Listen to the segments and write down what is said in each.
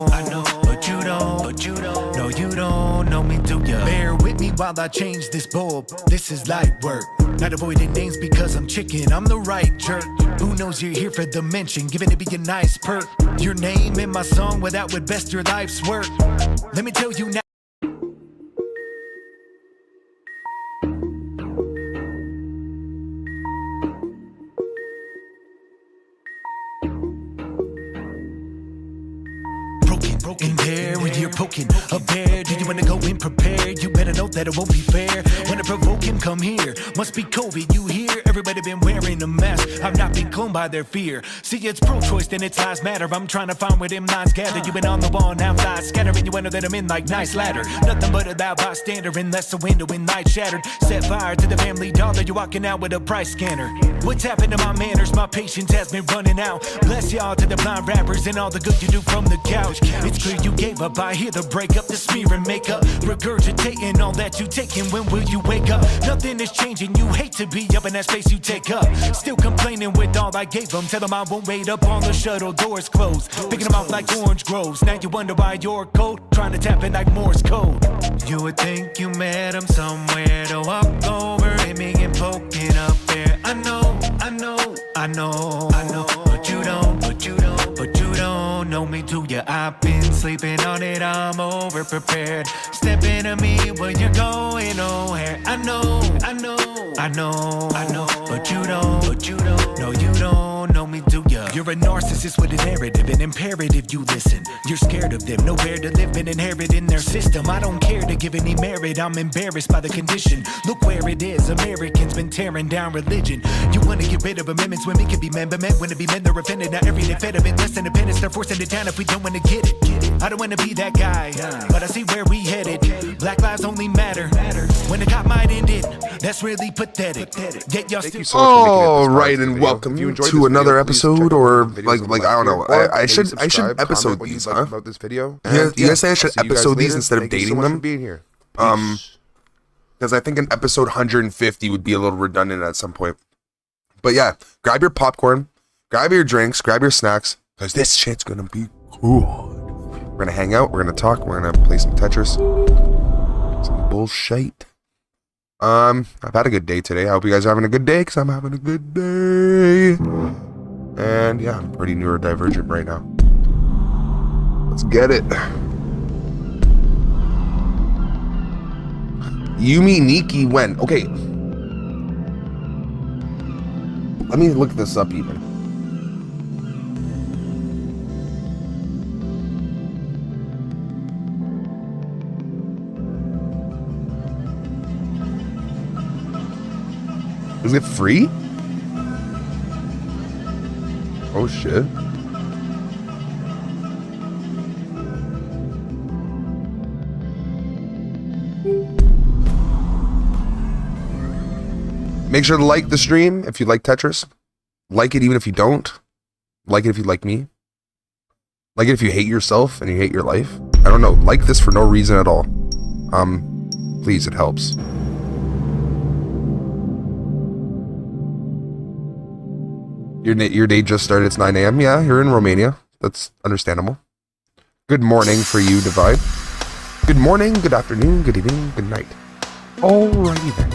I know, but you don't, no you don't know me, do ya? Bear with me while I change this bulb, this is light work. Not avoiding names because I'm chicken, I'm the right jerk. Who knows you're here for the mention, giving it be a nice perk. Your name in my song, without would best your life's work. Let me tell you now. In there when you're poking a bear, do you wanna go in prepared? You better know that it won't be fair. Wanna provoke him, come here. Must be COVID, you hear? Everybody been wearing a mask. I've not been cloned by their fear. See, it's pro-choice, then it's lives matter. I'm trying to find where them lines gather. You been on the wall, now flies scattering. You know that I'm in like nice ladder. Nothing but a loud bystander, unless the window in night shattered. Set fire to the family dollar, you walking out with a price scanner. What's happened to my manners? My patience has been running out. Bless y'all to the blind rappers and all the good you do from the couch. It's clear you gave up, I hear the breakup, the smear and makeup. Regurgitating all that you taking, when will you wake up? Nothing is changing, you hate to be up in that space you take up. Still complaining with all I gave them, tell them I won't wait up on the shuttle, doors closed. Picking them off like orange groves, now you wonder why you're cold. Trying to tap it like Morse code. You would think you met him somewhere to walk over and begin poking up there. I know, but you don't know me, do ya? I've been sleeping on it, I'm over prepared. Step into me when you're going nowhere. I know, but you don't, no you don't know me, do ya? You're a narcissist with a narrative, an imperative you listen. You're scared of them, nowhere to live and inherit in their system. I don't care to give any merit, I'm embarrassed by the condition. Look where it is, Americans been tearing down religion. You wanna get rid of amendments, women can be men, but men wanna be men, they're offended. Not every day fed of it, less independence, they're forcing it down if we don't wanna get it. I don't wanna be that guy, but I see where we headed. Black lives only matter when the cop might end it. That's really pathetic. Yet y'all still. All right, and welcome to another episode, or like I don't know. I should episode these, huh? About this video. You guys say I should episode these instead of dating them? Because I think an episode 150 would be a little redundant at some point. But yeah, grab your popcorn, grab your drinks, grab your snacks, because this shit's gonna be cool. We're gonna hang out, we're gonna talk, we're gonna play some Tetris, some bullshit. I've had a good day today. I hope you guys are having a good day, because I'm having a good day. And yeah, I'm pretty neurodivergent right now. Let's get it. Yumi Nikki when? Okay. Let me look this up even. Is it free? Oh shit. Make sure to like the stream if you like Tetris. Like it even if you don't. Like it if you like me. Like it if you hate yourself and you hate your life. I don't know. Like this for no reason at all. Please, it helps. Your day just started. It's 9 a.m. Yeah, you're in Romania. That's understandable. Good morning for you, Divide. Good morning, good afternoon, good evening, good night. Alrighty then.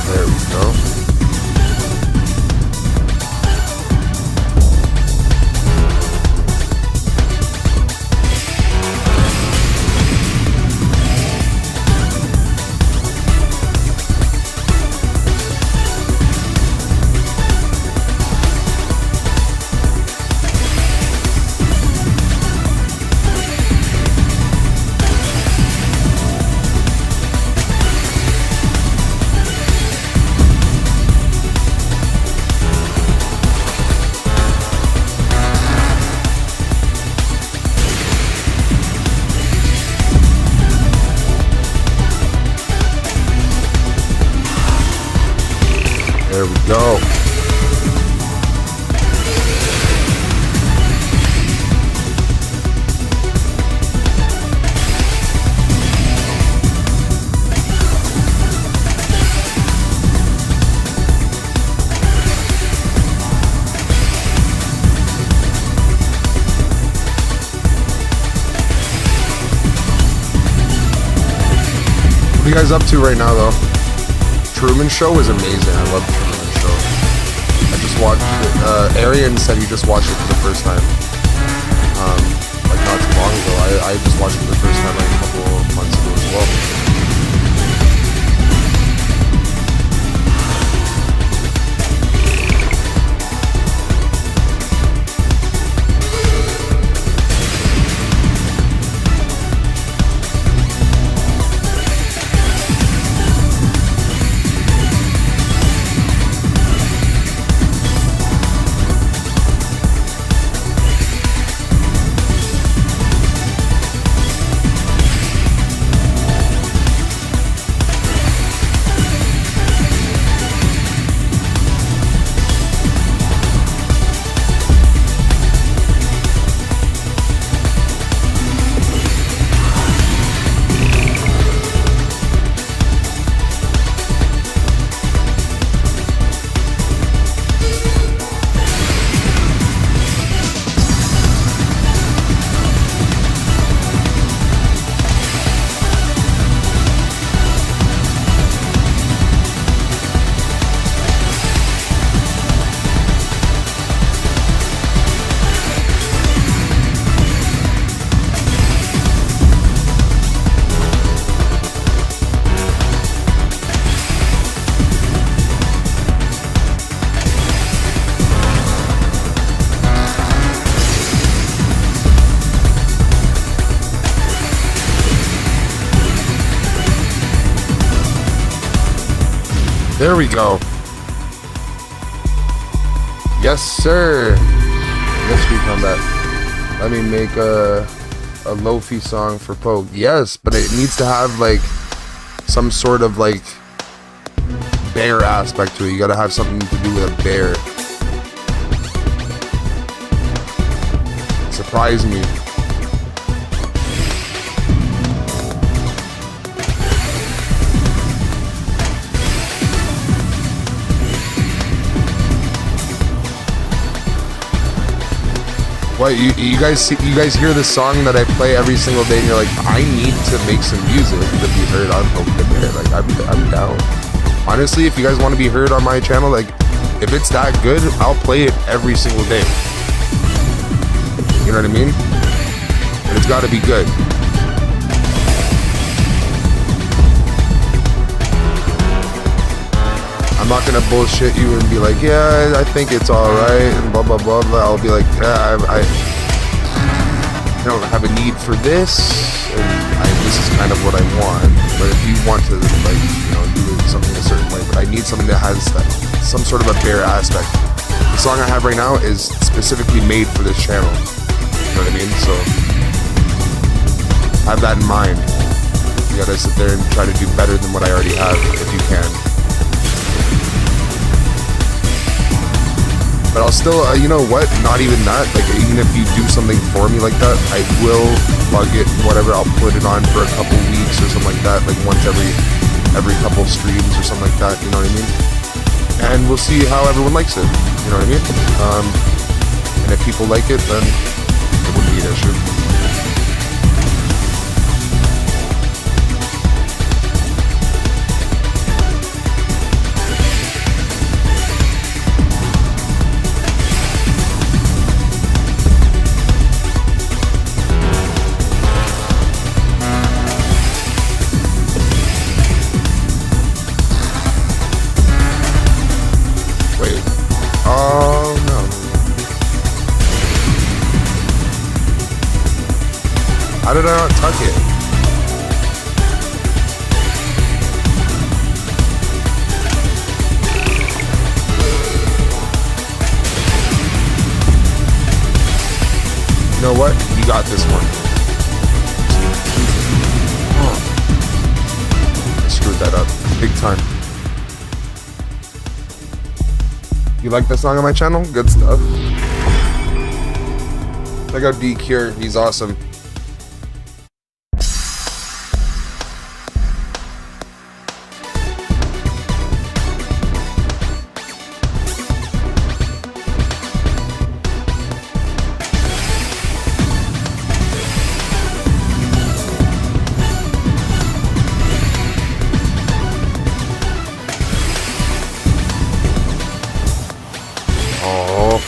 There we go. There we go. What are you guys up to right now, though? Truman Show is amazing. I love Truman Show. I just watched it. Arian said he just watched it for the first time. Like not too long ago. I just watched it for the first time like a couple of months ago as well. There we go. Yes, sir. Mystery Combat. Let me make a Lo-fi song for Pogue. Yes, but it needs to have like some sort of like bear aspect to it. You gotta have something to do with a bear. Surprise me. What you guys hear the song that I play every single day, and you're like, I need to make some music to be heard on Poke the Bear. Like I'm down. Honestly, if you guys want to be heard on my channel, like if it's that good, I'll play it every single day. You know what I mean? And it's got to be good. I'm not gonna bullshit you and be like, yeah, I think it's alright, and blah blah blah blah. I'll be like, yeah, I don't have a need for this, and this is kind of what I want. But if you want to, like, you know, do something a certain way, but I need something that has that, some sort of a bear aspect. The song I have right now is specifically made for this channel. You know what I mean? So have that in mind. You gotta sit there and try to do better than what I already have, if you can. But I'll still, you know what, not even that, like, even if you do something for me like that, I will plug it, whatever, I'll put it on for a couple weeks or something like that, like once every couple streams or something like that, you know what I mean? And we'll see how everyone likes it, you know what I mean? And if people like it, then it wouldn't be an issue. did I not tuck it? You know what? You got this one. Oh. I screwed that up big time. You like the song on my channel? Good stuff. Check out D Cure. He's awesome. Oh.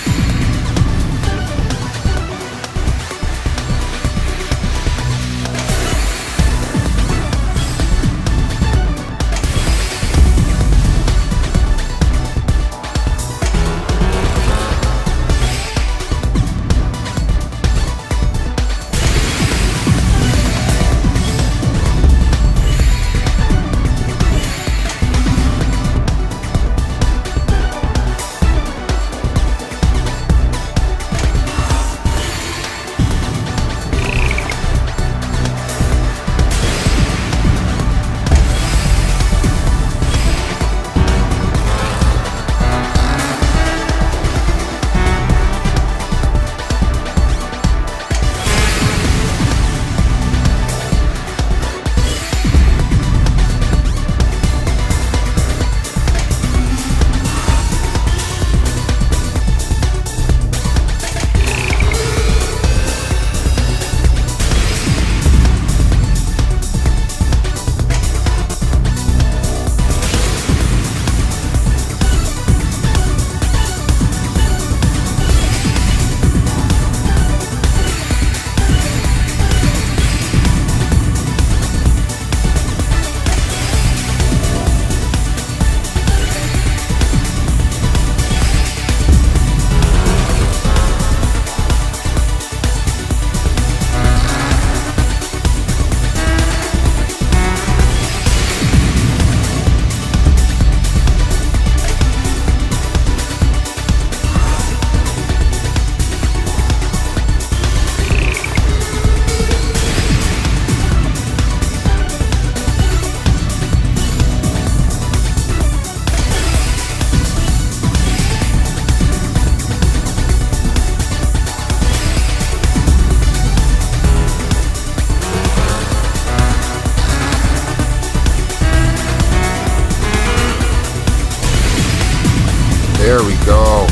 There we go.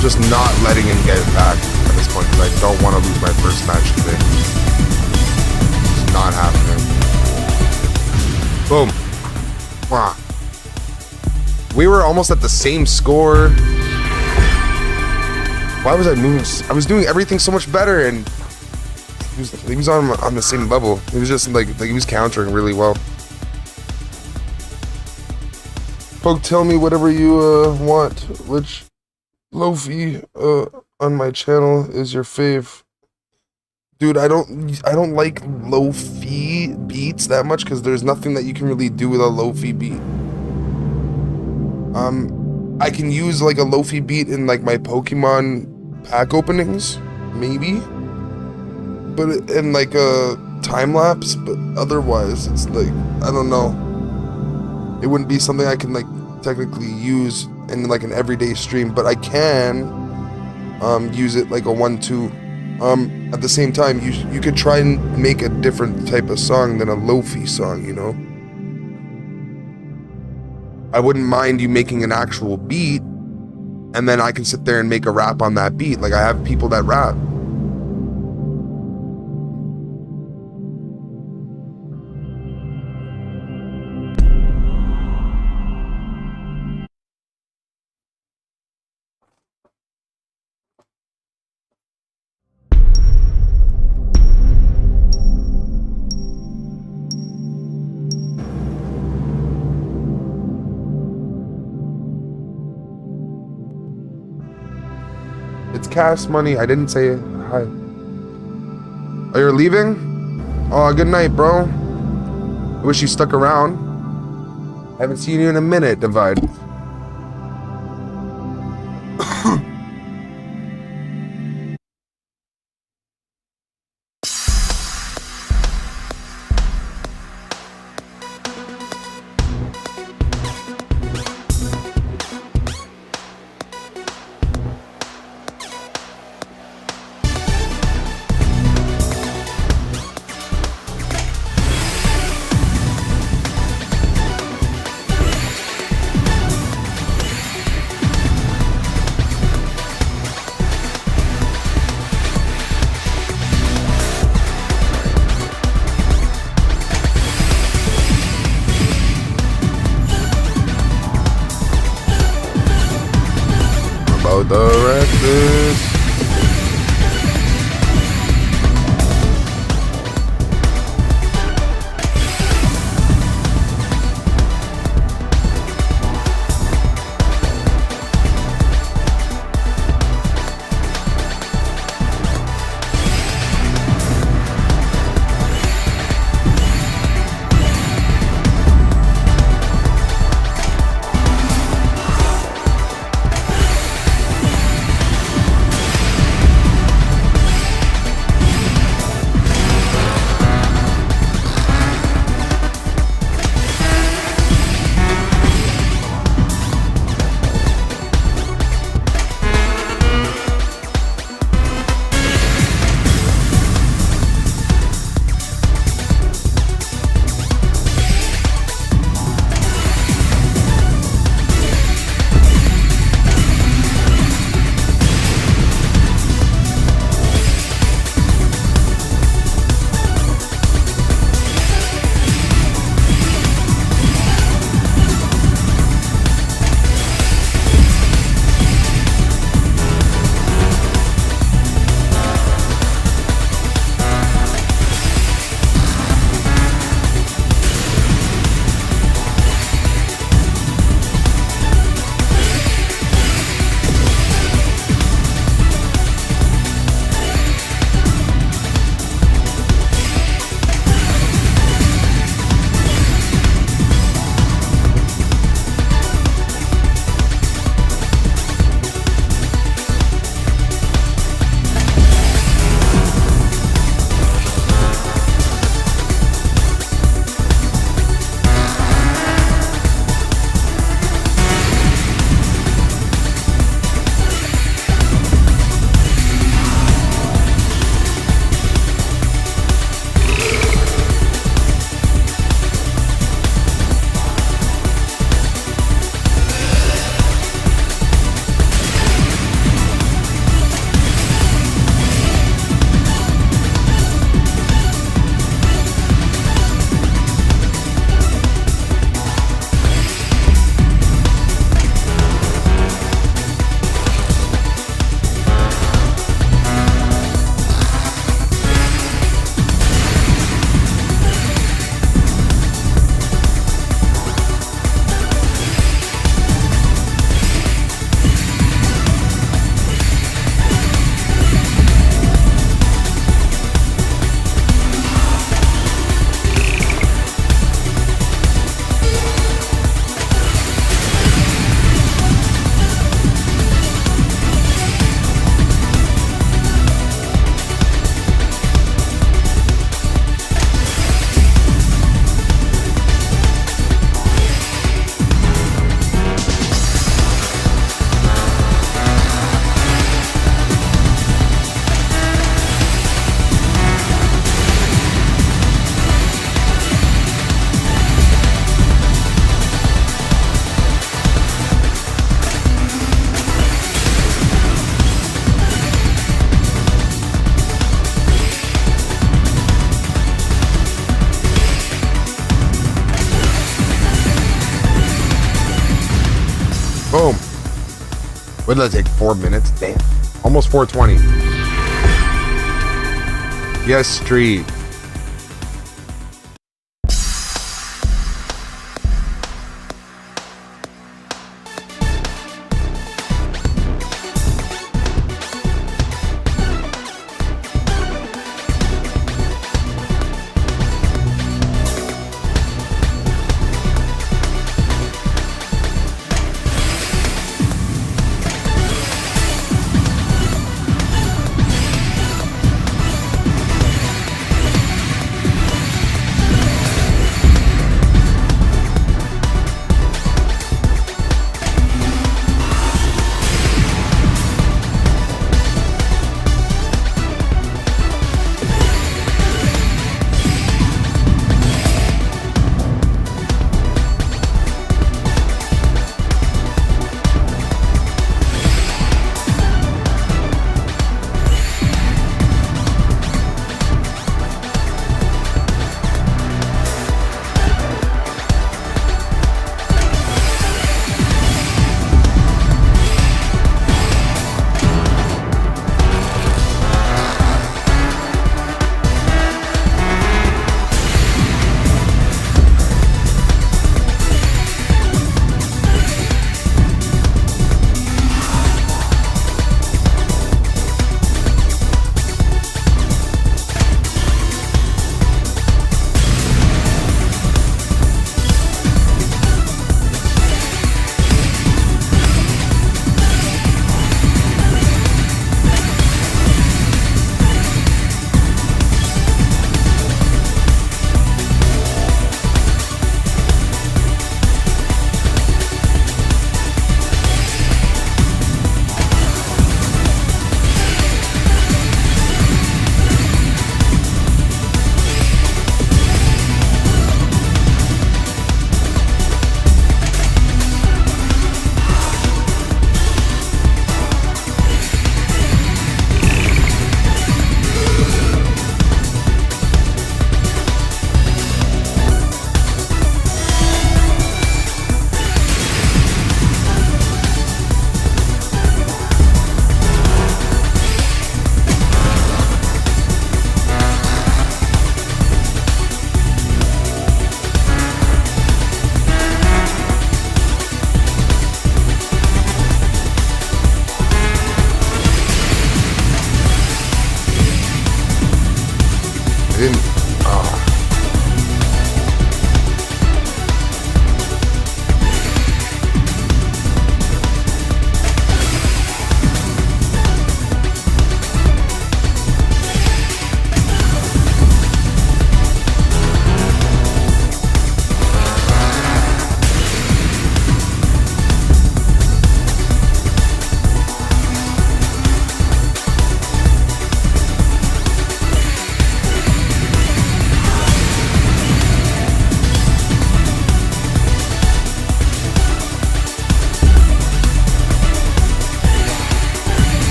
Just not letting him get it back at this point because I don't want to lose my first match today. It's not happening. Boom. Wow. We were almost at the same score. Why was I moving? I was doing everything so much better, and he was on the same level. It was just like he was countering really well. Poke, tell me whatever you want. Which Lo-fi on my channel is your fave? Dude, I don't like lo-fi beats that much because there's nothing that you can really do with a lo-fi beat. I can use like a lo-fi beat in like my Pokemon pack openings, maybe, but in like a time lapse. But otherwise, it's like I don't know. It wouldn't be something I can like technically use in like an everyday stream, but I can use it like a 1-2. At the same time, you could try and make a different type of song than a lo-fi song, you know? I wouldn't mind you making an actual beat, and then I can sit there and make a rap on that beat. Like I have people that rap. It's cash money. I didn't say hi. Oh, you're leaving? Oh, good night, bro. I wish you stuck around. I haven't seen you in a minute, Divide. About the reckless. Boom. What did that take? 4 minutes? Damn. Almost 4:20. Yes, Street.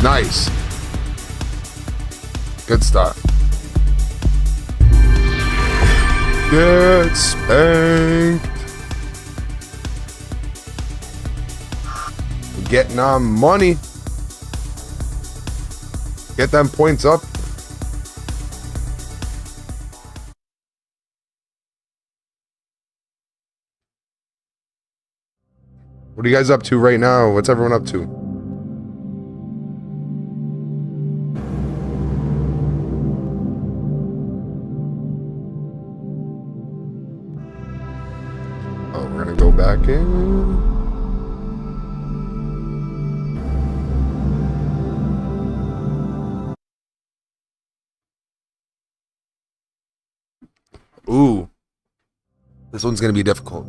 Nice. Good stuff. Get spanked. Getting our money. Get them points up. What are you guys up to right now? What's everyone up to? Oh, we're gonna go back in. Ooh. This one's gonna be difficult.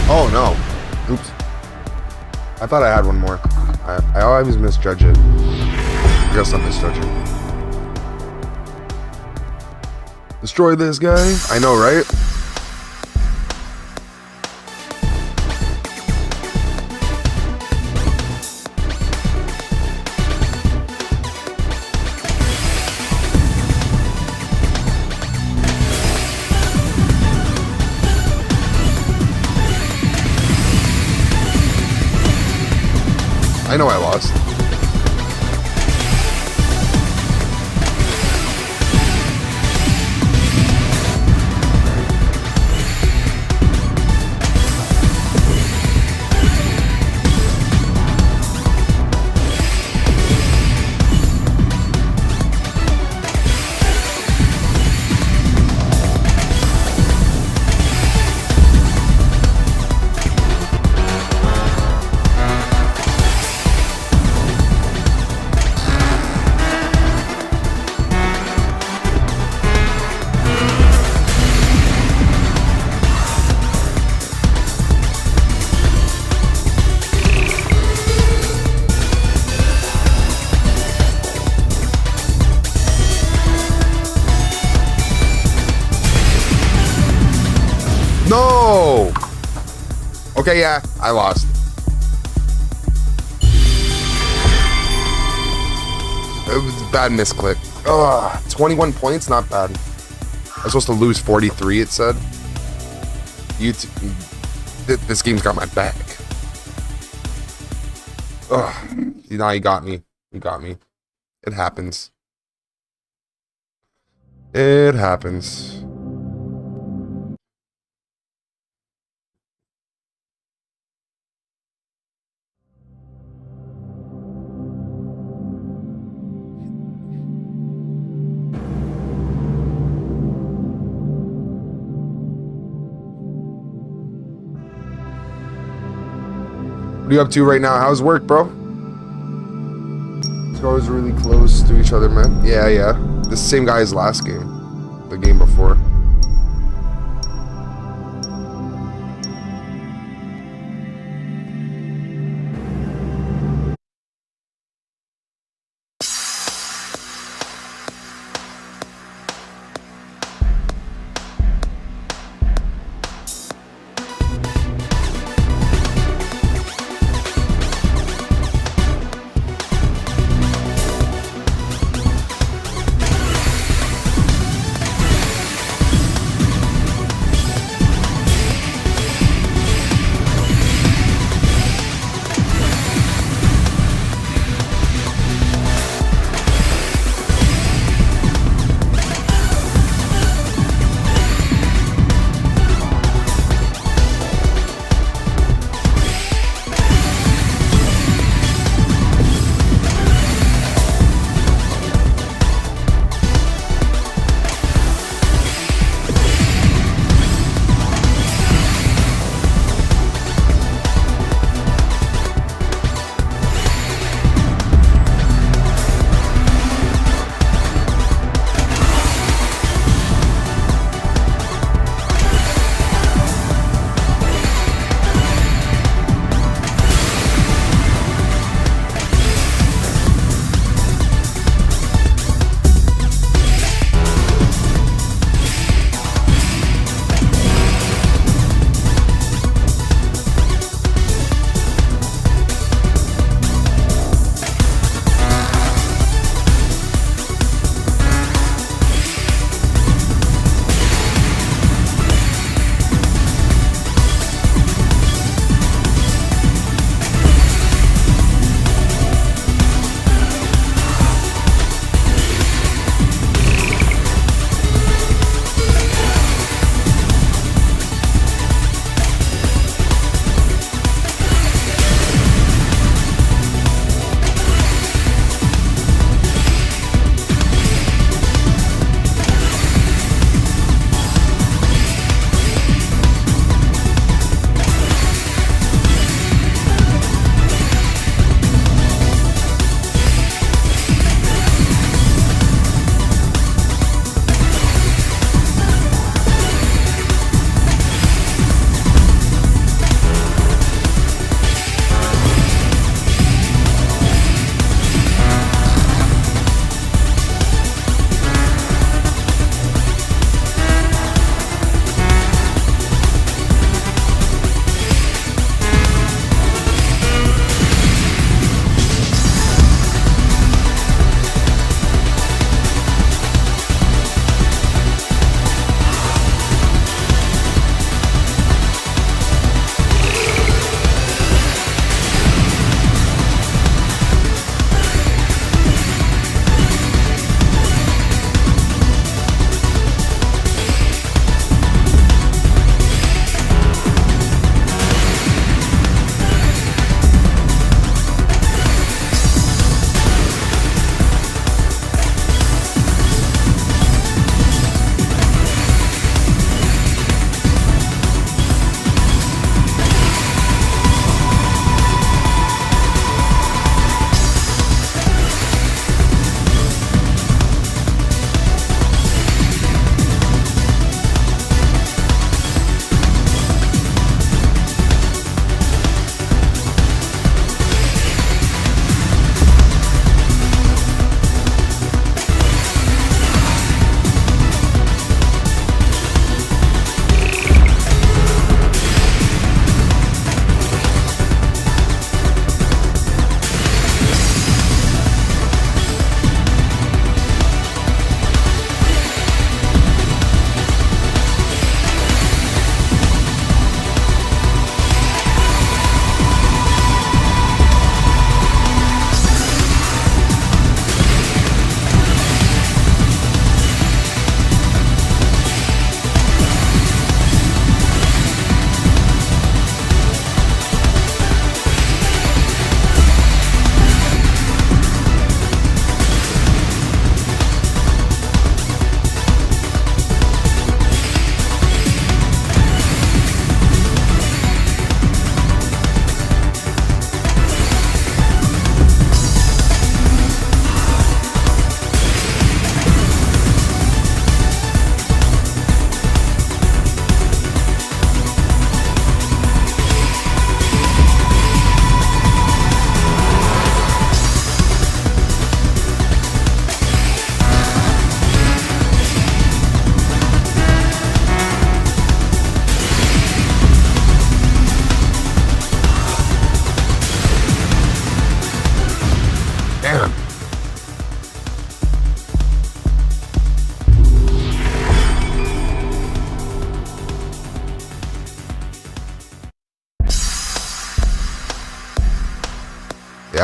Oh no. Oops. I thought I had one more. I always misjudge it. I guess I'm misjudging. Destroy this guy. I know, right? I know I lost. No! Okay, yeah, I lost. It was a bad misclick. Ugh, 21 points, not bad. I was supposed to lose 43, it said. This game's got my back. Ugh, now you got me. You got me. It happens. It happens. What are you up to right now? How's work, bro? Scores really close to each other, man. Yeah, yeah. The same guy as last game. The game before.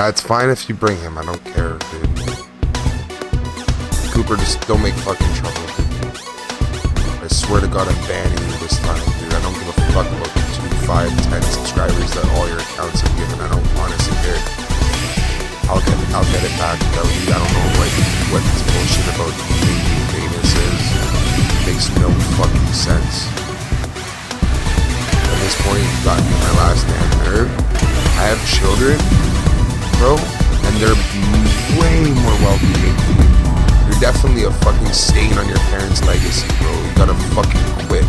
Yeah, it's fine if you bring him. I don't care, dude. Cooper, just don't make fucking trouble. I swear to God, I'm banning you this time, dude. I don't give a fuck about the 2, 5, 10 subscribers that all your accounts have given. I don't honestly care. I'll get it back without you. I don't know what this bullshit about being famous is. It makes no fucking sense. At this point, you got me my last damn nerve. I have children, bro, and they're way more well-behaved than you. You're definitely a fucking stain on your parents' legacy, bro. You gotta fucking quit.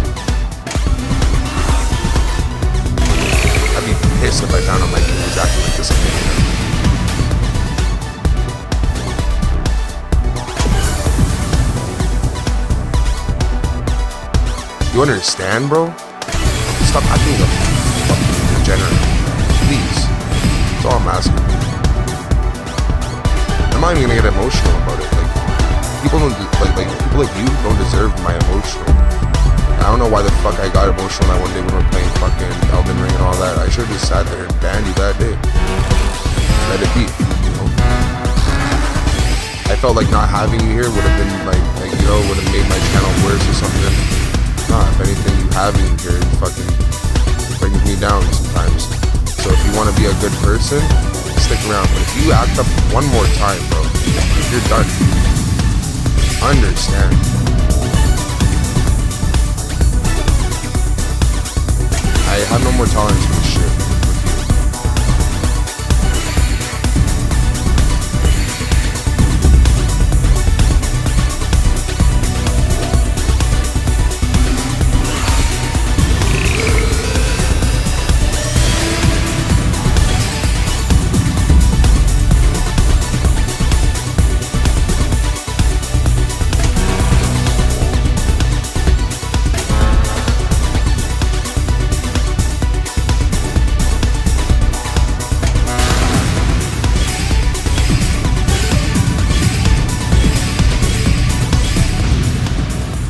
I'd be pissed if I found out my kid was acting like this again. You understand, bro? Stop acting a fucking degenerate. Please. That's all I'm asking. I'm not even gonna get emotional about it. Like, people don't people like you don't deserve my emotional. I don't know why the fuck I got emotional that one day when we were playing fucking Elden Ring and all that. I should have just sat there and banned you that day. Let it be, you know. I felt like not having you here would have been like you know, would have made my channel worse or something. Nah, if anything, you having you here fucking brings me down sometimes. So if you want to be a good person, stick around. But if you act up one more time, bro, you're done. Understand. I have no more tolerance for this shit with you.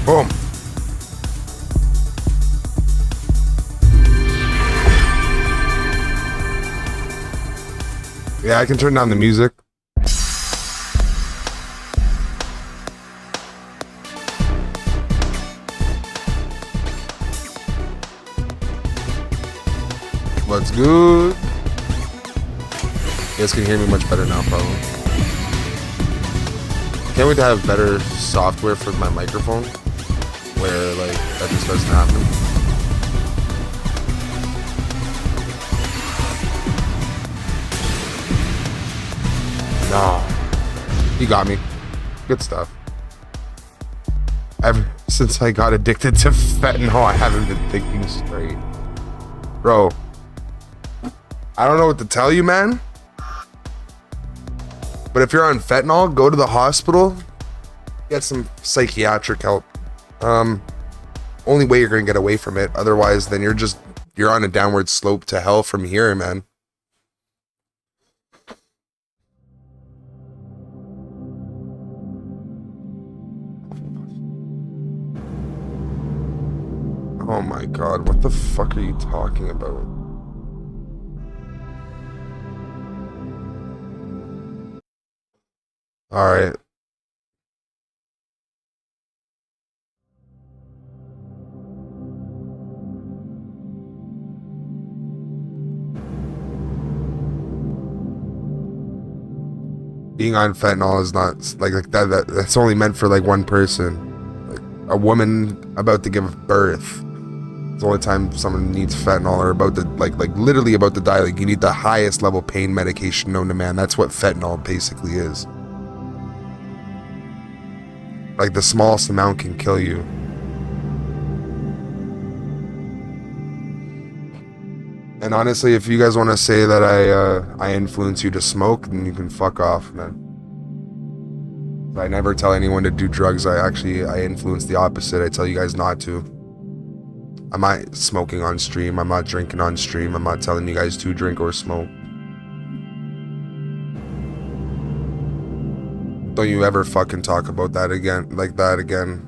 Boom. Yeah, I can turn down the music. What's good? You guys can hear me much better now, probably. Can't wait to have better software for my microphone, where like that just doesn't happen. No, you got me. Good stuff. Ever since I got addicted to fentanyl, I haven't been thinking straight, bro. I don't know what to tell you, man. But if you're on fentanyl, go to the hospital, get some psychiatric help. Only way you're gonna get away from it. Otherwise, then you're on a downward slope to hell from here, man. Oh my God, what the fuck are you talking about? All right. Being on fentanyl is not like that. That's only meant for like one person, like a woman about to give birth. It's the only time someone needs fentanyl, or about to like literally about to die. Like, you need the highest level pain medication known to man. That's what fentanyl basically is. Like, the smallest amount can kill you. And honestly, if you guys want to say that I influence you to smoke, then you can fuck off, man. I never tell anyone to do drugs. I influence the opposite. I tell you guys not to. I'm not smoking on stream. I'm not drinking on stream. I'm not telling you guys to drink or smoke. Don't you ever fucking talk about that again, like that again.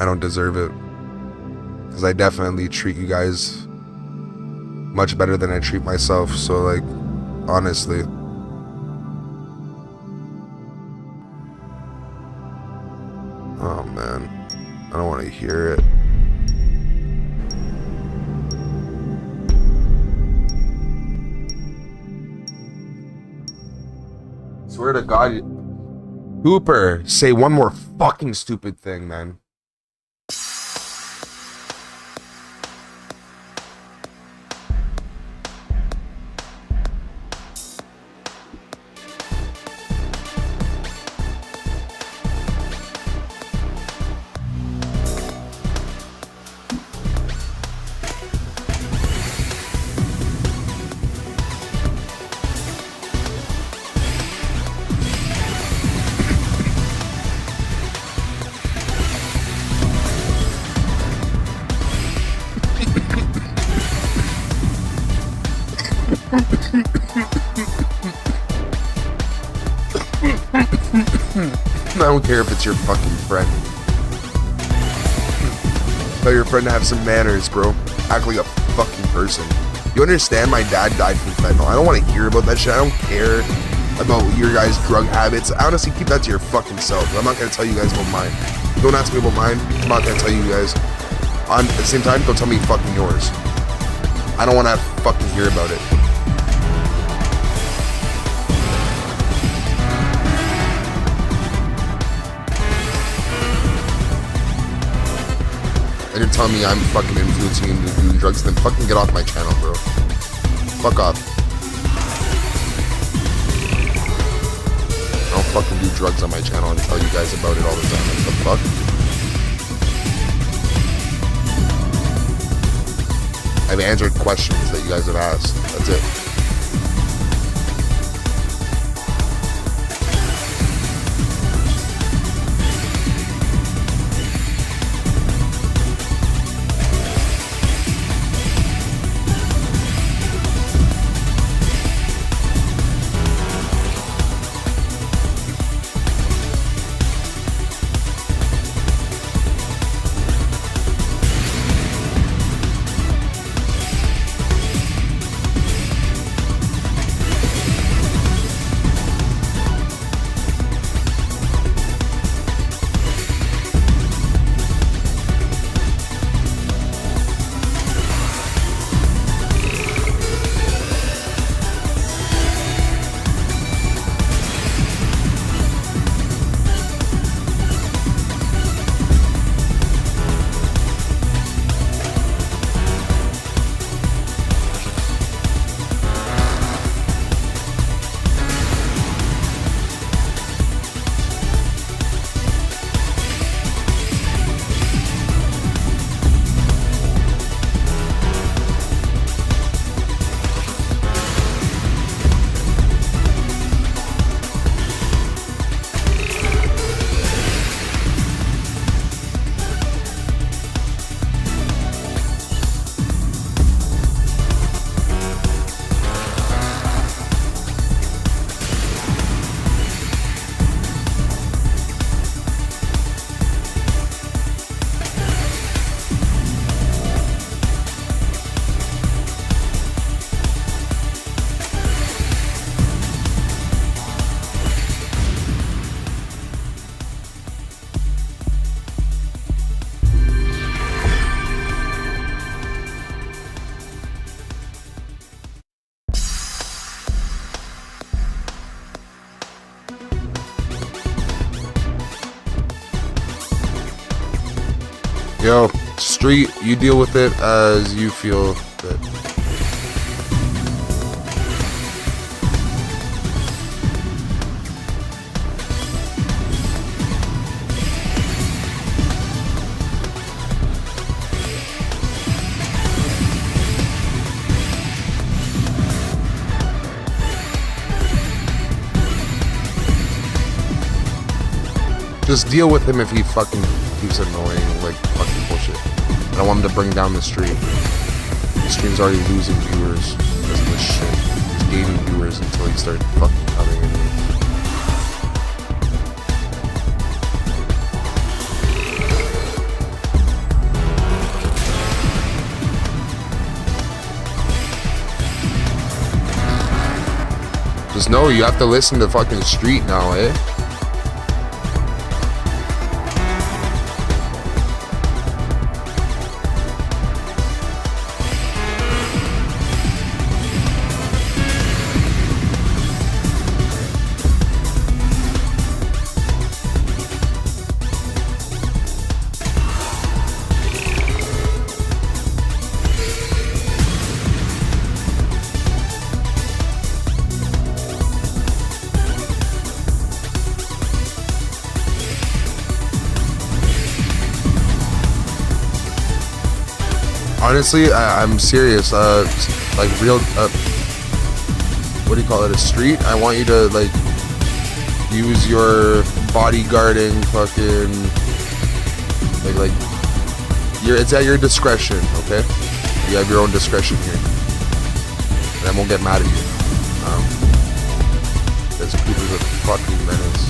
I don't deserve it. Because I definitely treat you guys much better than I treat myself. So, like, honestly. Oh man, I don't want to hear it. Swear to God, Hooper, say one more fucking stupid thing, man. I don't care if it's your fucking friend. Tell your friend to have some manners, bro. Act like a fucking person. You understand my dad died from fentanyl. I don't want to hear about that shit. I don't care about your guys' drug habits. Honestly, keep that to your fucking self. I'm not going to tell you guys about mine. Don't ask me about mine. I'm not going to tell you guys. At the same time, don't tell me fucking yours. I don't want to fucking hear about it. And you're telling me I'm fucking influencing you into doing drugs, then fucking get off my channel, bro. Fuck off. I don't fucking do drugs on my channel and tell you guys about it all the time. What the fuck? I've answered questions that you guys have asked. That's it. Yo, street, you deal with it as you feel fit. Just deal with him if he fucking keeps annoying, like fucking bullshit. And I want him to bring down the stream. The stream's already losing viewers because of this shit. He's gaining viewers until he starts fucking coming in. Just know you have to listen to fucking street now, eh? honestly, I'm serious. Like real, what do you call it? A street? I want you to like use your bodyguarding fucking like it's at your discretion, okay? You have your own discretion here, and I won't get mad at you. Because Cooper's a fucking menace.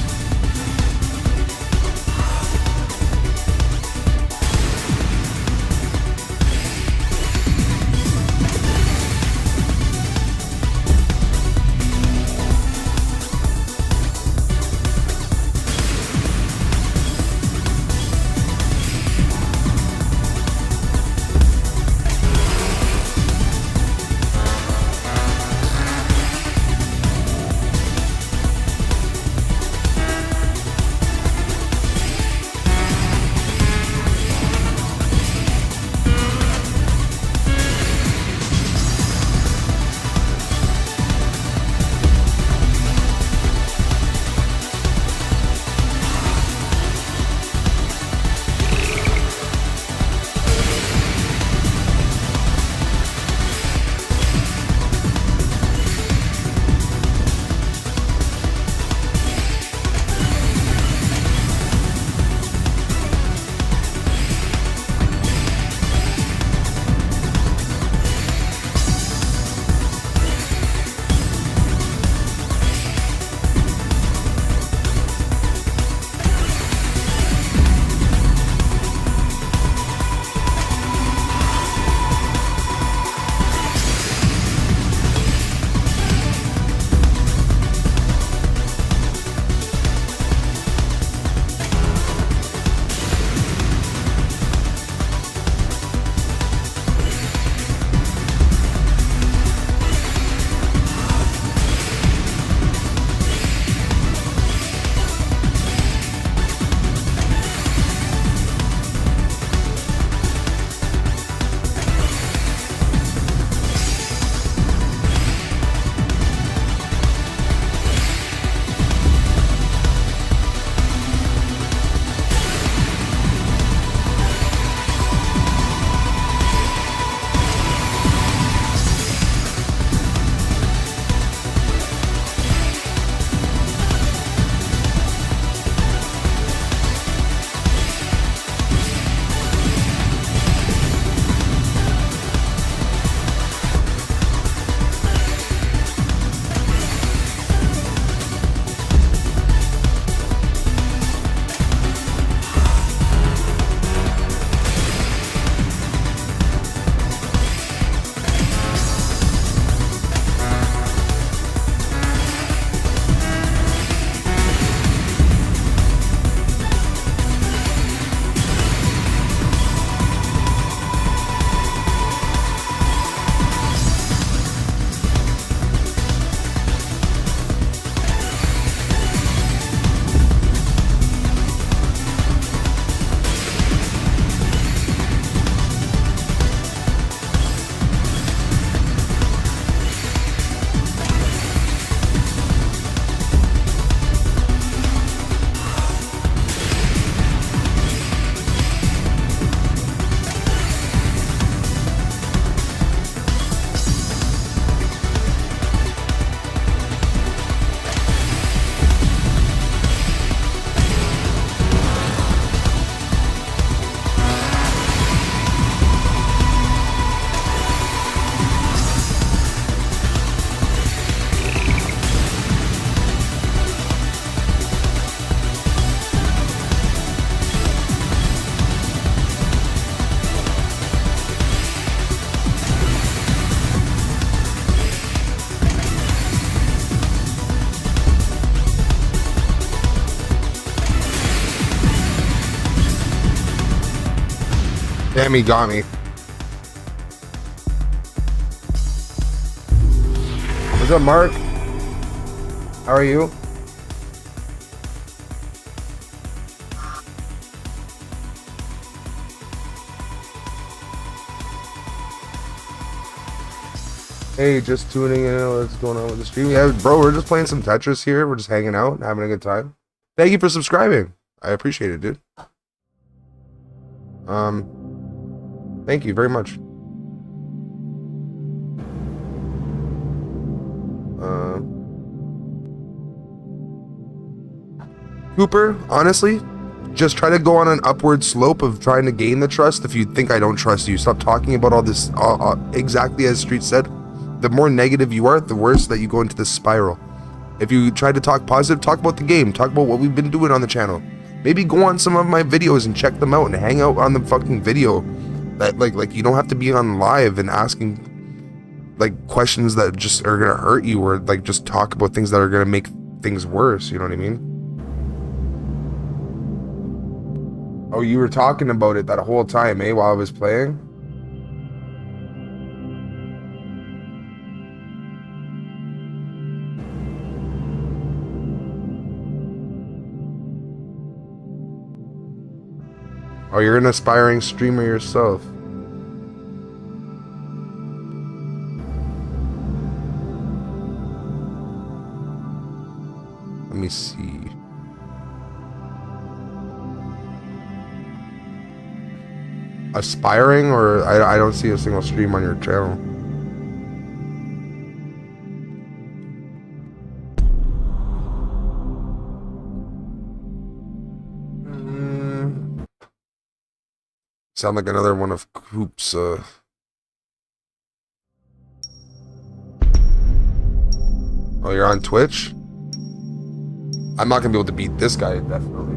Damn, he got me. What's up, Mark? How are you? Hey, just tuning in. What's going on with the stream? Yeah, bro, we're just playing some Tetris here. We're just hanging out and having a good time. Thank you for subscribing. I appreciate it, dude. Thank you very much. Cooper, honestly, just try to go on an upward slope of trying to gain the trust. If you think I don't trust you, stop talking about all this. Exactly as Street said, the more negative you are, the worse that you go into this spiral. If you try to talk positive, talk about the game, talk about what we've been doing on the channel. Maybe go on some of my videos and check them out and hang out on the fucking video. That like you don't have to be on live and asking like questions that just are gonna hurt you, or like just talk about things that are gonna make things worse. You know what I mean? Oh, you were talking about it that whole time, eh? While I was playing. Oh, you're an aspiring streamer yourself. Let me see. Aspiring, or I don't see a single stream on your channel. Sound like another one of Coop's oh, you're on Twitch? I'm not gonna be able to beat this guy, definitely.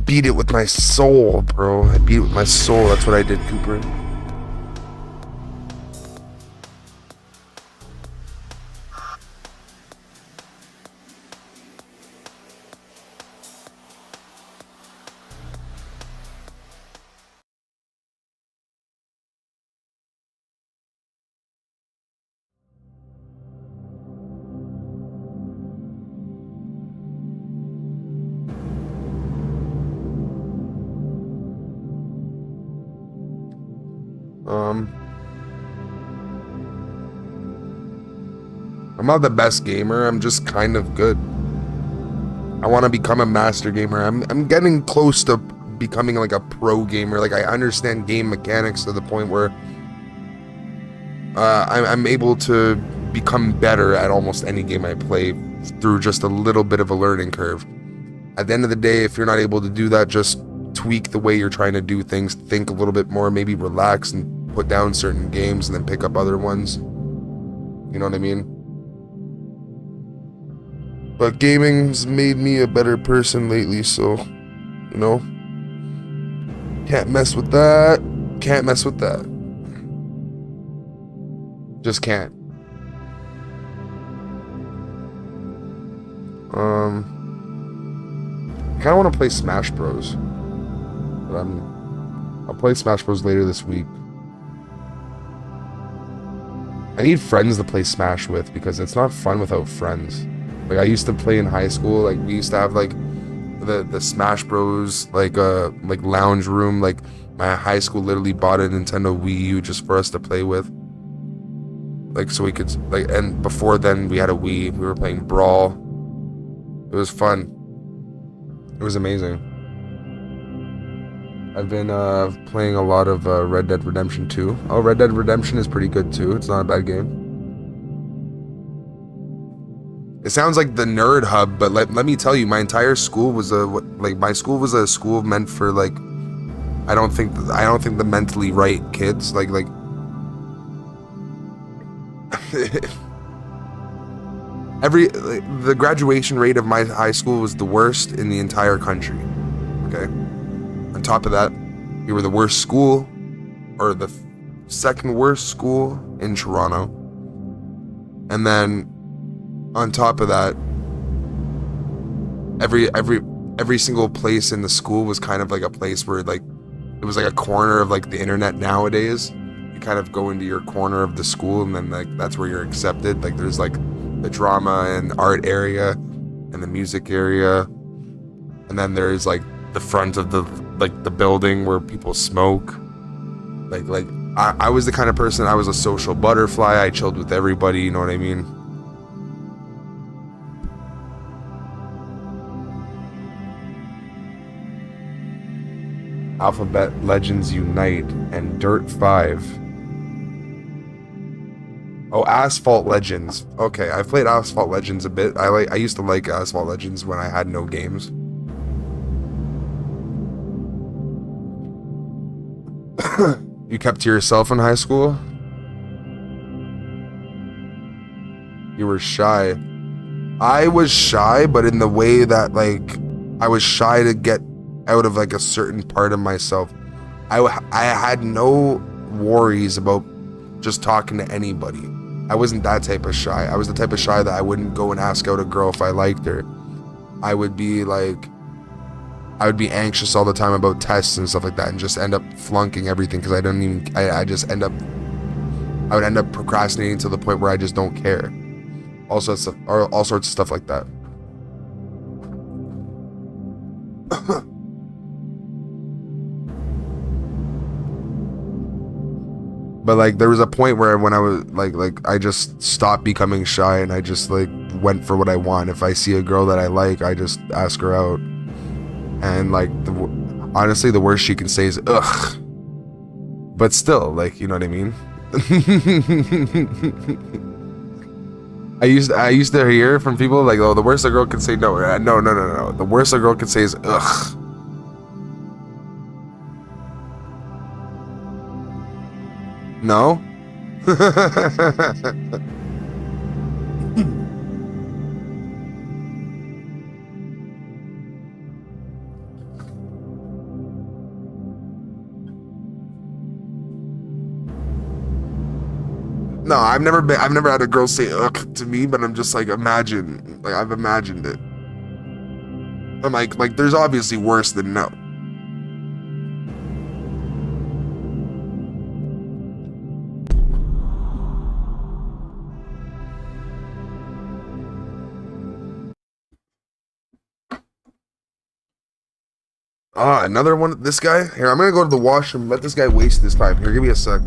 Beat it with my soul, bro. I beat it with my soul. That's what I did, Cooper. I'm not the best gamer, I'm just kind of good. I want to become a master gamer. I'm getting close to becoming like a pro gamer. Like, I understand game mechanics to the point where I'm able to become better at almost any game I play through just a little bit of a learning curve. At the end of the day, if you're not able to do that, just tweak the way you're trying to do things, think a little bit more, maybe relax and put down certain games and then pick up other ones. You know what I mean? But gaming's made me a better person lately, so, you know, can't mess with that. Can't mess with that. Just can't. I kind of want to play Smash Bros. But I'll play Smash Bros later this week. I need friends to play Smash with because it's not fun without friends. Like I used to play in high school. Like we used to have like the Smash Bros. Like lounge room. Like my high school literally bought a Nintendo Wii U just for us to play with. Like so we could like, and before then we had a Wii. We were playing Brawl. It was fun. It was amazing. I've been playing a lot of Red Dead Redemption 2. Oh, Red Dead Redemption is pretty good too. It's not a bad game. It sounds like the nerd hub, but let me tell you, my entire school was my school was a school meant for like, I don't think the mentally right kids like the graduation rate of my high school was the worst in the entire country. Okay. On top of that, we were the worst school, or the second worst school in Toronto. And then on top of that, every single place in the school was kind of like a place where like it was like a corner of like the internet nowadays. You kind of go into your corner of the school and then like that's where you're accepted. Like there's like the drama and art area and the music area, and then there's like the front of the building where people smoke. Like I was the kind of person, I was a social butterfly. I chilled with everybody, you know what I mean? Alphabet Legends Unite and Dirt 5. Oh, Asphalt Legends. Okay, I've played Asphalt Legends a bit. I used to like Asphalt Legends when I had no games. You kept to yourself in high school? You were shy. I was shy, but in the way that like I was shy to get out of like a certain part of myself. I had no worries about just talking to anybody. I wasn't that type of shy. I was the type of shy that I wouldn't go and ask out a girl if I liked her. I would be anxious all the time about tests and stuff like that and just end up flunking everything because I would end up procrastinating to the point where I just don't care. All sorts of stuff like that. But like there was a point where when I was like I just stopped becoming shy and I just like went for what I want. If I see a girl that I like, I just ask her out. And like honestly the worst she can say is ugh. But still, like, you know what I mean? I used to hear from people like, oh, the worst a girl can say no. No. The worst a girl can say is ugh. No? No, I've never had a girl say ugh to me, but I'm just like, imagine, like I've imagined it. I'm like there's obviously worse than no. Ah, another one. This guy? Here, I'm gonna go to the washroom. Let this guy waste his time. Here, give me a sec.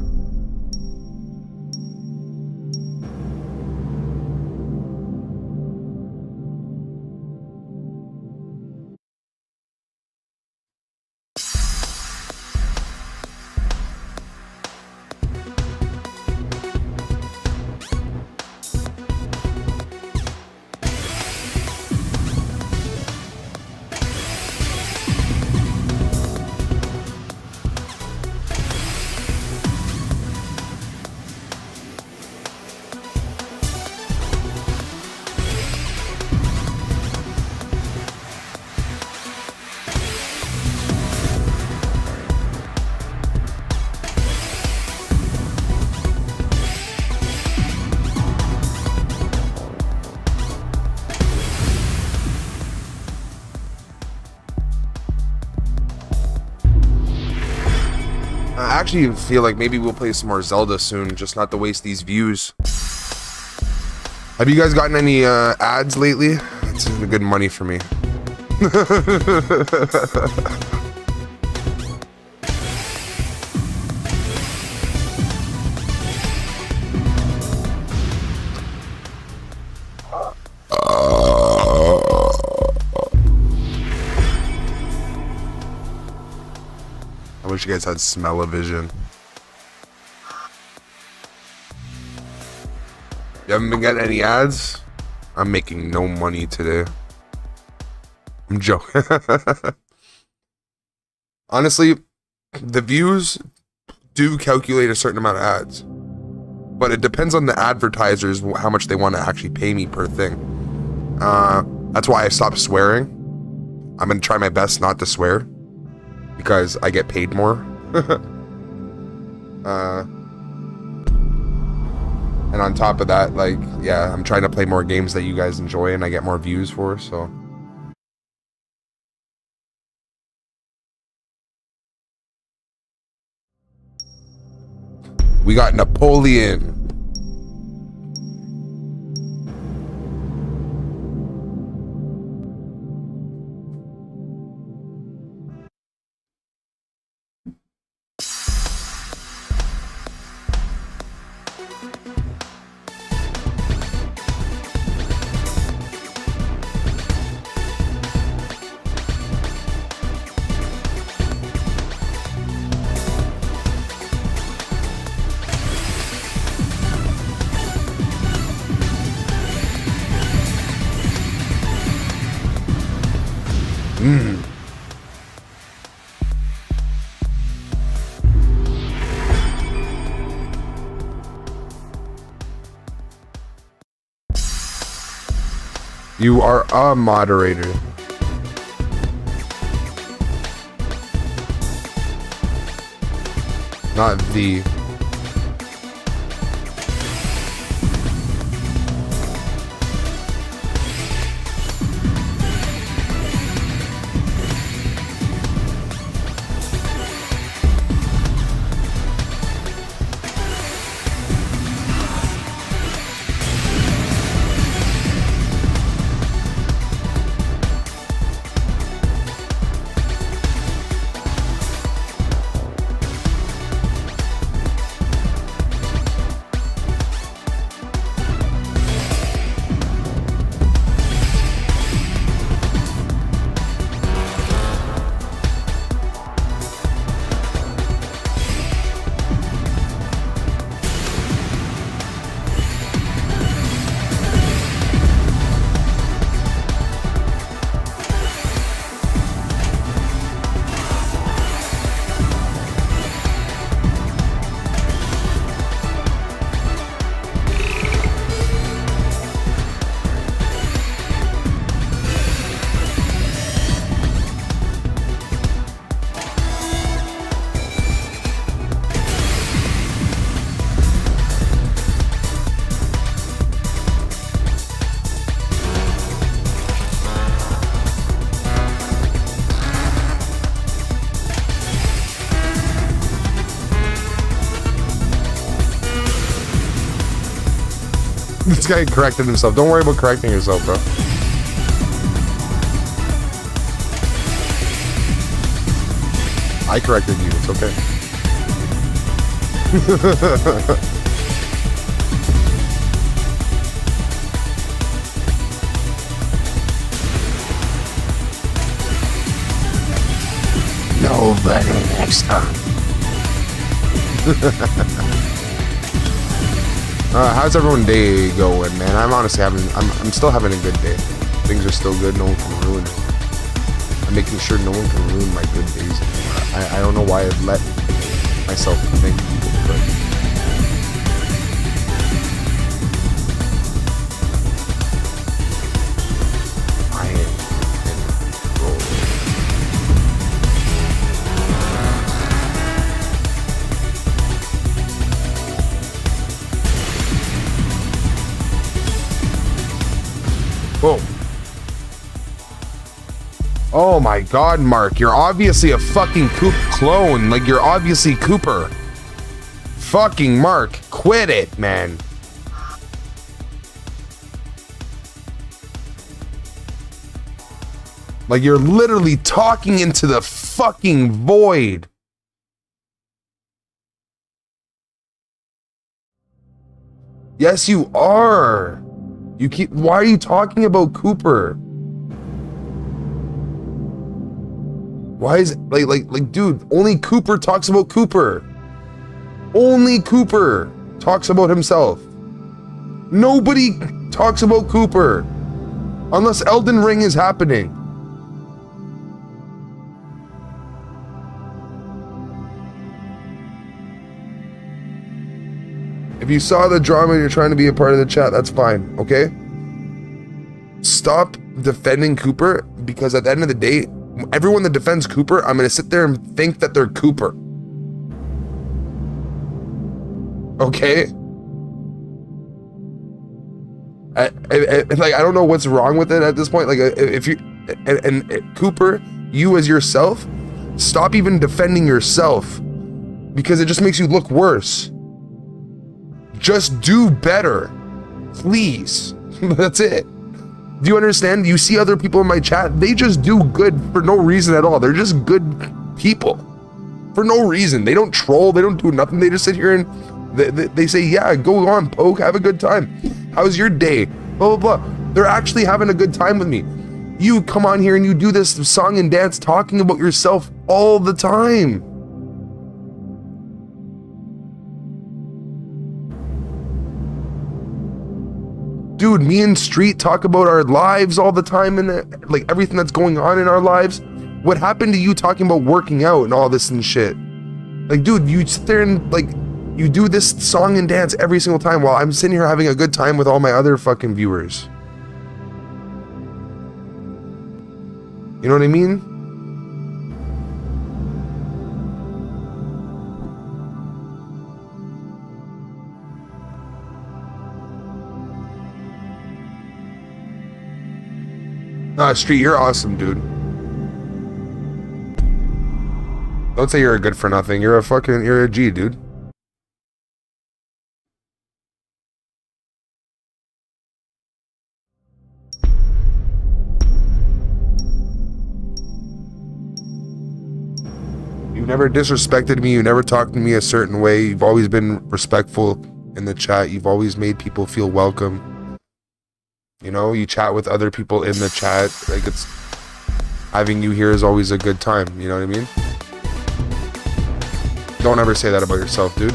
actually feel like maybe we'll play some more Zelda soon, just not to waste these views. Have you guys gotten any ads lately? It's good money for me. I wish you guys had smell-o-vision. You haven't been getting any ads? I'm making no money today. I'm joking. Honestly, the views do calculate a certain amount of ads. But it depends on the advertisers, how much they want to actually pay me per thing. That's why I stopped swearing. I'm going to try my best not to swear. Because I get paid more. And on top of that, like, yeah, I'm trying to play more games that you guys enjoy and I get more views for, so. We got Napoleon. You are a moderator. Not the. This guy corrected himself. Don't worry about correcting yourself, bro. I corrected you. It's okay. Nobody next time. How's everyone's day going, man? I'm honestly I'm still having a good day. Things are still good. No one can ruin it. I'm making sure no one can ruin my good days anymore. I don't know why I've let myself think people could. I am in control. Whoa. Oh my god, Mark, you're obviously a fucking Coop clone. Like, you're obviously Cooper. Fucking Mark, quit it, man. Like, you're literally talking into the fucking void. Yes, you are. You keep, why are you talking about Cooper? Why is, like, dude, only Cooper talks about Cooper. Only Cooper talks about himself. Nobody talks about Cooper. Unless Elden Ring is happening. If you saw the drama and you're trying to be a part of the chat, that's fine, okay? Stop defending Cooper, because at the end of the day, everyone that defends Cooper, I'm gonna sit there and think that they're Cooper. Okay? Like, I don't know what's wrong with it at this point. Like, if you, and Cooper, you as yourself, stop even defending yourself, because it just makes you look worse. Just do better, please. That's it. Do you understand? You see other people in my chat, they just do good for no reason at all. They're just good people for no reason. They don't troll, they don't do nothing. They just sit here and they say, yeah, go on, Poke, have a good time. How's your day? Blah, blah, blah. They're actually having a good time with me. You come on here and you do this song and dance talking about yourself all the time. Dude, me and Street talk about our lives all the time and like everything that's going on in our lives. What happened to you talking about working out and all this and shit? Like, dude, you sit there and like, you do this song and dance every single time while I'm sitting here having a good time with all my other fucking viewers. You know what I mean? Nah, Street, you're awesome, dude. Don't say you're a good for nothing. You're a G, dude. You've never disrespected me. You never talked to me a certain way. You've always been respectful in the chat. You've always made people feel welcome. You know, you chat with other people in the chat. Like, it's, having you here is always a good time. You know what I mean? Don't ever say that about yourself, dude.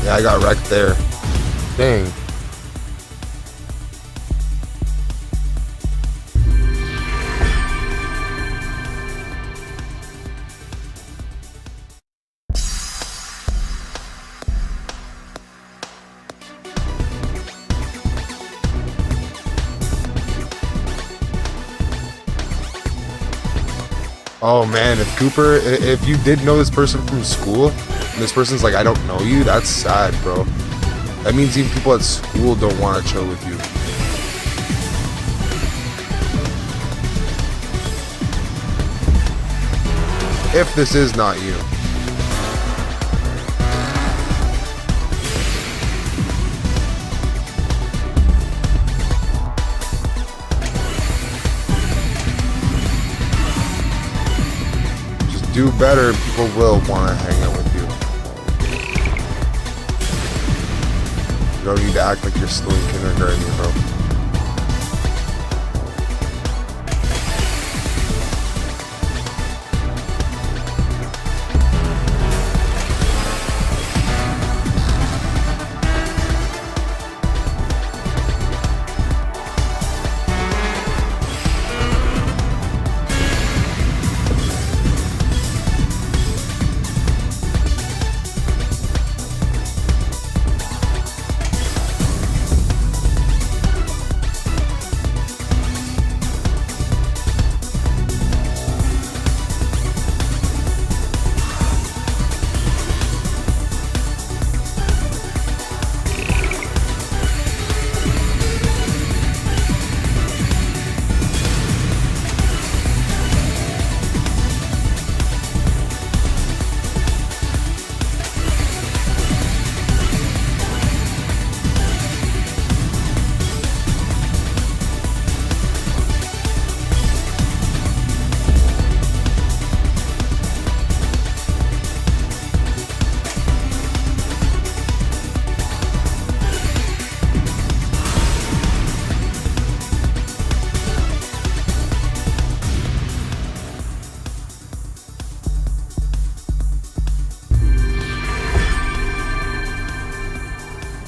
Yeah, I got wrecked there. Dang. Oh man, if you did know this person from school, and this person's like, I don't know you, that's sad, bro. That means even people at school don't want to chill with you. If this is not you. Do better, people will want to hang out with you. You don't need to act like you're still in kindergarten, bro.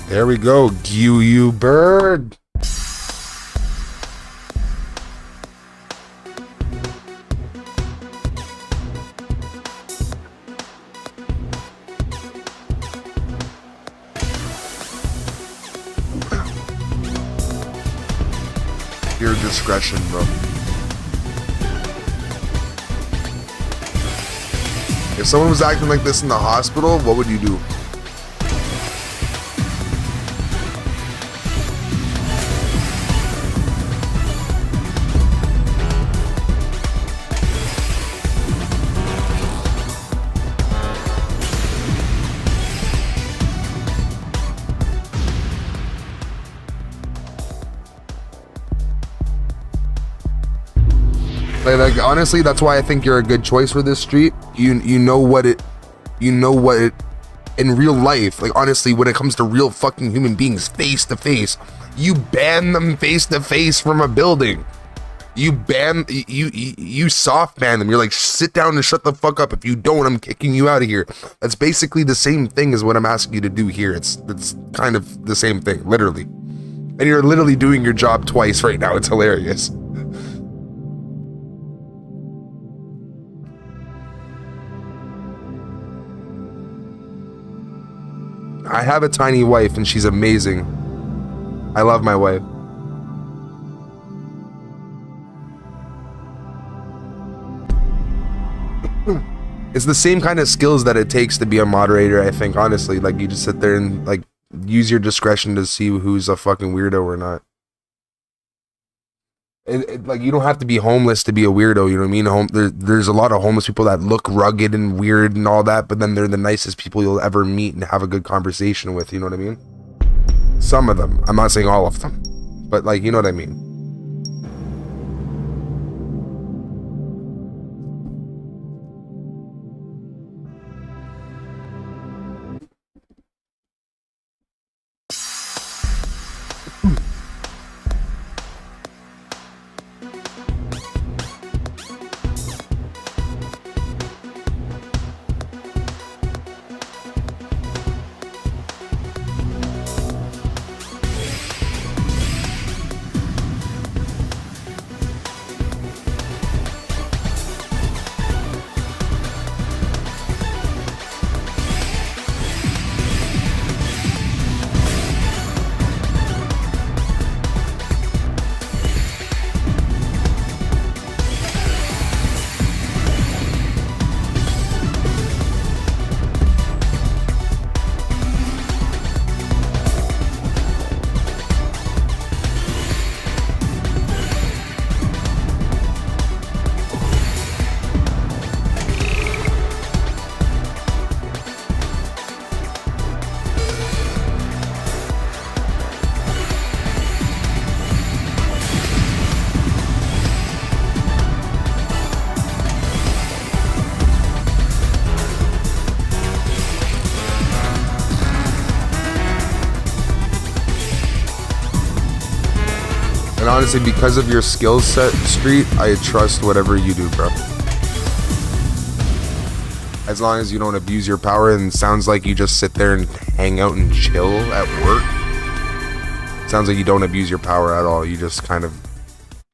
There we go, you bird. Your discretion, bro. If someone was acting like this in the hospital, what would you do? Like honestly, that's why I think you're a good choice for this street. You know what it in real life. Like honestly, when it comes to real fucking human beings, face to face, you ban them face to face from a building. You soft ban them. You're like, sit down and shut the fuck up. If you don't, I'm kicking you out of here. That's basically the same thing as what I'm asking you to do here. It's kind of the same thing, literally. And you're literally doing your job twice right now. It's hilarious. I have a tiny wife and she's amazing. I love my wife. It's the same kind of skills that it takes to be a moderator, I think, honestly. Like, you just sit there and, like, use your discretion to see who's a fucking weirdo or not. Like, you don't have to be homeless to be a weirdo, you know what I mean? There's a lot of homeless people that look rugged and weird and all that, but then they're the nicest people you'll ever meet and have a good conversation with, you know what I mean? Some of them. I'm not saying all of them. But, like, you know what I mean? honestly, because of your skill set, Street, I trust whatever you do, bro. As long as you don't abuse your power, and it sounds like you just sit there and hang out and chill at work. It sounds like you don't abuse your power at all. You just kind of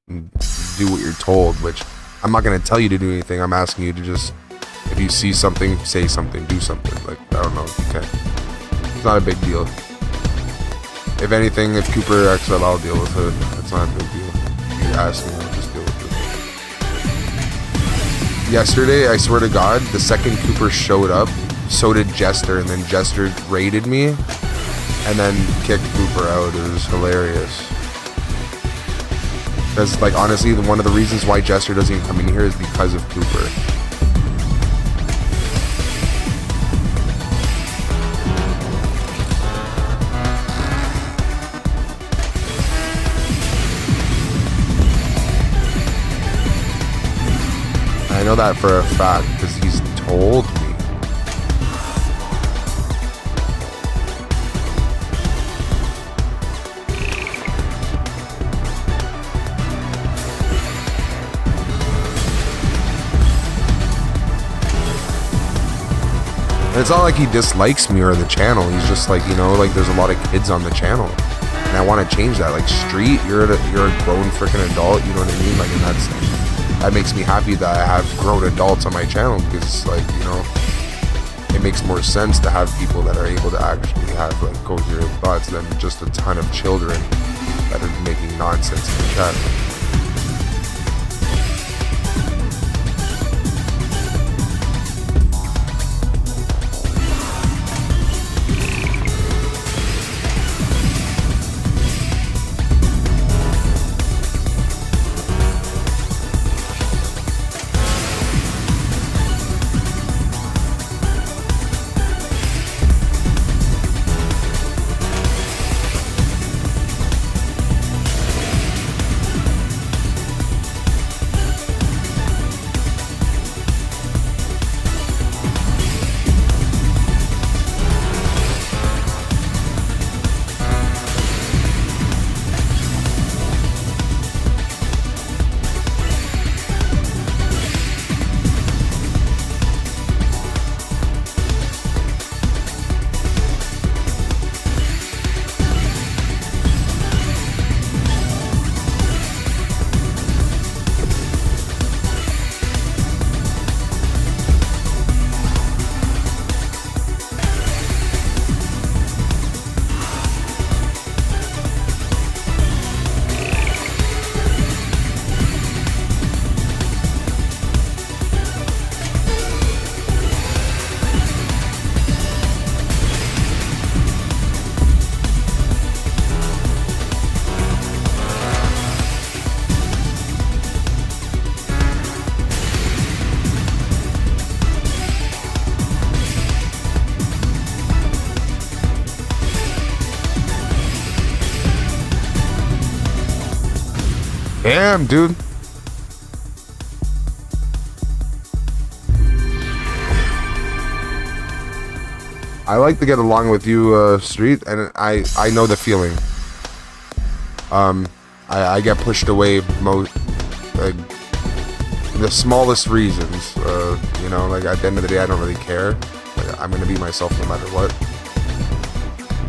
do what you're told, which I'm not going to tell you to do anything. I'm asking you to just, if you see something, say something, do something. Like, I don't know if you can. It's not a big deal. If anything, if Cooper acts up, I'll deal with it. It's not a big deal. You ask me, I'll just deal with it. Yesterday, I swear to God, the second Cooper showed up, so did Jester, and then Jester raided me, and then kicked Cooper out. It was hilarious. Because, like, honestly, one of the reasons why Jester doesn't even come in here is because of Cooper. I know that for a fact because he's told me. And it's not like he dislikes me or the channel. He's just like, you know, like there's a lot of kids on the channel, and I want to change that. Like, Street, you're a grown freaking adult. You know what I mean? Like, and that makes me happy that I have grown adults on my channel, because, like, you know, it makes more sense to have people that are able to actually have, like, coherent thoughts than just a ton of children that are making nonsense in the chat. Damn, dude. I like to get along with you, Street, and I know the feeling. I get pushed away most, like, the smallest reasons. You know, like, at the end of the day, I don't really care. Like, I'm gonna be myself no matter what.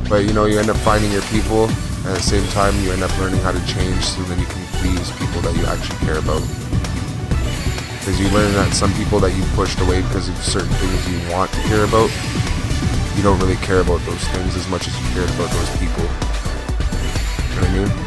But, you know, you end up finding your people, and at the same time, you end up learning how to change so then you can please people that you actually care about. Because you learn that some people that you pushed away because of certain things you want to care about, you don't really care about those things as much as you cared about those people. You know what I mean?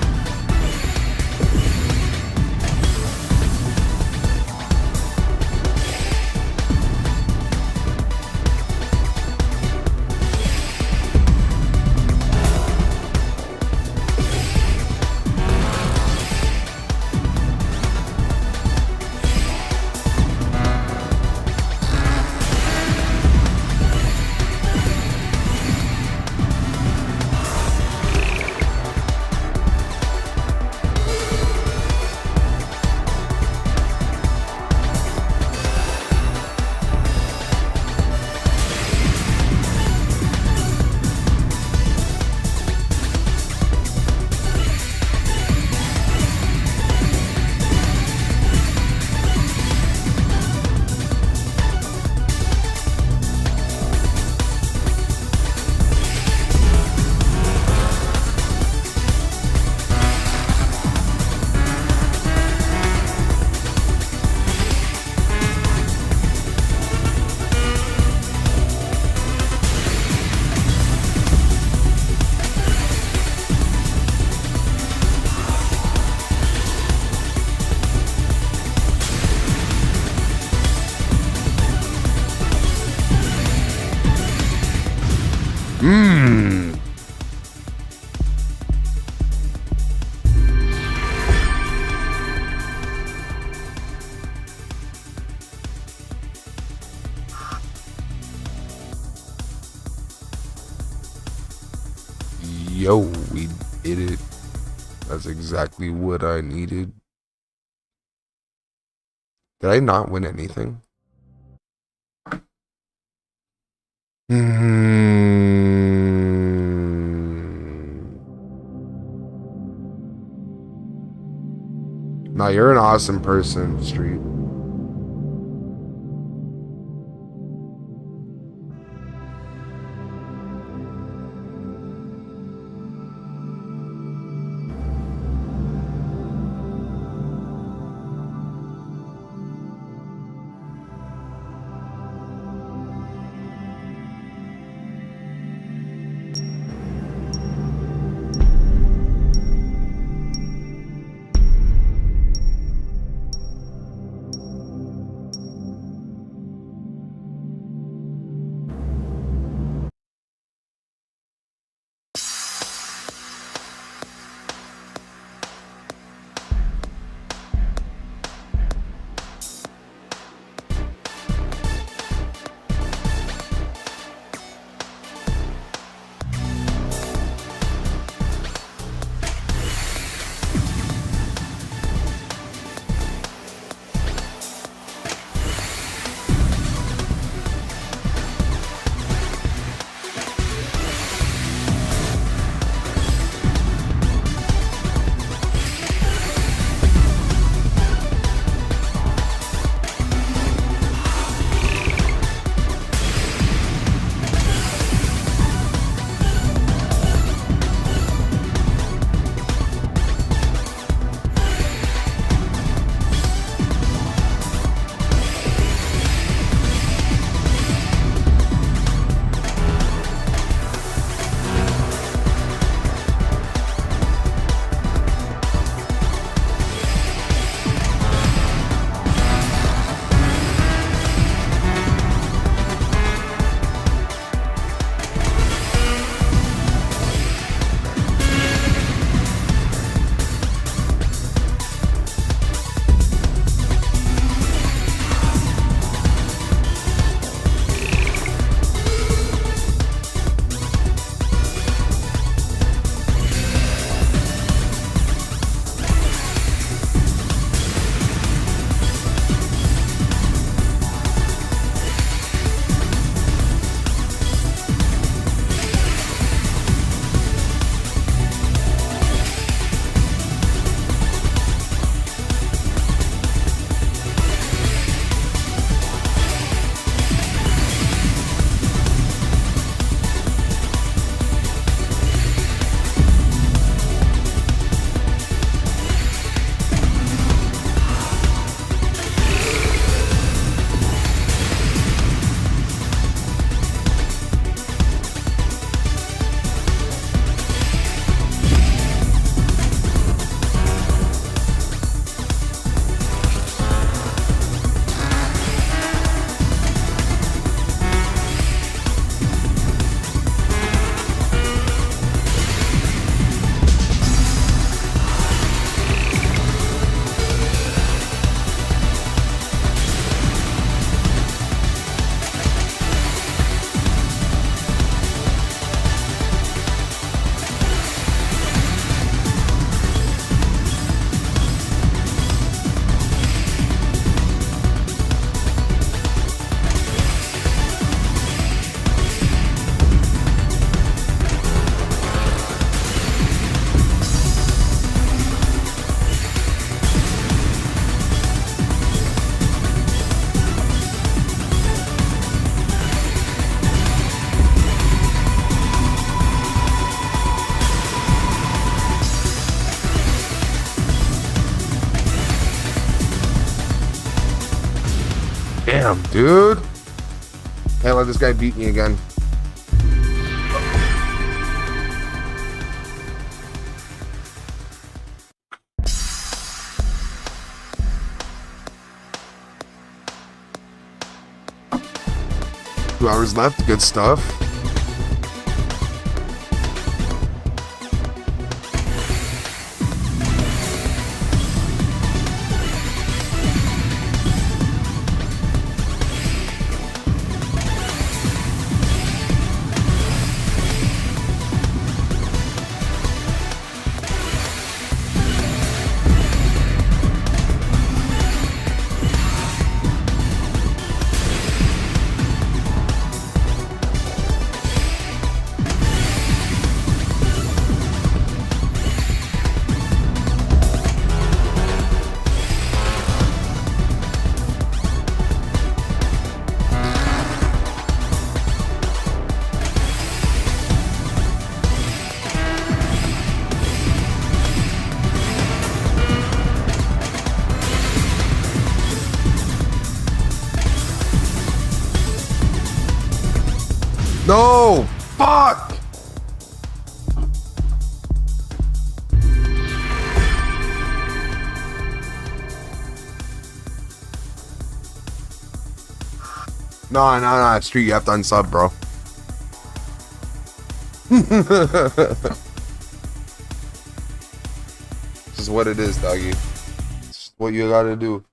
Mmm. Yo, we did it. That's exactly what I needed. Did I not win anything? Nah, you're an awesome person, Street. Damn, dude. Can't let this guy beat me again. Two hours left. Good stuff. No! Fuck! No, Street, you have to unsub, bro. This is what it is, doggy. It's what you gotta do.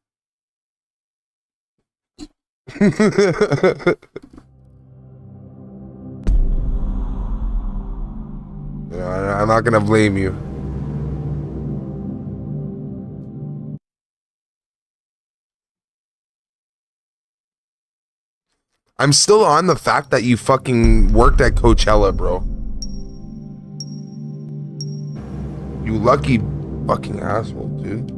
Yeah, I'm not gonna blame you. I'm still on the fact that you fucking worked at Coachella, bro. You lucky fucking asshole, dude.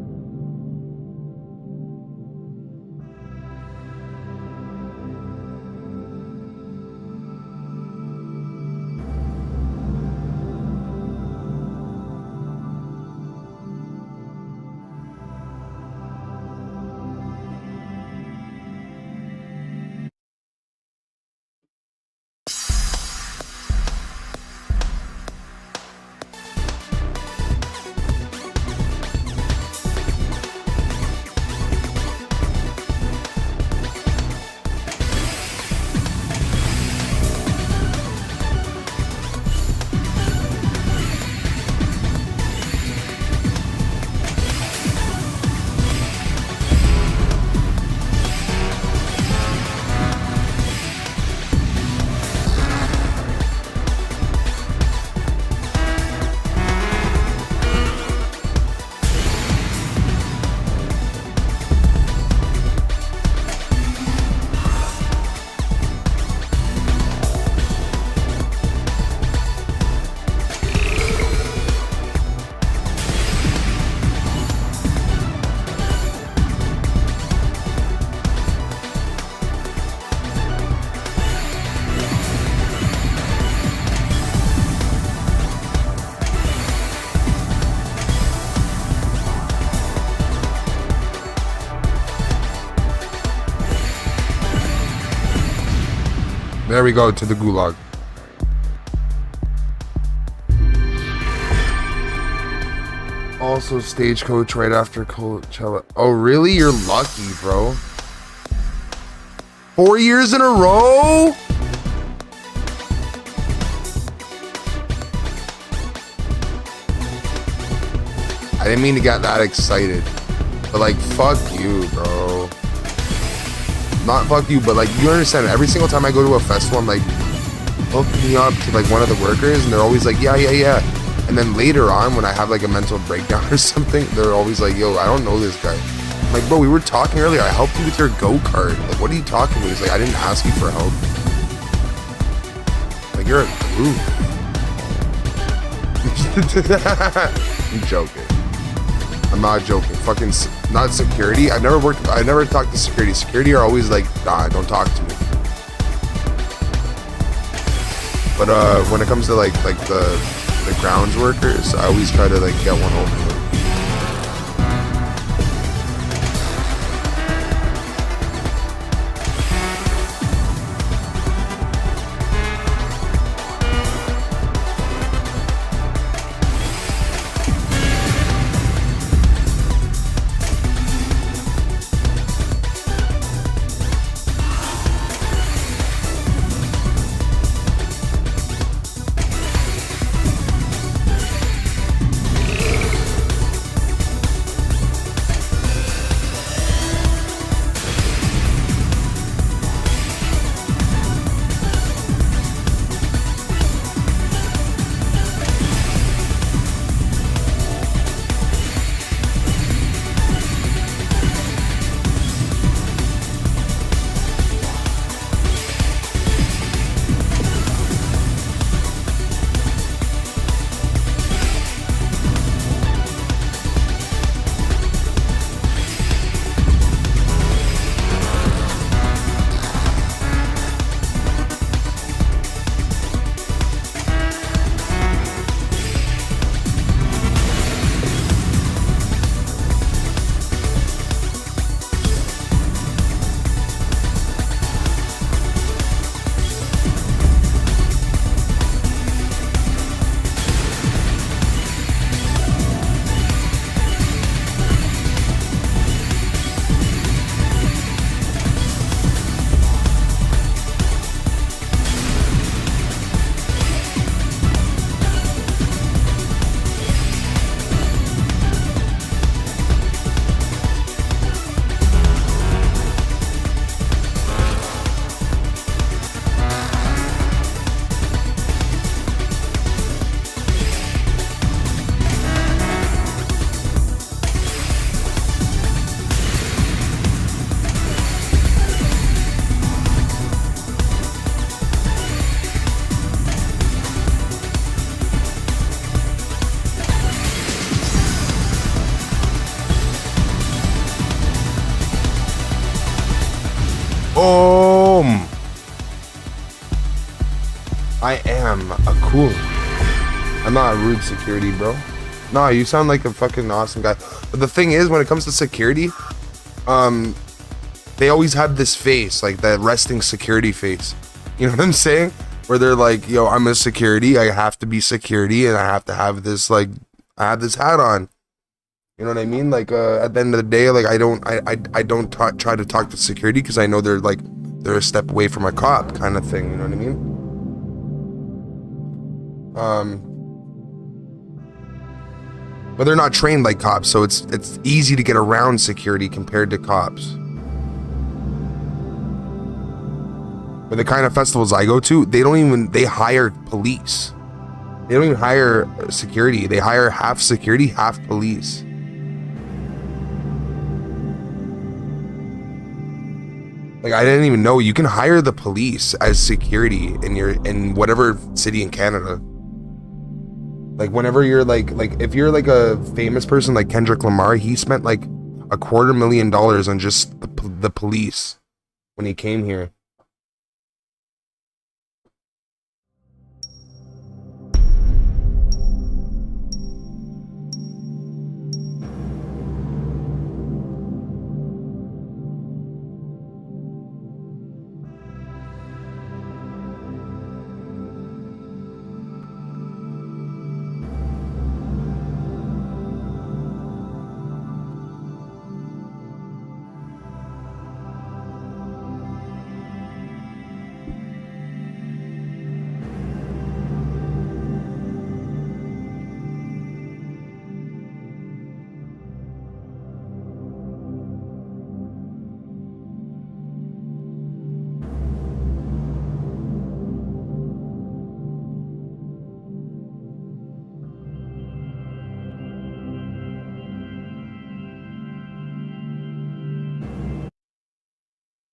There we go, to the gulag. Also stagecoach right after Coachella. Oh really? You're lucky, bro. 4 years in a row? I didn't mean to get that excited. But like, fuck you, bro. Not fuck you, but like, you understand, every single time I go to a festival, I'm like, hook me up to like one of the workers, and they're always like, yeah. And then later on, when I have like a mental breakdown or something, they're always like, yo, I don't know this guy. I'm like, bro, we were talking earlier, I helped you with your go-kart. Like, what are you talking about? He's like, I didn't ask you for help. Like, you're a goof. I'm joking. I'm not joking. Fucking not security. I never talked to security. Security are always like, nah, don't talk to me. But when it comes to like the grounds workers, I always try to like get one over them. I am a cool. I'm not a rude security, bro. Nah, you sound like a fucking awesome guy. But the thing is, when it comes to security, they always have this face, like that resting security face. You know what I'm saying? Where they're like, yo, I'm a security. I have to be security, and I have to have this, like, I have this hat on. You know what I mean? Like, at the end of the day, like, I don't try to talk to security because I know they're a step away from a cop kind of thing. You know what I mean? But they're not trained like cops, so it's easy to get around security compared to cops. But the kind of festivals I go to, they hire police. They don't even hire security. They hire half security, half police. Like, I didn't even know you can hire the police as security in whatever city in Canada. Like, whenever you're like if you're like a famous person like Kendrick Lamar, he spent like $250,000 on just the police when he came here.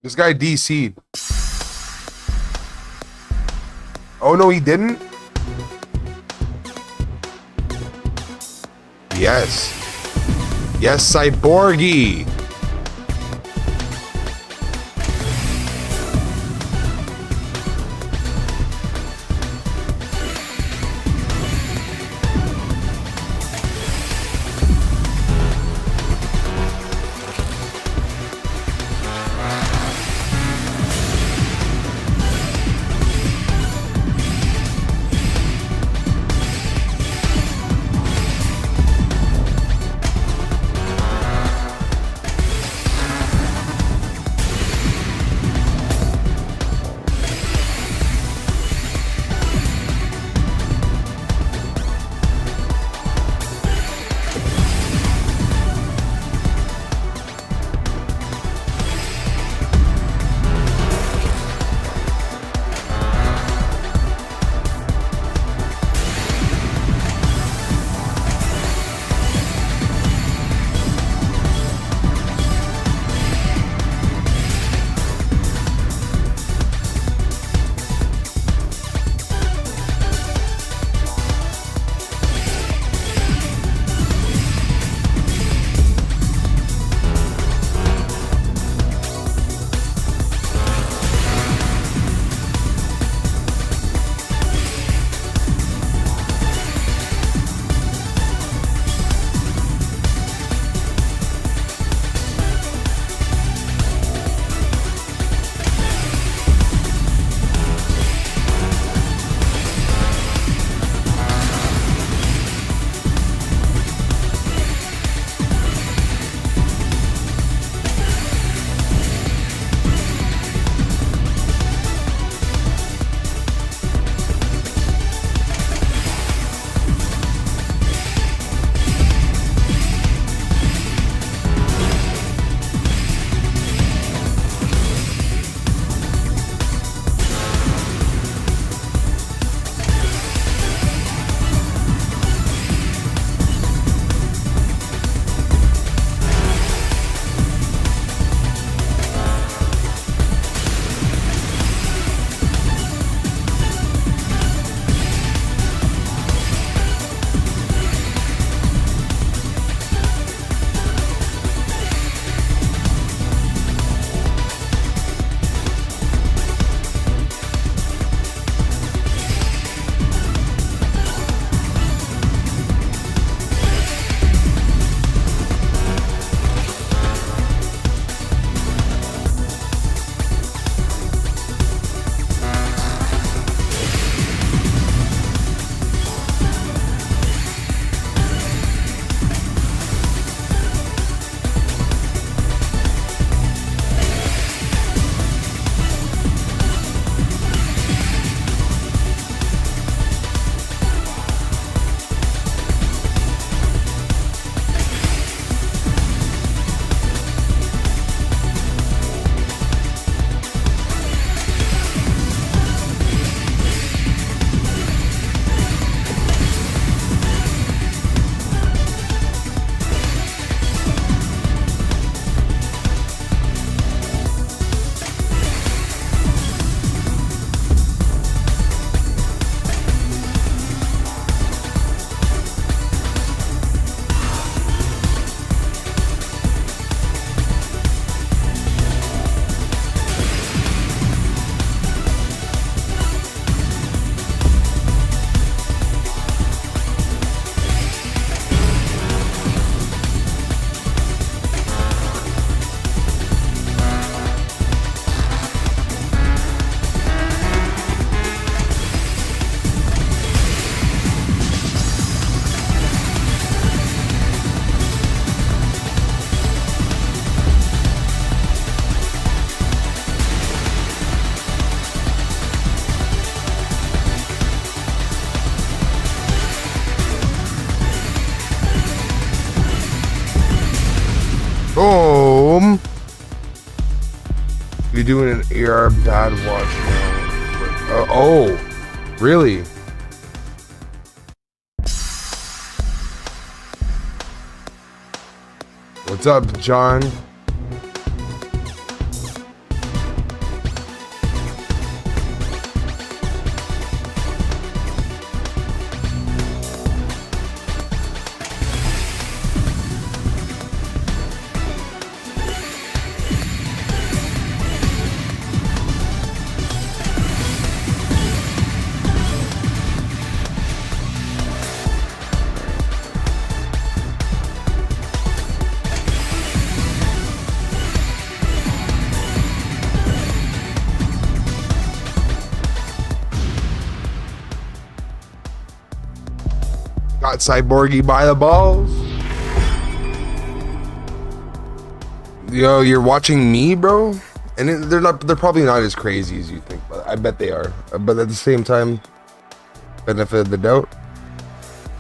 This guy DC'd. Oh no, he didn't? Yes. Yes, Cyborgy. You're doing an AR bad watch now. Oh, really? What's up, John? Got Cyborgy by the balls. Yo, you're watching me, bro? And they're probably not as crazy as you think, but I bet they are. But at the same time, benefit of the doubt.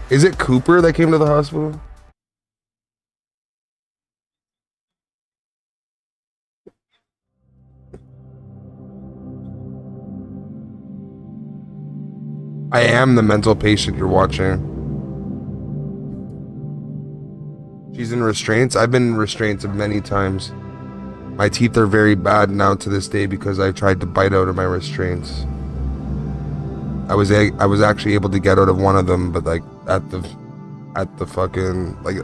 Is it Cooper that came to the hospital? I am the mental patient you're watching. She's in restraints. I've been in restraints many times. My teeth are very bad now to this day because I tried to bite out of my restraints. I was actually able to get out of one of them, but like at the fucking, like,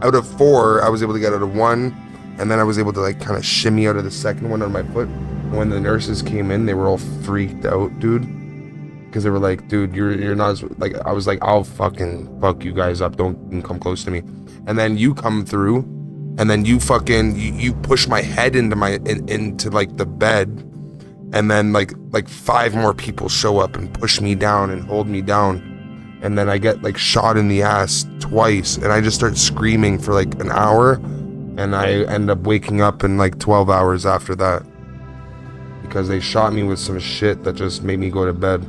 out of 4, I was able to get out of 1, and then I was able to like kind of shimmy out of the second one on my foot. And when the nurses came in, they were all freaked out, dude, because they were like, dude, you're not as, like, I was like, I'll fucking fuck you guys up, don't come close to me. And then you come through, and then you fucking you push my head into like the bed, and then like 5 more people show up and push me down and hold me down, and then I get like shot in the ass twice, and I just start screaming for like an hour, and I end up waking up in like 12 hours after that because they shot me with some shit that just made me go to bed.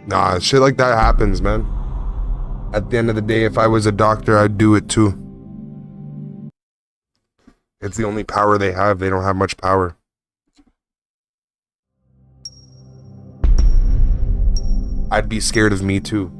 Nah, shit like that happens, man. At the end of the day, if I was a doctor, I'd do it too. It's the only power they have. They don't have much power. I'd be scared of me too.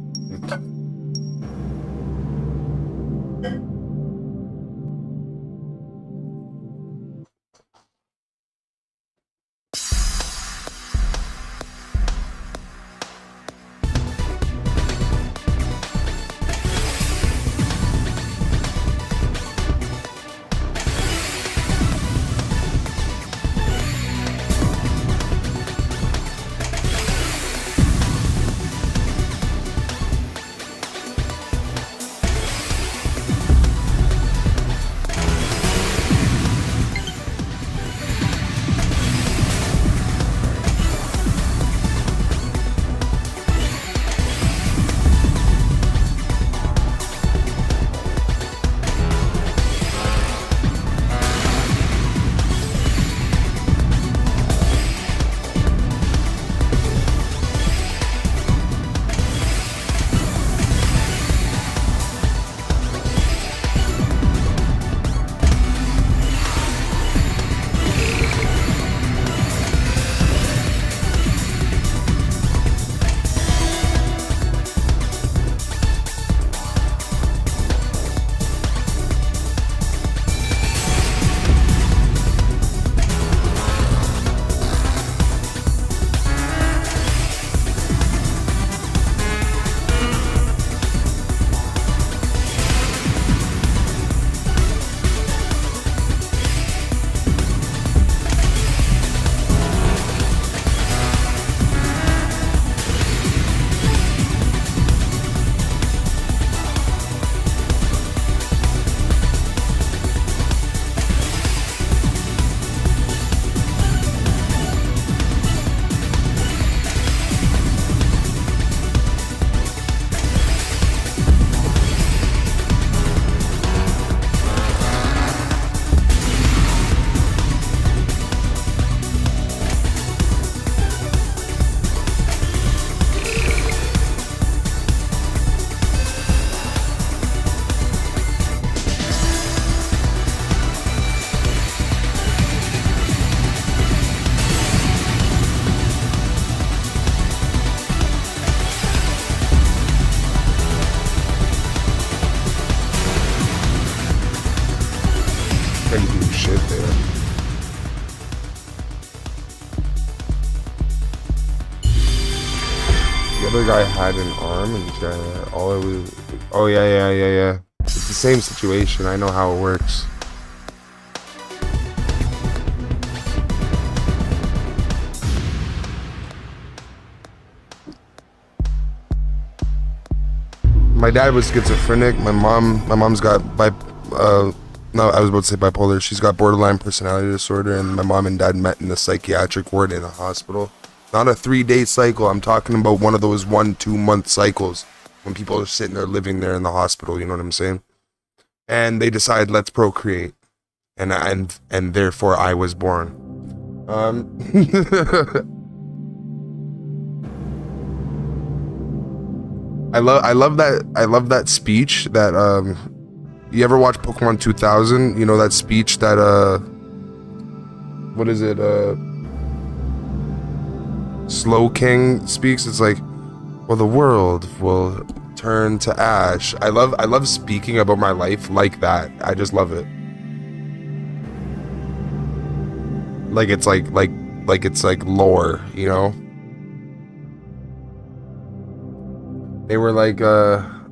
shit there. The other guy had an arm and all it was... Oh, yeah. It's the same situation. I know how it works. My dad was schizophrenic. My mom's got no, I was about to say bipolar. She's got borderline personality disorder, and my mom and dad met in the psychiatric ward in a hospital. Not a 3-day cycle. I'm talking about one of those 1-2 month cycles when people are sitting there living there in the hospital. You know what I'm saying? And they decide, let's procreate, and therefore I was born. I love that speech that you ever watch Pokemon 2000? You know that speech that what is it, Slow King speaks? It's like, well, the world will turn to ash. I love speaking about my life like that. I just love it. Like it's like it's like lore, you know? They were like,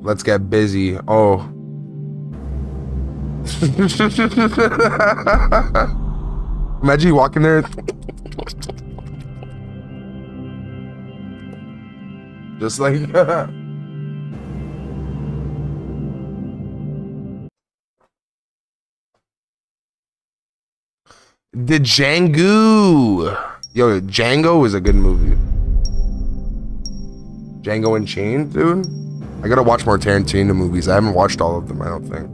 let's get busy. Oh. Imagine you walking there. Just like The Django. Yo, Django is a good movie. Django Unchained, dude. I gotta watch more Tarantino movies. I haven't watched all of them, I don't think.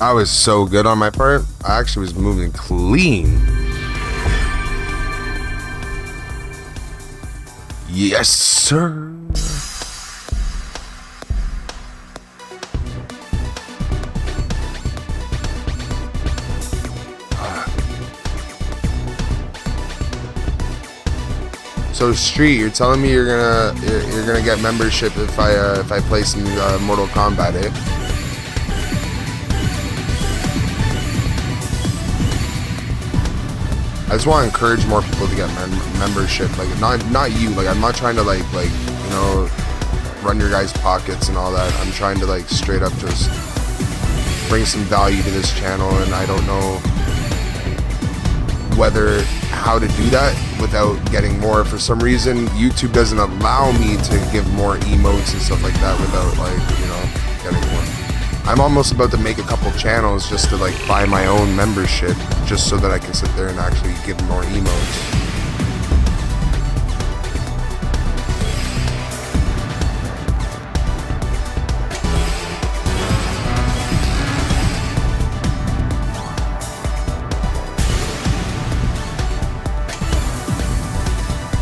I was so good on my part. I actually was moving clean. Yes, sir. So Street, you're telling me you're gonna get membership if I play some Mortal Kombat, eh? I just want to encourage more people to get membership. Like not you. Like I'm not trying to like you know run your guys' pockets and all that. I'm trying to like straight up just bring some value to this channel, and I don't know how to do that without getting more. For some reason, YouTube doesn't allow me to give more emotes and stuff like that without like you know getting more. I'm almost about to make a couple channels just to like buy my own membership, just so that I can sit there and actually give more emotes.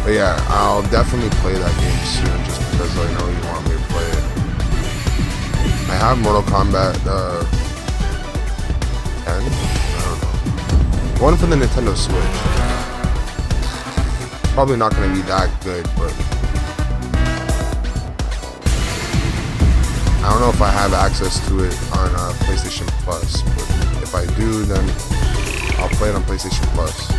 But yeah, I'll definitely play that game soon just because I know you want me to play it. I have Mortal Kombat 10? I don't know. One for the Nintendo Switch. Probably not going to be that good, but I don't know if I have access to it on PlayStation Plus, but if I do, then I'll play it on PlayStation Plus.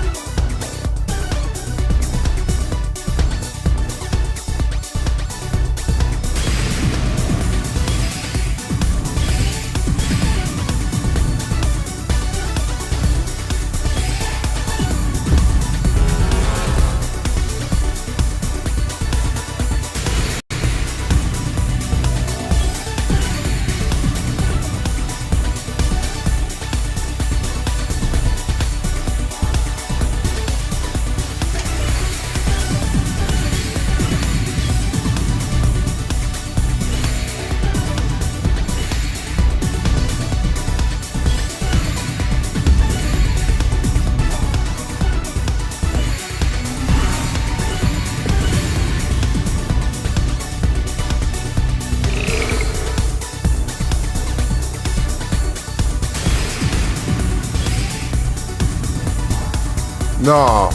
No.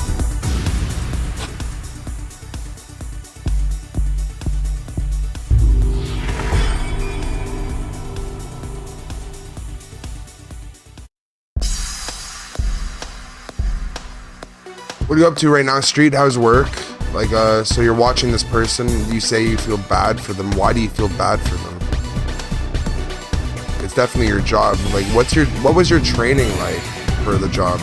What are you up to right now, Street? How's work? Like, so you're watching this person, you say you feel bad for them. Why do you feel bad for them? It's definitely your job. Like, what was your training like for the job?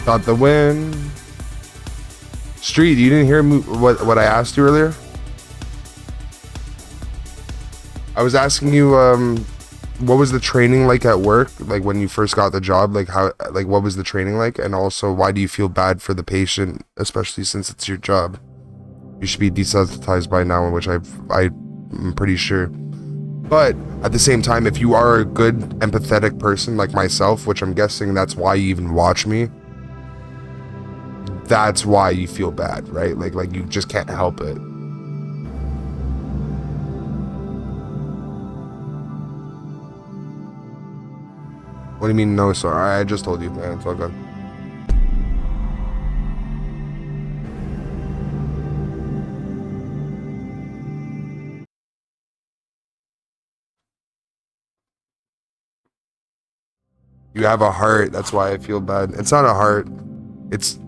Got the win. Street, you didn't hear me, what I asked you earlier? I was asking you, what was the training like at work? Like when you first got the job, like what was the training like? And also, why do you feel bad for the patient, especially since it's your job? You should be desensitized by now, which I'm pretty sure. But at the same time, if you are a good empathetic person like myself, which I'm guessing that's why you even watch me, that's why you feel bad, right? Like you just can't help it. What do you mean no, sorry? I just told you, man. It's all good. You have a heart. That's why I feel bad. It's not a heart. It's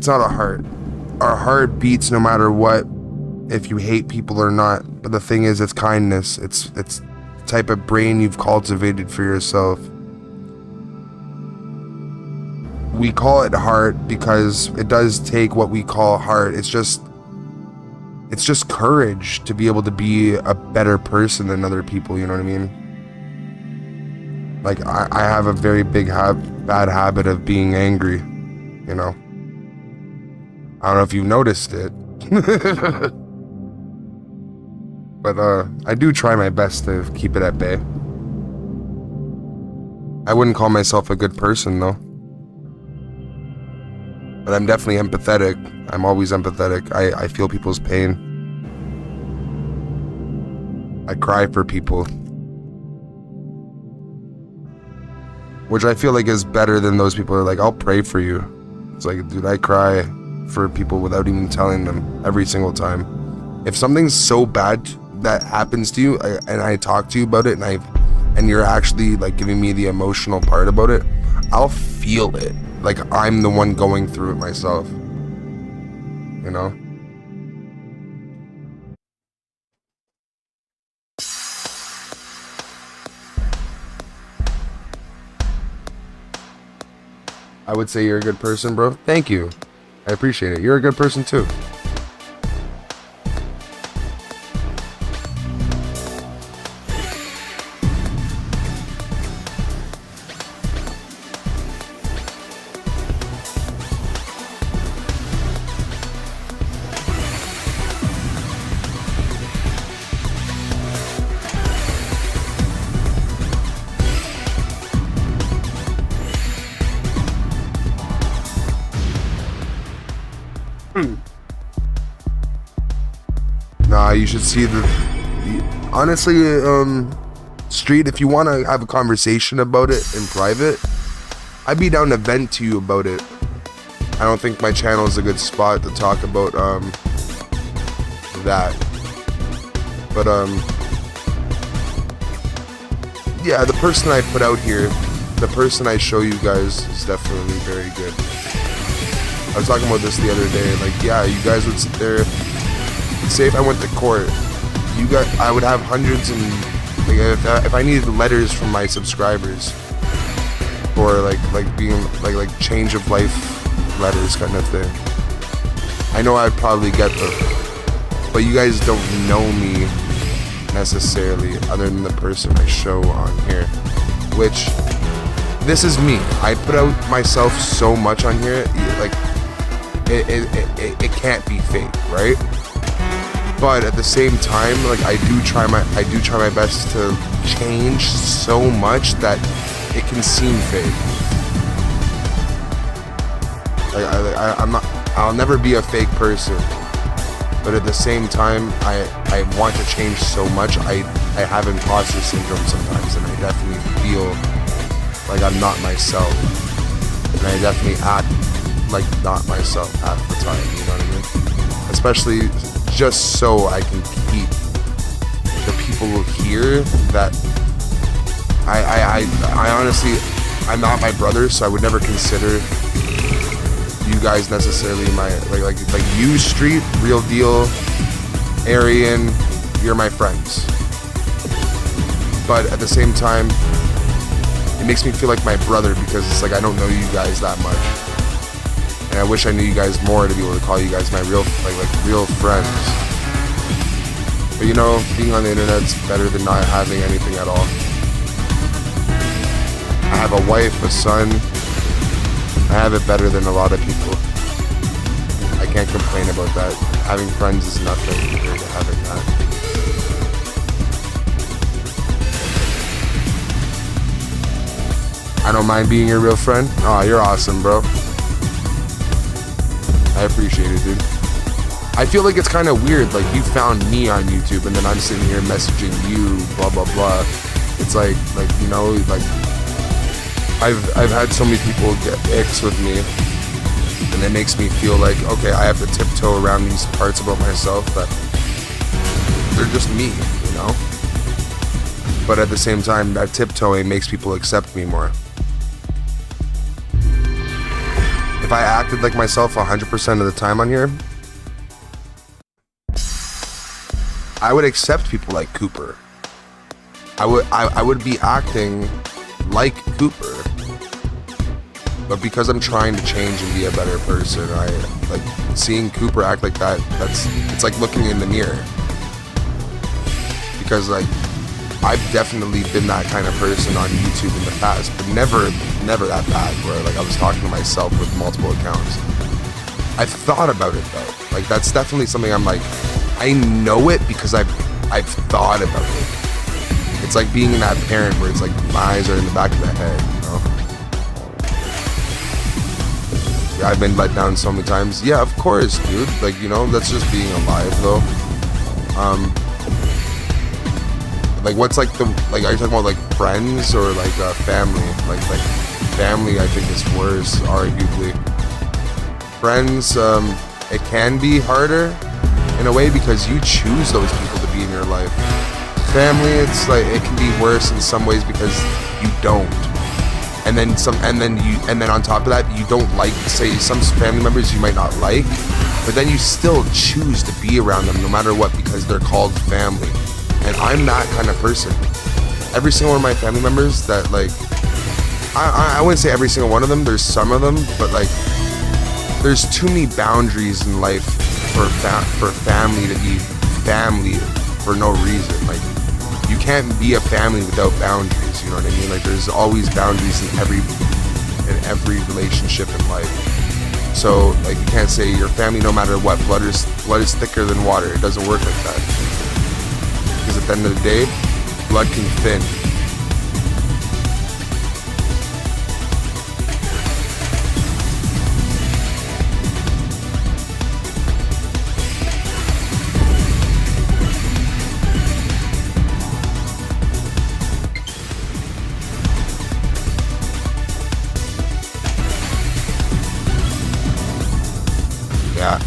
not a heart. Our heart beats no matter what, if you hate people or not. But the thing is, it's kindness. It's the type of brain you've cultivated for yourself. We call it heart because it does take what we call heart. It's just courage to be able to be a better person than other people, you know what I mean? Like, I have a very big bad habit of being angry, you know? I don't know if you've noticed it. But I do try my best to keep it at bay. I wouldn't call myself a good person, though. But I'm definitely empathetic. I'm always empathetic. I feel people's pain. I cry for people. Which I feel like is better than those people who are like, I'll pray for you. It's like, dude, I cry for people without even telling them every single time. If something's so bad that happens to you, and I talk to you about it, and you're actually like giving me the emotional part about it, I'll feel it. Like I'm the one going through it myself. You know? I would say you're a good person, bro. Thank you. I appreciate it. You're a good person too. Nah, you should see honestly, Street, if you want to have a conversation about it in private, I'd be down to vent to you about it. I don't think my channel is a good spot to talk about that. But yeah, the person I put out here, the person I show you guys is definitely very good. I was talking about this the other day, like, yeah, you guys would sit there, say if I went to court, I would have hundreds and, like, if I needed letters from my subscribers, or like being, like change of life letters kind of thing, I know I'd probably get them, but you guys don't know me necessarily, other than the person I show on here, which, this is me. I put out myself so much on here, like, it can't be fake, right? But at the same time, like, I do try my best to change so much that it can seem fake. Like, I'll never be a fake person, but at the same time, I want to change so much. I have imposter syndrome sometimes, and I definitely feel like I'm not myself, and I definitely act like not myself half the time, you know what I mean? Especially just so I can keep the people who hear that I honestly, I'm not my brother, so I would never consider you guys necessarily my, like you, Street, Real Deal, Aryan, you're my friends. But at the same time, it makes me feel like my brother, because it's like I don't know you guys that much. And I wish I knew you guys more to be able to call you guys my real, like real friends. But you know, being on the internet's better than not having anything at all. I have a wife, a son. I have it better than a lot of people. I can't complain about that. Having friends is nothing compared to having that. I don't mind being your real friend. Oh, you're awesome, bro. I appreciate it, dude. I feel like it's kind of weird, like you found me on YouTube and then I'm sitting here messaging you, blah blah blah. It's like you know, like I've had so many people get icks with me, and it makes me feel like, okay, I have to tiptoe around these parts about myself that they're just me, you know? But at the same time, that tiptoeing makes people accept me more. If I acted like myself 100% of the time on here, I would accept people like Cooper. I would be acting like Cooper. But because I'm trying to change and be a better person, I like seeing Cooper act like that. It's like looking in the mirror. Because like I've definitely been that kind of person on YouTube in the past, but never that bad where like I was talking to myself with multiple accounts. I've thought about it though. Like that's definitely something I'm like, I know it because I've thought about it. It's like being that parent where it's like my eyes are in the back of the head, you know? Yeah, I've been let down so many times. Yeah, of course, dude. Like, you know, that's just being alive though. Like what's like the, like are you talking about like friends or like family? Like family I think is worse, arguably. Friends, it can be harder in a way because you choose those people to be in your life. Family, it's like it can be worse in some ways because you don't. And then on top of that, you don't like, say some family members you might not like, but then you still choose to be around them no matter what because they're called family. And I'm that kind of person. Every single one of my family members that like, I wouldn't say every single one of them, there's some of them, but like, there's too many boundaries in life for family to be family for no reason. Like, you can't be a family without boundaries, you know what I mean? Like, there's always boundaries in every relationship in life. So, like, you can't say your family no matter what, blood is thicker than water. It doesn't work like that. Because at the end of the day, blood can thin. Yeah.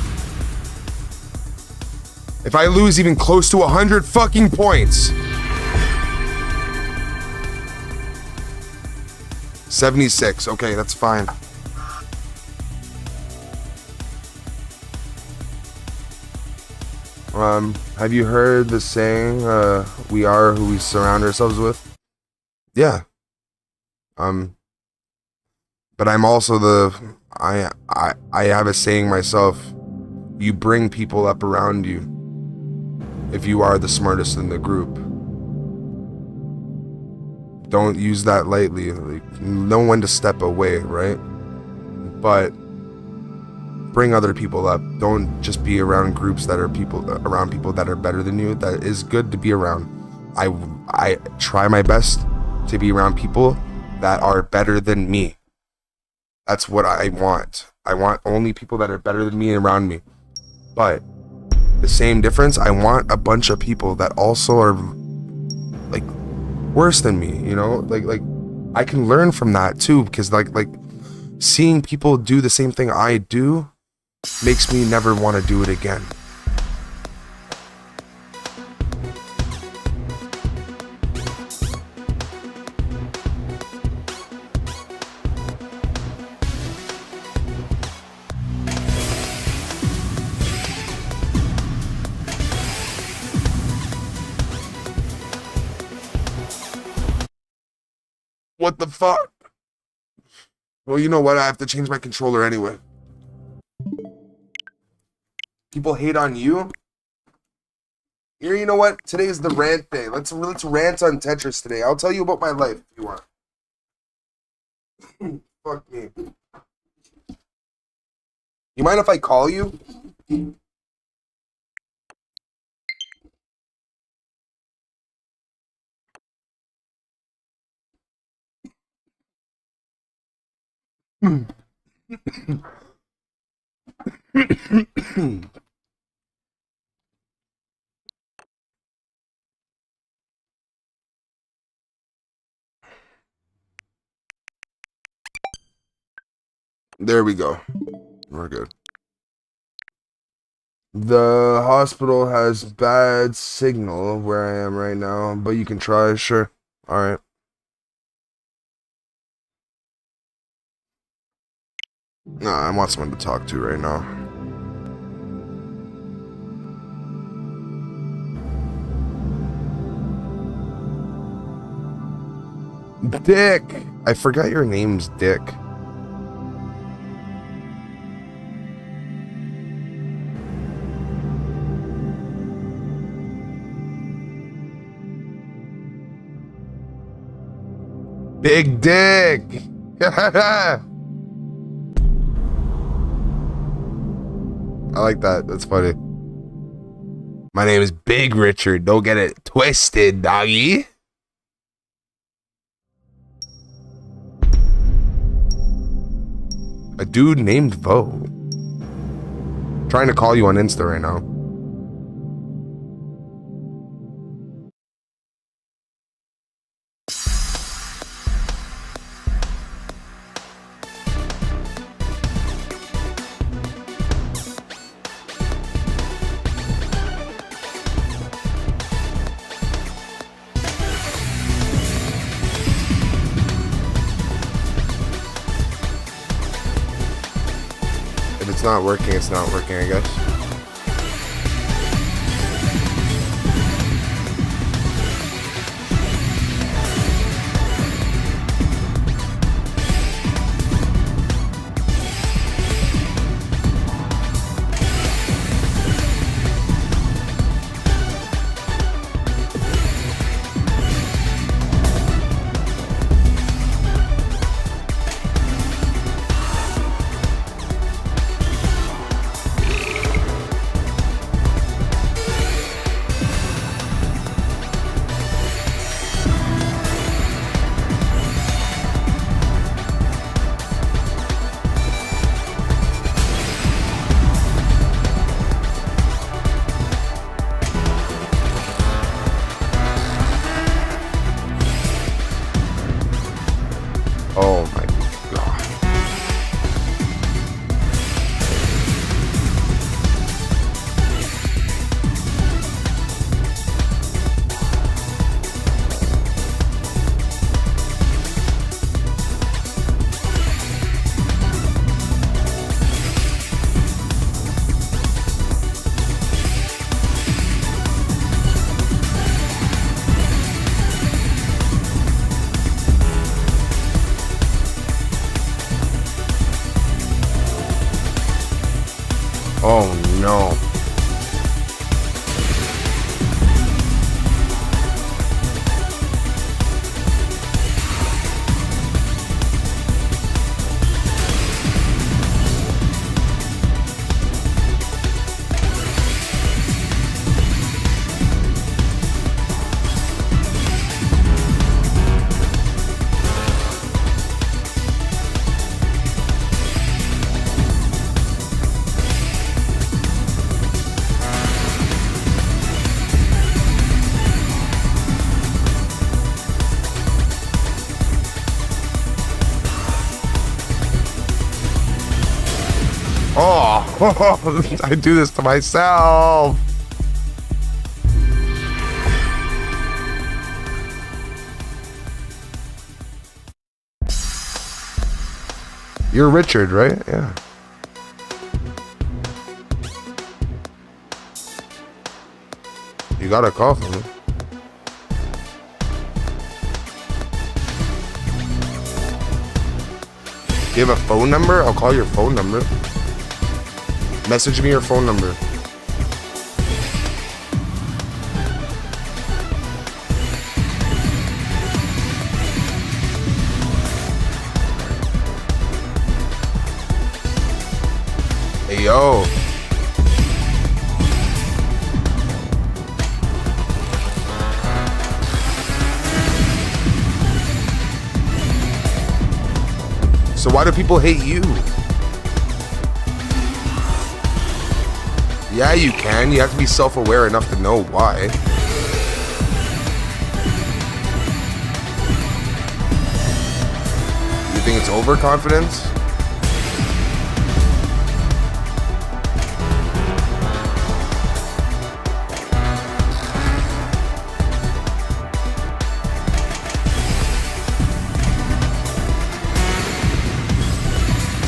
If I lose even close to 100 fucking points. 76. Okay, that's fine. Have you heard the saying, we are who we surround ourselves with? Yeah. But I'm also I have a saying myself, you bring people up around you if you are the smartest in the group. Don't use that lightly. Like, know when to step away, right? But bring other people up. Don't just be around groups that are around people that are better than you. That is good to be around. I try my best to be around people that are better than me. That's what I want. I want only people that are better than me around me. But the same difference, I want a bunch of people that also are like worse than me, you know? Like I can learn from that too, because like seeing people do the same thing I do makes me never want to do it again. What the fuck? Well, you know what? I have to change my controller anyway. People hate on you? Here, you know what? Today is the rant day. Let's rant on Tetris today. I'll tell you about my life if you want. Fuck me. You mind if I call you? There we go. We're good. The hospital has bad signal where I am right now, but you can try, sure. Alright. Nah, I want someone to talk to right now. Dick! I forgot your name's Dick. Big Dick! I like that. That's funny. My name is Big Richard. Don't get it twisted, doggy. A dude named Vo. Trying to call you on Insta right now. If it's not working, it's not working, I guess. Oh my god. Oh no. Oh, I do this to myself. You're Richard, right? Yeah. You got a call from me. Do you have a phone number? I'll call your phone number. Message me your phone number. Hey, yo. So why do people hate you? Yeah, you can. You have to be self-aware enough to know why. You think it's overconfidence?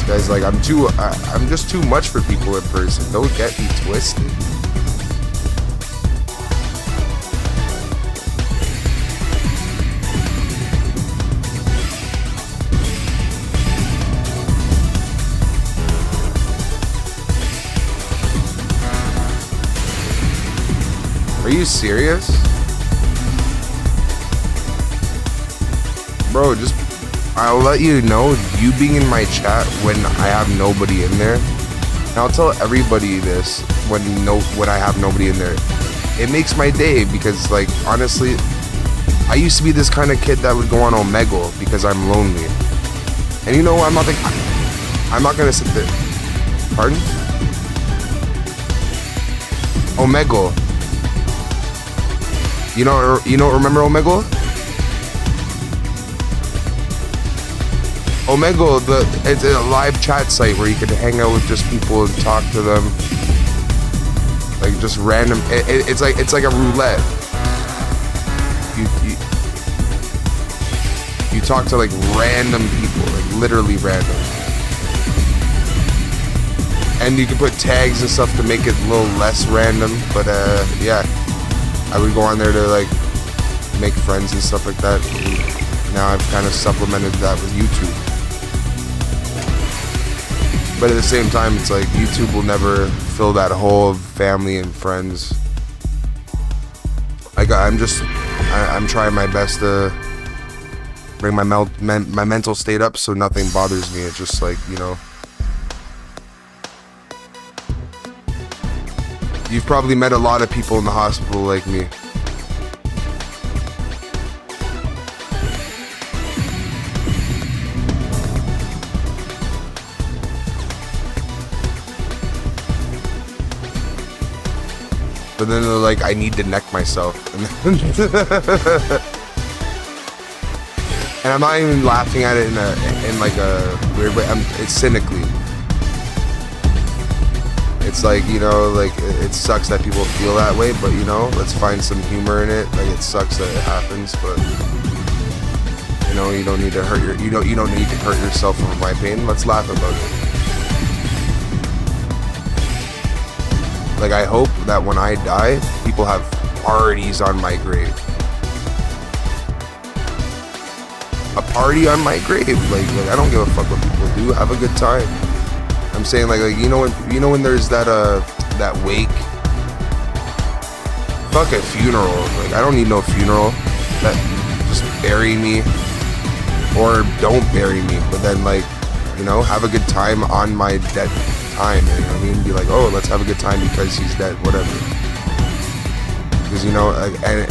Guys, like, I'm just too much for people in person. Don't get me twisted. Are you serious? Bro, I'll let you know, you being in my chat when I have nobody in there, and I'll tell everybody this when I have nobody in there. It makes my day because, like, honestly, I used to be this kind of kid that would go on Omegle because I'm lonely. And you know what, I'm not gonna sit there. Pardon? Omegle. You don't remember Omegle? Omegle, it's a live chat site where you can hang out with just people and talk to them, like just random. It's like a roulette. You talk to like random people, like literally random, and you can put tags and stuff to make it a little less random. But yeah, I would go on there to like make friends and stuff like that. And now I've kind of supplemented that with YouTube. But at the same time, it's like YouTube will never fill that hole of family and friends. I'm trying my best to bring my mental state up so nothing bothers me. It's just like, you know, you've probably met a lot of people in the hospital like me. But then they're like, I need to neck myself. And I'm not even laughing at it in like a weird way. It's cynically. It's like, you know, like it sucks that people feel that way, but you know, let's find some humor in it. Like it sucks that it happens, but you know, you don't need to hurt you don't need to hurt yourself over my pain. Let's laugh about it. Like, I hope that when I die, people have parties on my grave. A party on my grave. Like I don't give a fuck what people do. Have a good time. I'm saying like you know when there's that wake. Fuck a funeral. Like I don't need no funeral. That just bury me or don't bury me. But then like, you know, have a good time on my dead time, you know what I mean? Be like, oh, let's have a good time because he's dead, whatever. Because, you know, and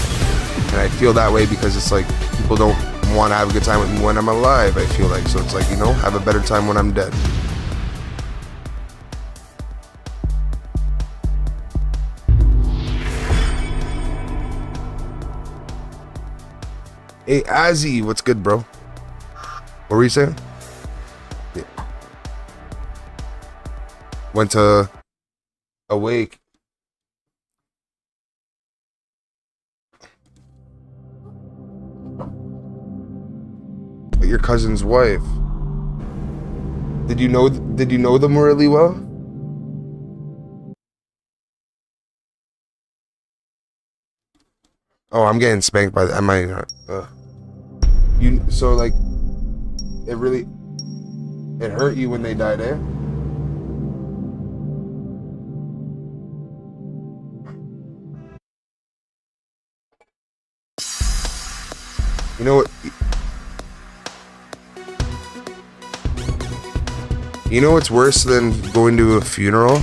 I feel that way because it's like people don't want to have a good time with me when I'm alive, I feel like. So it's like, you know, have a better time when I'm dead. Hey, Azzy, what's good, bro? What were you saying? Yeah. Went to Awake. Your cousin's wife. Did you know them really well? Oh, I'm getting spanked by I might not. So like it hurt you when they died, eh? You know what? You know what's worse than going to a funeral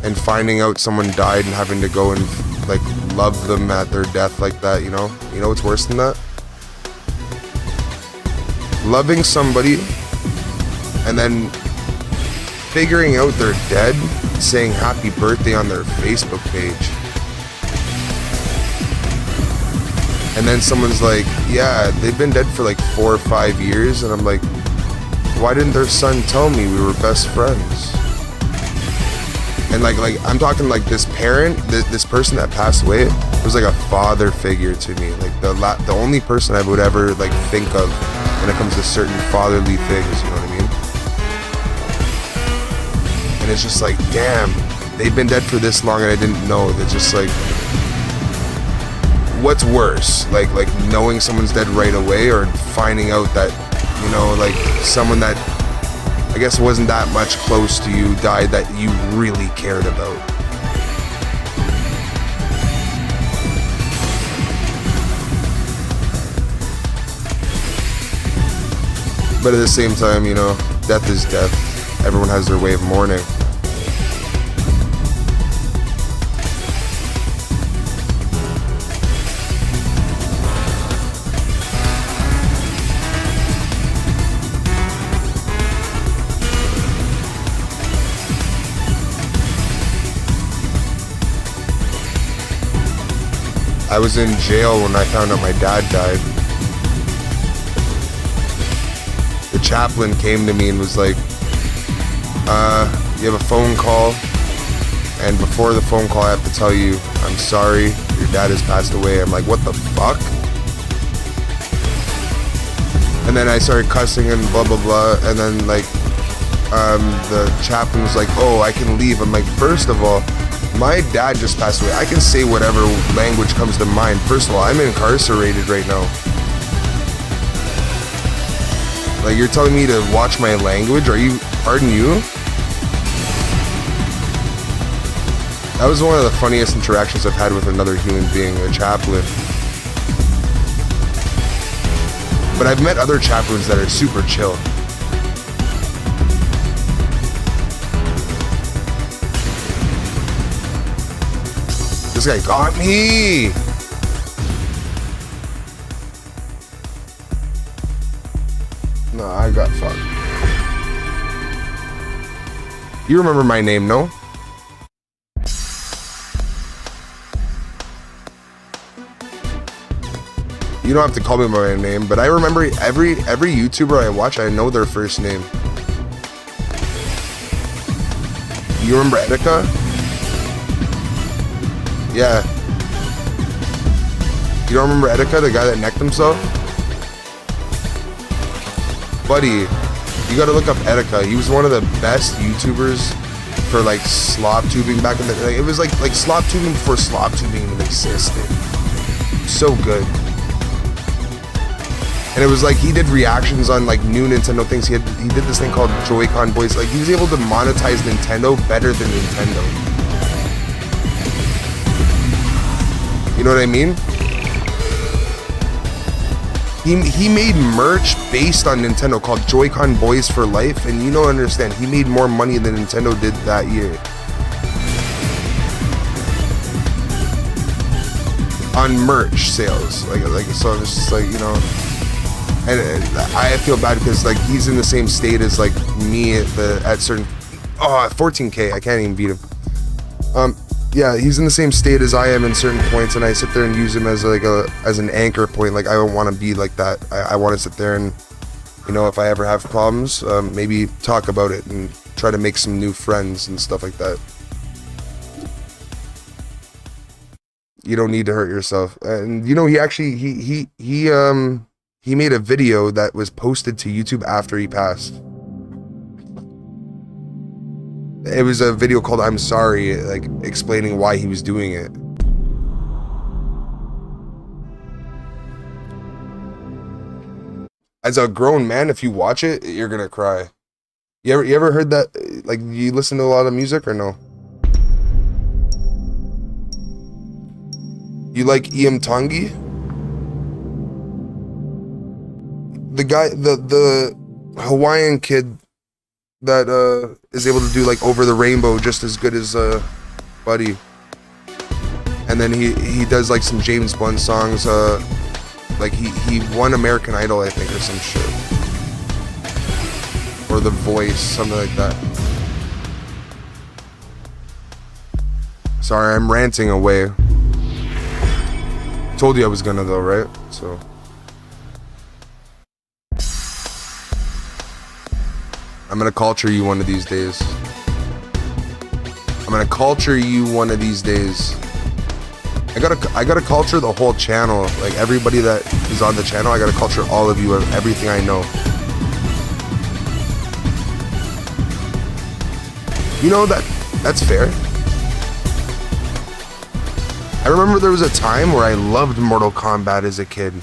and finding out someone died and having to go and like love them at their death like that, you know? You know what's worse than that? Loving somebody and then figuring out they're dead, saying happy birthday on their Facebook page. And then someone's like, yeah, they've been dead for like 4 or 5 years. And I'm like, why didn't their son tell me we were best friends? And like I'm talking like this parent, this person that passed away, was like a father figure to me. Like the only person I would ever like think of when it comes to certain fatherly things, you know what I mean? And it's just like, damn, they've been dead for this long and I didn't know. It's just like, what's worse? Like knowing someone's dead right away, or finding out that, you know, like someone that I guess wasn't that much close to you died that you really cared about. But at the same time, you know, death is death. Everyone has their way of mourning. I was in jail when I found out my dad died. The chaplain came to me and was like, you have a phone call, and before the phone call I have to tell you, I'm sorry, your dad has passed away. I'm like, what the fuck? And then I started cussing and blah blah blah, and then like the chaplain was like, oh, I can leave. I'm like, first of all, my dad just passed away. I can say whatever language comes to mind. First of all, I'm incarcerated right now. Like, you're telling me to watch my language? Pardon you? That was one of the funniest interactions I've had with another human being, a chaplain. But I've met other chaplains that are super chill. This guy got me! No, I got fucked. You remember my name, no? You don't have to call me by my name, but I remember every YouTuber I watch, I know their first name. You remember Etika? Yeah. You don't remember Etika, the guy that necked himself? Buddy, you gotta look up Etika. He was one of the best YouTubers for like slop tubing back in the day. It was like slop tubing before slop tubing even existed. So good. And it was like he did reactions on like new Nintendo things. He did this thing called Joy-Con Boys. Like he was able to monetize Nintendo better than Nintendo. You know what I mean? He made merch based on Nintendo called Joy-Con Boys for Life, and you don't understand, he made more money than Nintendo did that year. On merch sales. Like so it's just like, you know, and I feel bad because like he's in the same state as like me at certain 14K, I can't even beat him. Yeah, he's in the same state as I am in certain points, and I sit there and use him as like as an anchor point. Like I don't want to be like that. I want to sit there and, you know, if I ever have problems, maybe talk about it and try to make some new friends and stuff like that. You don't need to hurt yourself. And you know, he actually he made a video that was posted to YouTube after he passed. It was a video called I'm Sorry, like explaining why he was doing it. As a grown man, if you watch it, you're gonna cry. You ever heard that? Like, you listen to a lot of music or no? You like Iam Tongi? The guy, the Hawaiian kid that is able to do like Over the Rainbow just as good as Buddy. And then he does like some James Blunt songs. Like he won American Idol, I think, or some shit. Or The Voice, something like that. Sorry, I'm ranting away. Told you I was gonna though, right? So. I'm gonna culture you one of these days. I'm gonna culture you one of these days. I gotta culture the whole channel. Like everybody that is on the channel, I gotta culture all of you of everything I know. You know that's fair. I remember there was a time where I loved Mortal Kombat as a kid.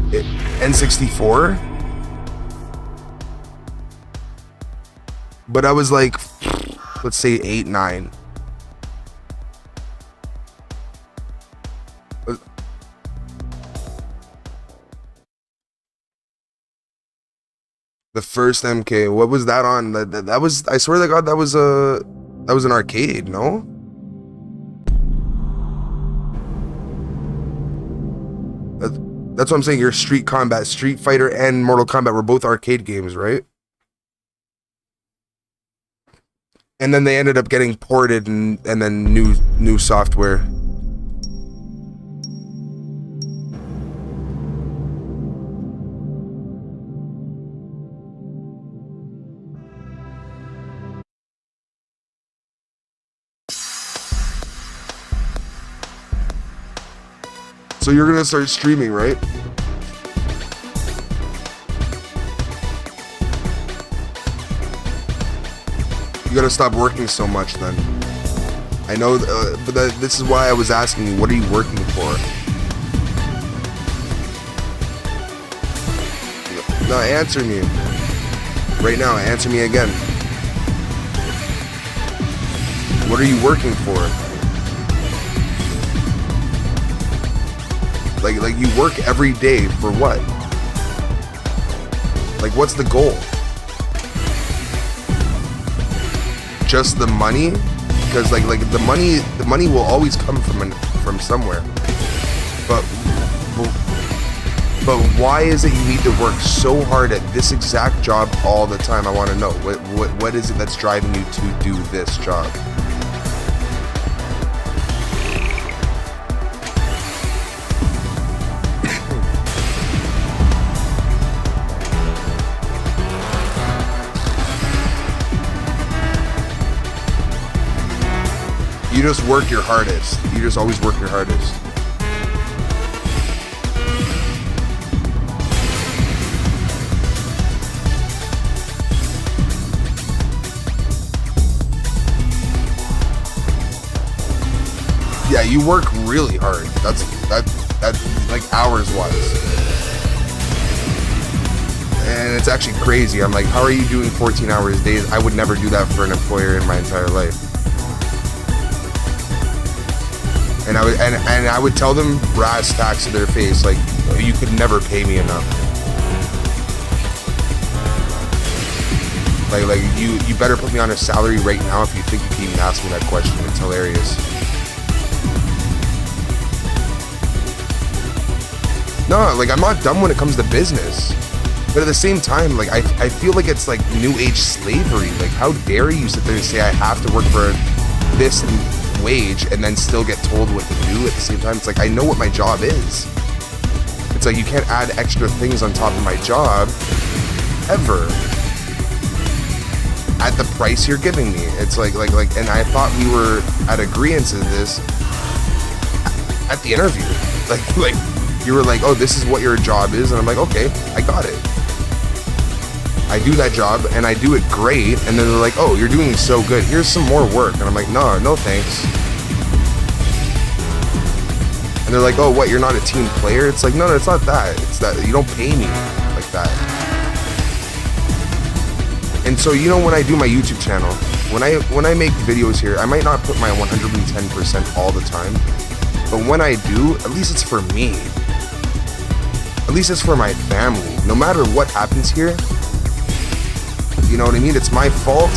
N64. But I was like, let's say 8, 9. The first MK, what was that on? That was, I swear to God, that was an arcade, no? That's what I'm saying. Your Street Fighter and Mortal Kombat were both arcade games, right? And then they ended up getting ported and then new software. So you're gonna start streaming, right? You gotta stop working so much then. I know, but this is why I was asking you, what are you working for? No, answer me. Right now, answer me again. What are you working for? Like you work every day for what? Like what's the goal? Just the money? Because like the money will always come from somewhere. But why is it you need to work so hard at this exact job all the time? I want to know what is it that's driving you to do this job? You just work your hardest. You just always work your hardest. Yeah, you work really hard. That's like hours wise. And it's actually crazy. I'm like, how are you doing 14 hours days? I would never do that for an employer in my entire life. And I would tell them brass tacks to their face, like, you could never pay me enough. Like you better put me on a salary right now if you think you can even ask me that question. It's hilarious. No, like I'm not dumb when it comes to business. But at the same time, like I feel like it's like new age slavery. Like how dare you sit there and say I have to work for this wage and then still get told what to do at the same time. It's like I know what my job is. It's like you can't add extra things on top of my job ever at the price you're giving me. It's like and I thought we were at agreement to this at the interview. Like you were like, oh, this is what your job is, and I'm like, okay, I got it. I do that job and I do it great, and then they're like, oh, you're doing so good, here's some more work. And I'm like, no thanks. And they're like, oh, what, you're not a team player? It's like, no, it's not that. It's that you don't pay me like that. And so, you know, when I do my YouTube channel, when I make videos here, I might not put my 110% all the time, but when I do, at least it's for me. At least it's for my family. No matter what happens here, you know what I mean? It's my fault,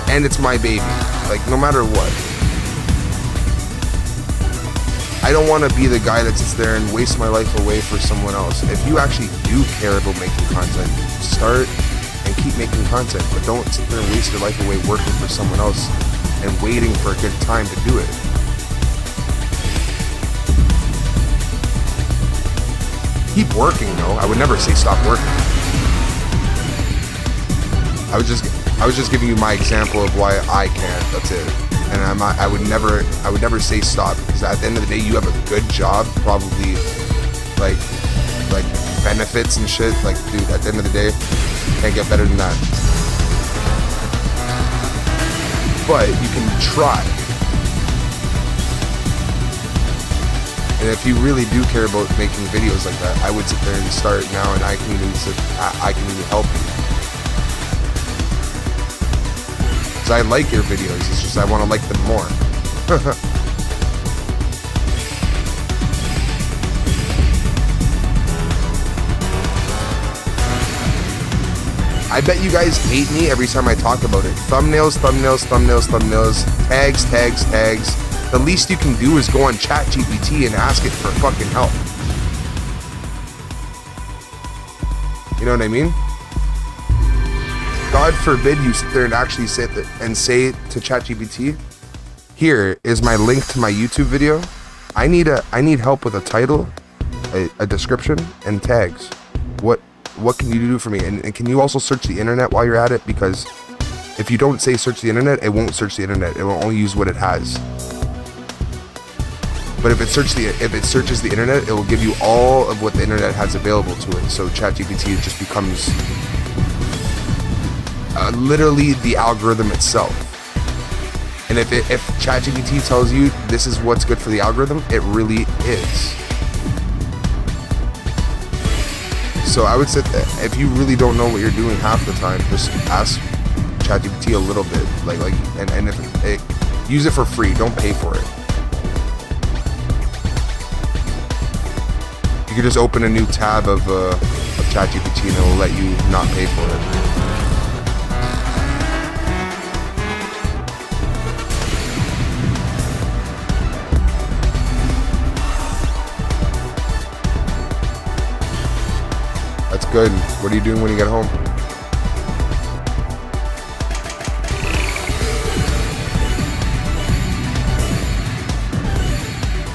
and it's my baby. Like, no matter what. I don't want to be the guy that sits there and wastes my life away for someone else. If you actually do care about making content, start and keep making content, but don't sit there and waste your life away working for someone else and waiting for a good time to do it. Keep working, though. I would never say stop working. I was just giving you my example of why I can't. That's it. And I would never say stop, because at the end of the day, you have a good job, probably like benefits and shit. Like, dude, at the end of the day, can't get better than that. But you can try. And if you really do care about making videos like that, I would sit there and start now, and I can even help you. Because I like your videos, it's just I want to like them more. I bet you guys hate me every time I talk about it. Thumbnails, thumbnails, thumbnails, thumbnails, tags, tags, tags. The least you can do is go on ChatGPT and ask it for fucking help. You know what I mean? God forbid you sit there and actually say to ChatGPT, here is my link to my YouTube video. I need help with a title, a description, and tags. What can you do for me? And can you also search the internet while you're at it? Because if you don't say search the internet, it won't search the internet. It will only use what it has. But if it searches the internet, it will give you all of what the internet has available to it. So ChatGPT just becomes literally the algorithm itself. And if ChatGPT tells you this is what's good for the algorithm, it really is. So I would say that if you really don't know what you're doing half the time, just ask ChatGPT a little bit, and if use it for free, don't pay for it. You can just open a new tab of ChatGPT and it will let you not pay for it. That's good. What are you doing when you get home?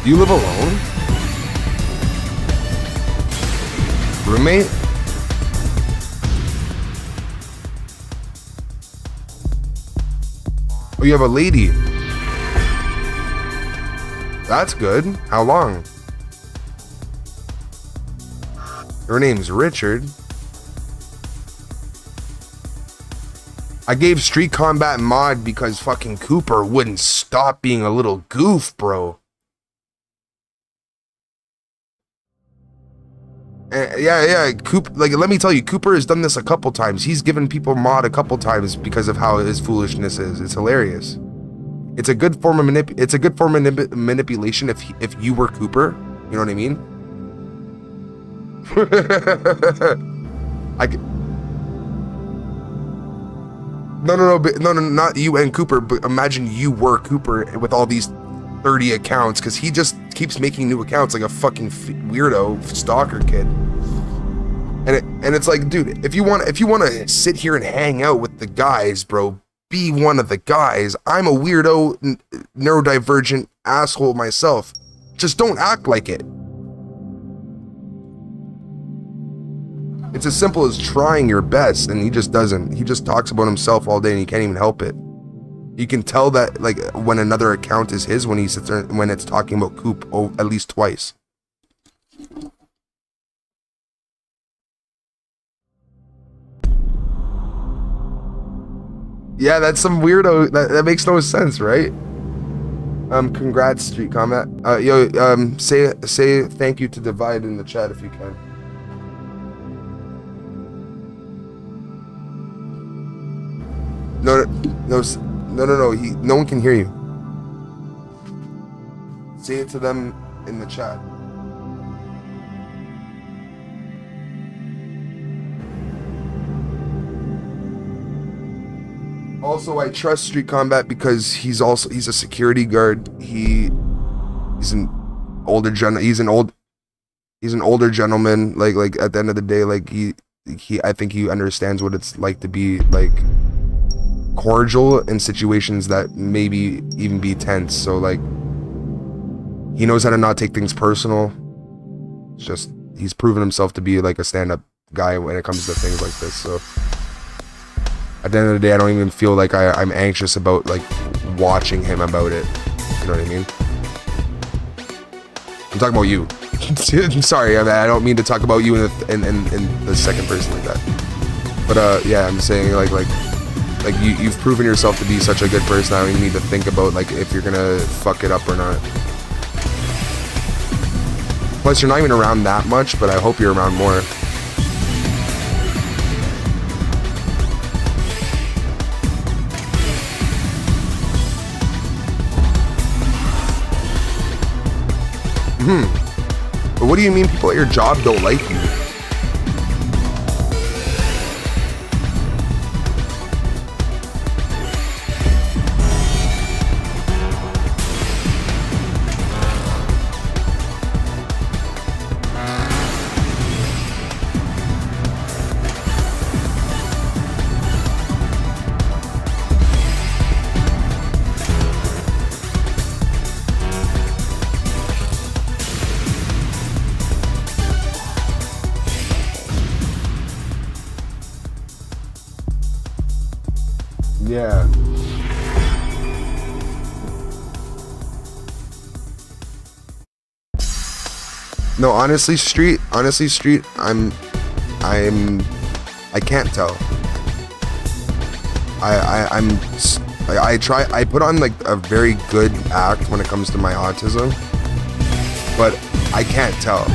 Do you live alone? Roommate? Oh, you have a lady. That's good. How long? Her name's Richard. I gave Street Combat mod because fucking Cooper wouldn't stop being a little goof, bro. Yeah, let me tell you, Cooper has done this a couple times. He's given people mod a couple times because of how his foolishness is. It's hilarious. It's a good form of manipulation if you were Cooper. You know what I mean? No, not you and Cooper, but imagine you were Cooper with all these 30 accounts, because he just keeps making new accounts like a fucking weirdo stalker kid. And it's like, dude, if you want to sit here and hang out with the guys, bro, be one of the guys. I'm a weirdo, neurodivergent asshole myself. Just don't act like it. It's as simple as trying your best, and he just doesn't. He just talks about himself all day, and he can't even help it. You can tell that, like, when another account is his, when he sits there, when it's talking about Coop, at least twice. Yeah, that's some weirdo. That makes no sense, right? Congrats, Street Combat. Say thank you to Divide in the chat if you can. No. No one can hear you. Say it to them in the chat. Also, I trust Street Combat because he's a security guard. He's an older gentleman. Like at the end of the day, like I think he understands what it's like to be like cordial in situations that maybe even be tense. So like he knows how to not take things personal. It's just he's proven himself to be like a stand-up guy when it comes to things like this. So At the end of the day, I don't even feel like I'm anxious about like watching him about it. You know what I mean? I'm talking about you. I'm sorry, I don't mean to talk about you in the second person like that. But yeah, I'm saying like you've proven yourself to be such a good person. I don't even need to think about like if you're gonna fuck it up or not. Plus, you're not even around that much, but I hope you're around more. But what do you mean people at your job don't like you? Yeah. No, honestly, street, I can't tell. I put on like a very good act when it comes to my autism, but I can't tell.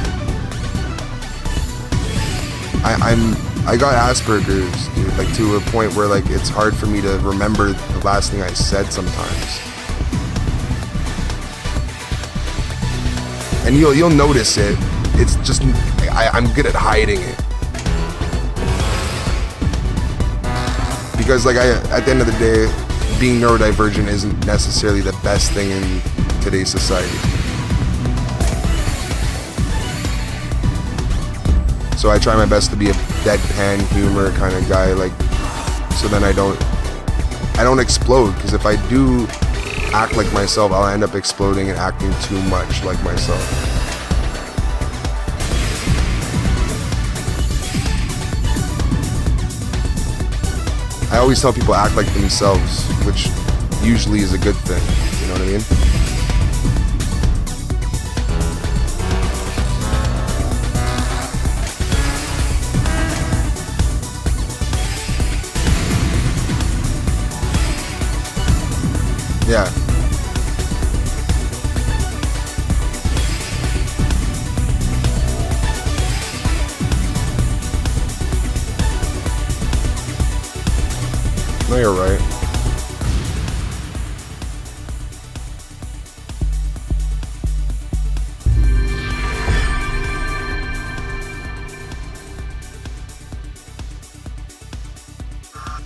I got Asperger's, dude, like to a point where like it's hard for me to remember the last thing I said sometimes. And you'll notice it. It's just I'm good at hiding it. Because like at the end of the day, being neurodivergent isn't necessarily the best thing in today's society. So I try my best to be a deadpan humor kind of guy, like, so then I don't explode, because if I do act like myself, I'll end up exploding and acting too much like myself. I always tell people act like themselves, which usually is a good thing, you know what I mean? Yeah. No, you're right.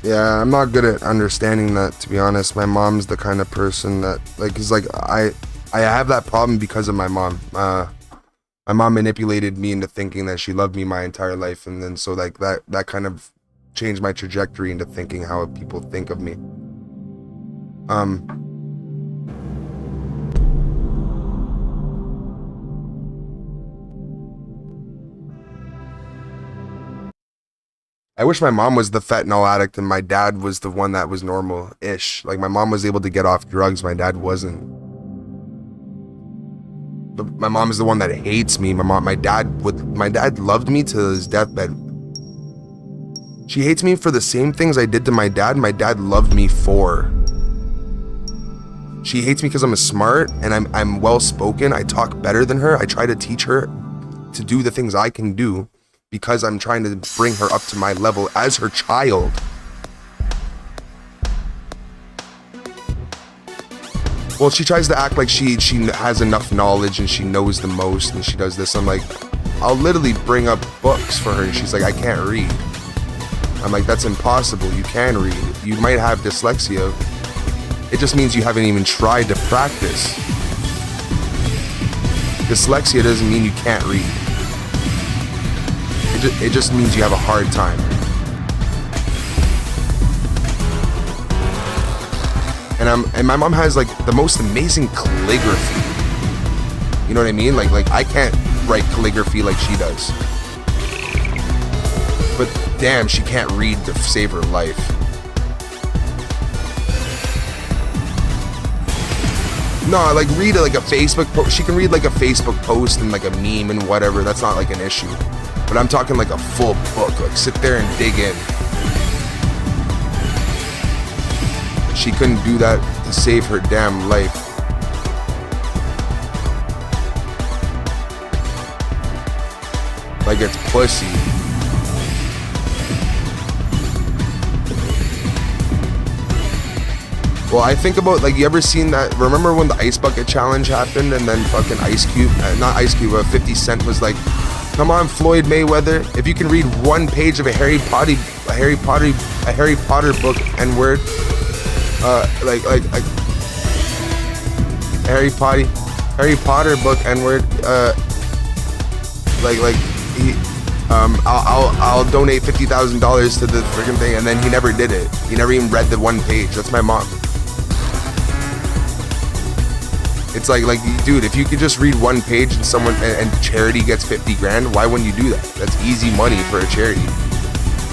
Yeah, I'm not good at understanding that, to be honest. My mom's the kind of person that, like, is like, I have that problem because of my mom. My mom manipulated me into thinking that she loved me my entire life, and then so like that kind of changed my trajectory into thinking how people think of me. I wish my mom was the fentanyl addict and my dad was the one that was normal-ish. Like, my mom was able to get off drugs, my dad wasn't. But my mom is the one that hates me. My dad loved me to his deathbed. She hates me for the same things I did to my dad loved me for. She hates me because I'm smart and I'm well-spoken. I talk better than her. I try to teach her to do the things I can do, because I'm trying to bring her up to my level as her child. Well, she tries to act like she has enough knowledge and she knows the most and she does this. I'm like, I'll literally bring up books for her and she's like, I can't read. I'm like, that's impossible. You can read. You might have dyslexia. It just means you haven't even tried to practice. Dyslexia doesn't mean you can't read. It just means you have a hard time. And my mom has like the most amazing calligraphy. You know what I mean? Like I can't write calligraphy like she does. But damn, she can't read to save her life. No, like read like a Facebook post. She can read like a Facebook post and like a meme and whatever. That's not like an issue. But I'm talking like a full book. Like sit there and dig in. She couldn't do that to save her damn life. Like it's pussy. Well, I think about, like, you ever seen that? Remember when the Ice Bucket Challenge happened and then fucking Ice Cube, not Ice Cube, 50 Cent was like, come on, Floyd Mayweather, if you can read one page of a Harry Potter book and word, like Harry Potter book and word, I'll donate $50,000 to the freaking thing, and then he never did it. He never even read the one page. That's my mom. It's like, dude, if you could just read one page and someone and charity gets 50 grand, why wouldn't you do that? That's easy money for a charity.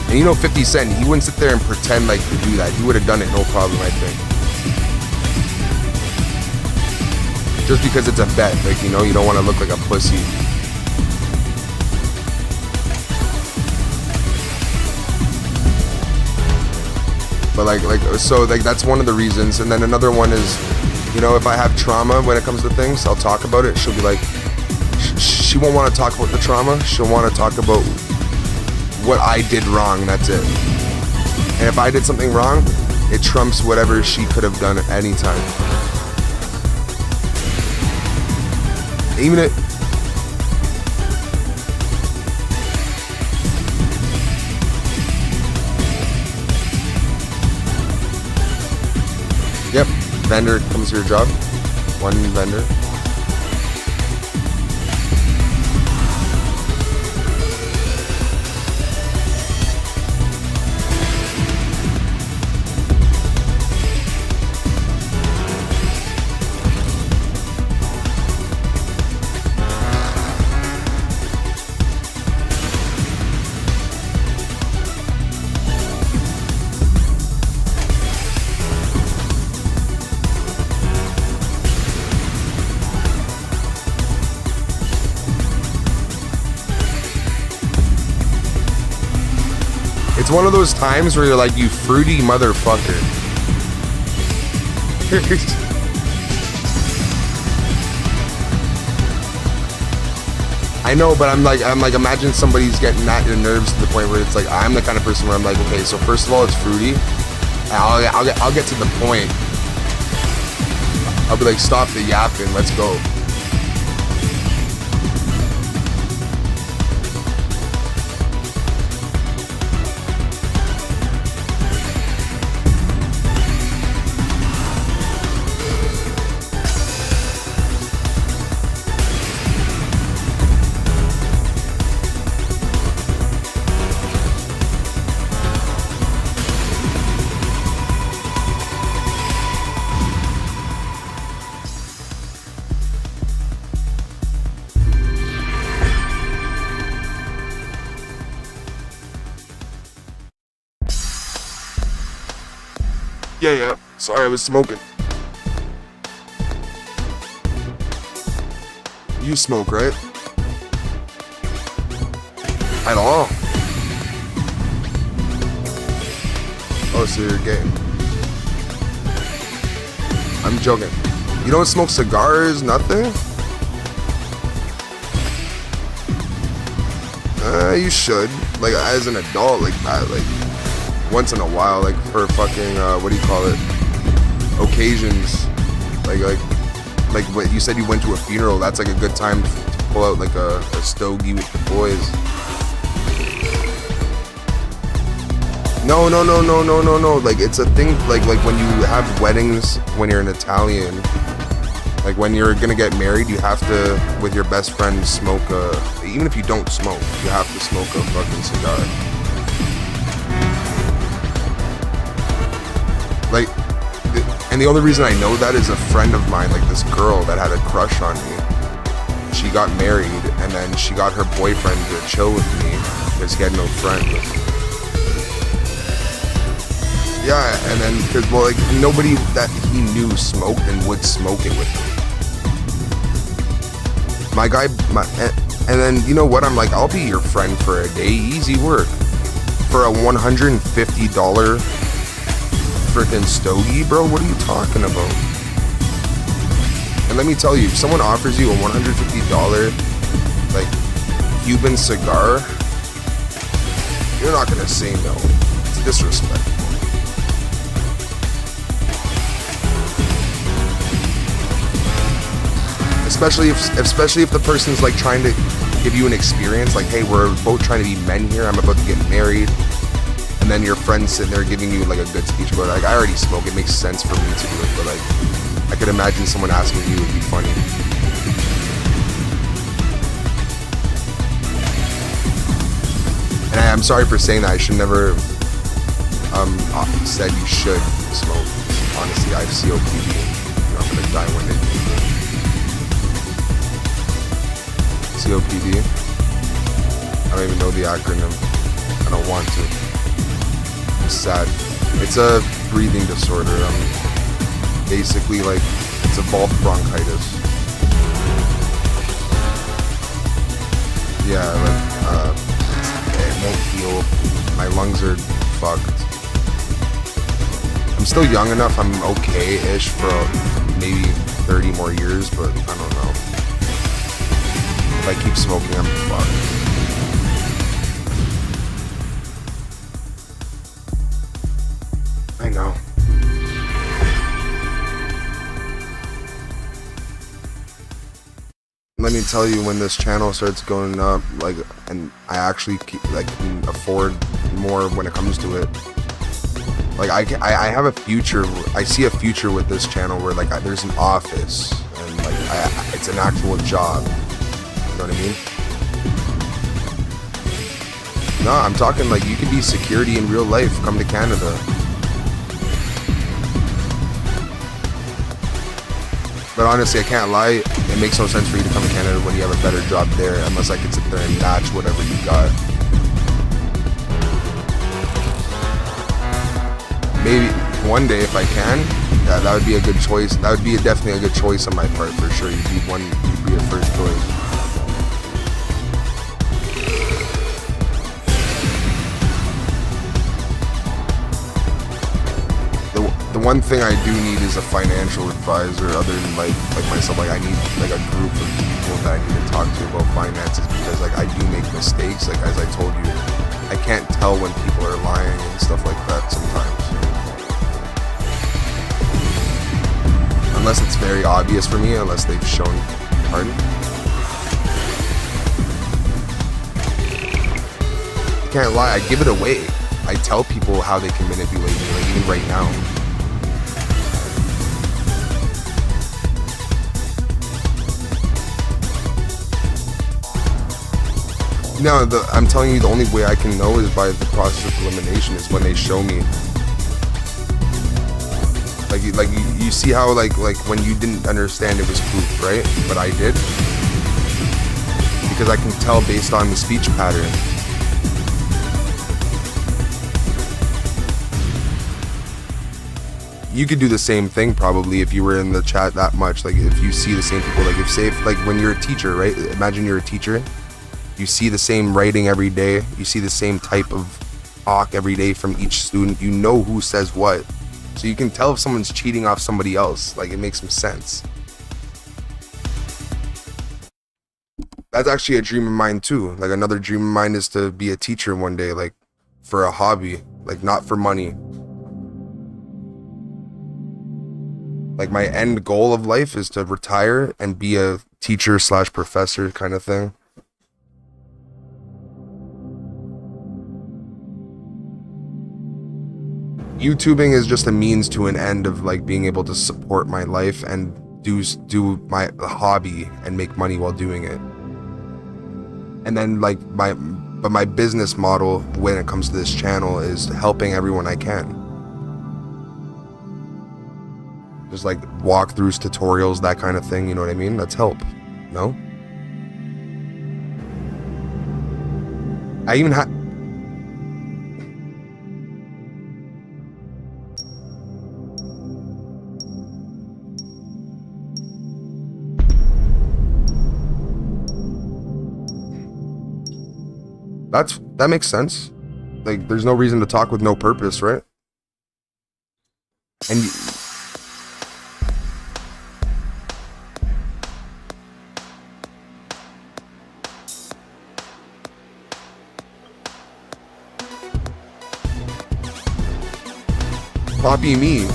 And you know 50 Cent, he wouldn't sit there and pretend like to do that. He would have done it no problem, I think. Just because it's a bet, like, you know, you don't want to look like a pussy. But so that's one of the reasons. And then another one is, you know, if I have trauma when it comes to things, I'll talk about it. She'll be like, she won't want to talk about the trauma. She'll want to talk about what I did wrong. That's it. And if I did something wrong, it trumps whatever she could have done at any time. Even it. Yep, vendor comes to your job. One vendor. It's one of those times where you're like, you fruity motherfucker. I know, but I'm like, imagine somebody's getting at your nerves to the point where it's like, I'm the kind of person where I'm like, okay, so first of all, it's fruity. I'll get to the point. I'll be like, stop the yapping, let's go. Yeah. Sorry, I was smoking. You smoke, right? At all? Oh, so you're gay. I'm joking. You don't smoke cigars, nothing? You should. Like, as an adult, like that, like once in a while, like for fucking what do you call it, occasions, like what you said, you went to a funeral. That's like a good time to pull out like a stogie with the boys. No, like it's a thing, like when you have weddings, when you're an Italian, like when you're gonna get married, you have to, with your best friend, smoke even if you don't smoke, you have to smoke a fucking cigar. Like, and the only reason I know that is a friend of mine, like this girl that had a crush on me. She got married, and then she got her boyfriend to chill with me because he had no friends. Yeah, and then because, well, like nobody that he knew smoked and would smoke it with him. My guy, and then you know what? I'm like, I'll be your friend for a day, easy work. For a $150 freaking stogie, bro, what are you talking about? And let me tell you, if someone offers you a $150 like Cuban cigar, you're not gonna say no. It's disrespect. Especially if the person's like trying to give you an experience, like, hey, we're both trying to be men here, I'm about to get married, and then your friend's sitting there giving you like a good speech, but like, I already smoke, it makes sense for me to do it, but like, I could imagine someone asking you would be funny. And I'm sorry for saying that, I should never said you should smoke. Honestly, I have COPD, you know, I'm gonna die one day. COPD. I don't even know the acronym. I don't want to. It's sad. It's a breathing disorder. Basically, like, it's a bulk bronchitis. Yeah, like, it won't heal. My lungs are fucked. I'm still young enough. I'm okay-ish for maybe 30 more years, but I don't know. If I keep smoking, I'm fucked. I know. Let me tell you, when this channel starts going up, like, and I actually can afford more when it comes to it. Like, I have a future. I see a future with this channel where like there's an office and like it's an actual job. You know what I mean? No, I'm talking like you could be security in real life. Come to Canada. But honestly, I can't lie. It makes no sense for you to come to Canada when you have a better job there, unless I can sit there and match whatever you got. Maybe one day if I can, yeah, that would be a good choice. That would be definitely a good choice on my part for sure. You'd be a first choice. The one thing I do need is a financial advisor, other than like myself. Like, I need like a group of people that I need to talk to about finances, because like I do make mistakes. Like, as I told you, I can't tell when people are lying and stuff like that sometimes. Unless it's very obvious for me, unless they've shown. Pardon? I can't lie, I give it away. I tell people how they can manipulate me, like even right now. No, I'm telling you, the only way I can know is by the process of elimination, is when they show me. Like you see how like when you didn't understand, it was proof, right? But I did, because I can tell based on the speech pattern. You could do the same thing probably if you were in the chat that much. Like, if you see the same people, like if say like when you're a teacher, right? Imagine you're a teacher. You see the same writing every day. You see the same type of talk every day from each student. You know who says what. So you can tell if someone's cheating off somebody else. Like, it makes some sense. That's actually a dream of mine too. Like, another dream of mine is to be a teacher one day, like for a hobby, like not for money. Like, my end goal of life is to retire and be a teacher / professor kind of thing. YouTubing is just a means to an end of like being able to support my life and do my hobby and make money while doing it. And then like my business model when it comes to this channel is helping everyone I can. Just like walkthroughs, tutorials, that kind of thing, you know what I mean? That's help, no? I even had... That makes sense. Like, there's no reason to talk with no purpose, right? And Poppy me.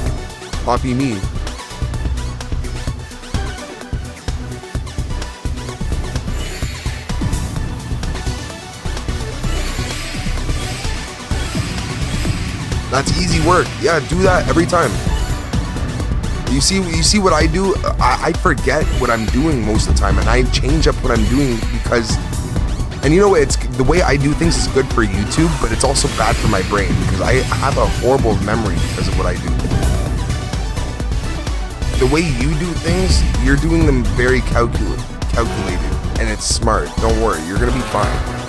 That's easy work. Yeah, do that every time. You see what I do? I forget what I'm doing most of the time, and I change up what I'm doing because, and you know, it's the way I do things is good for YouTube, but it's also bad for my brain because I have a horrible memory because of what I do. The way you do things, you're doing them very calculated, and it's smart. Don't worry, you're gonna be fine.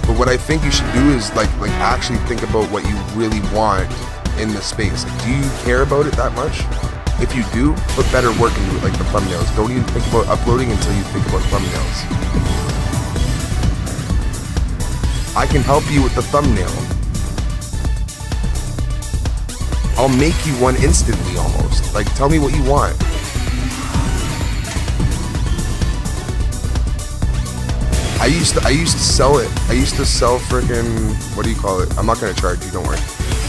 But what I think you should do is like actually think about what you really want in the space. Like, do you care about it that much? If you do, put better work into it, like the thumbnails. Don't even think about uploading until you think about thumbnails. I can help you with the thumbnail. I'll make you one instantly almost. Like, tell me what you want. I used to sell it. I used to sell freaking, what do you call it? I'm not gonna charge you, don't worry.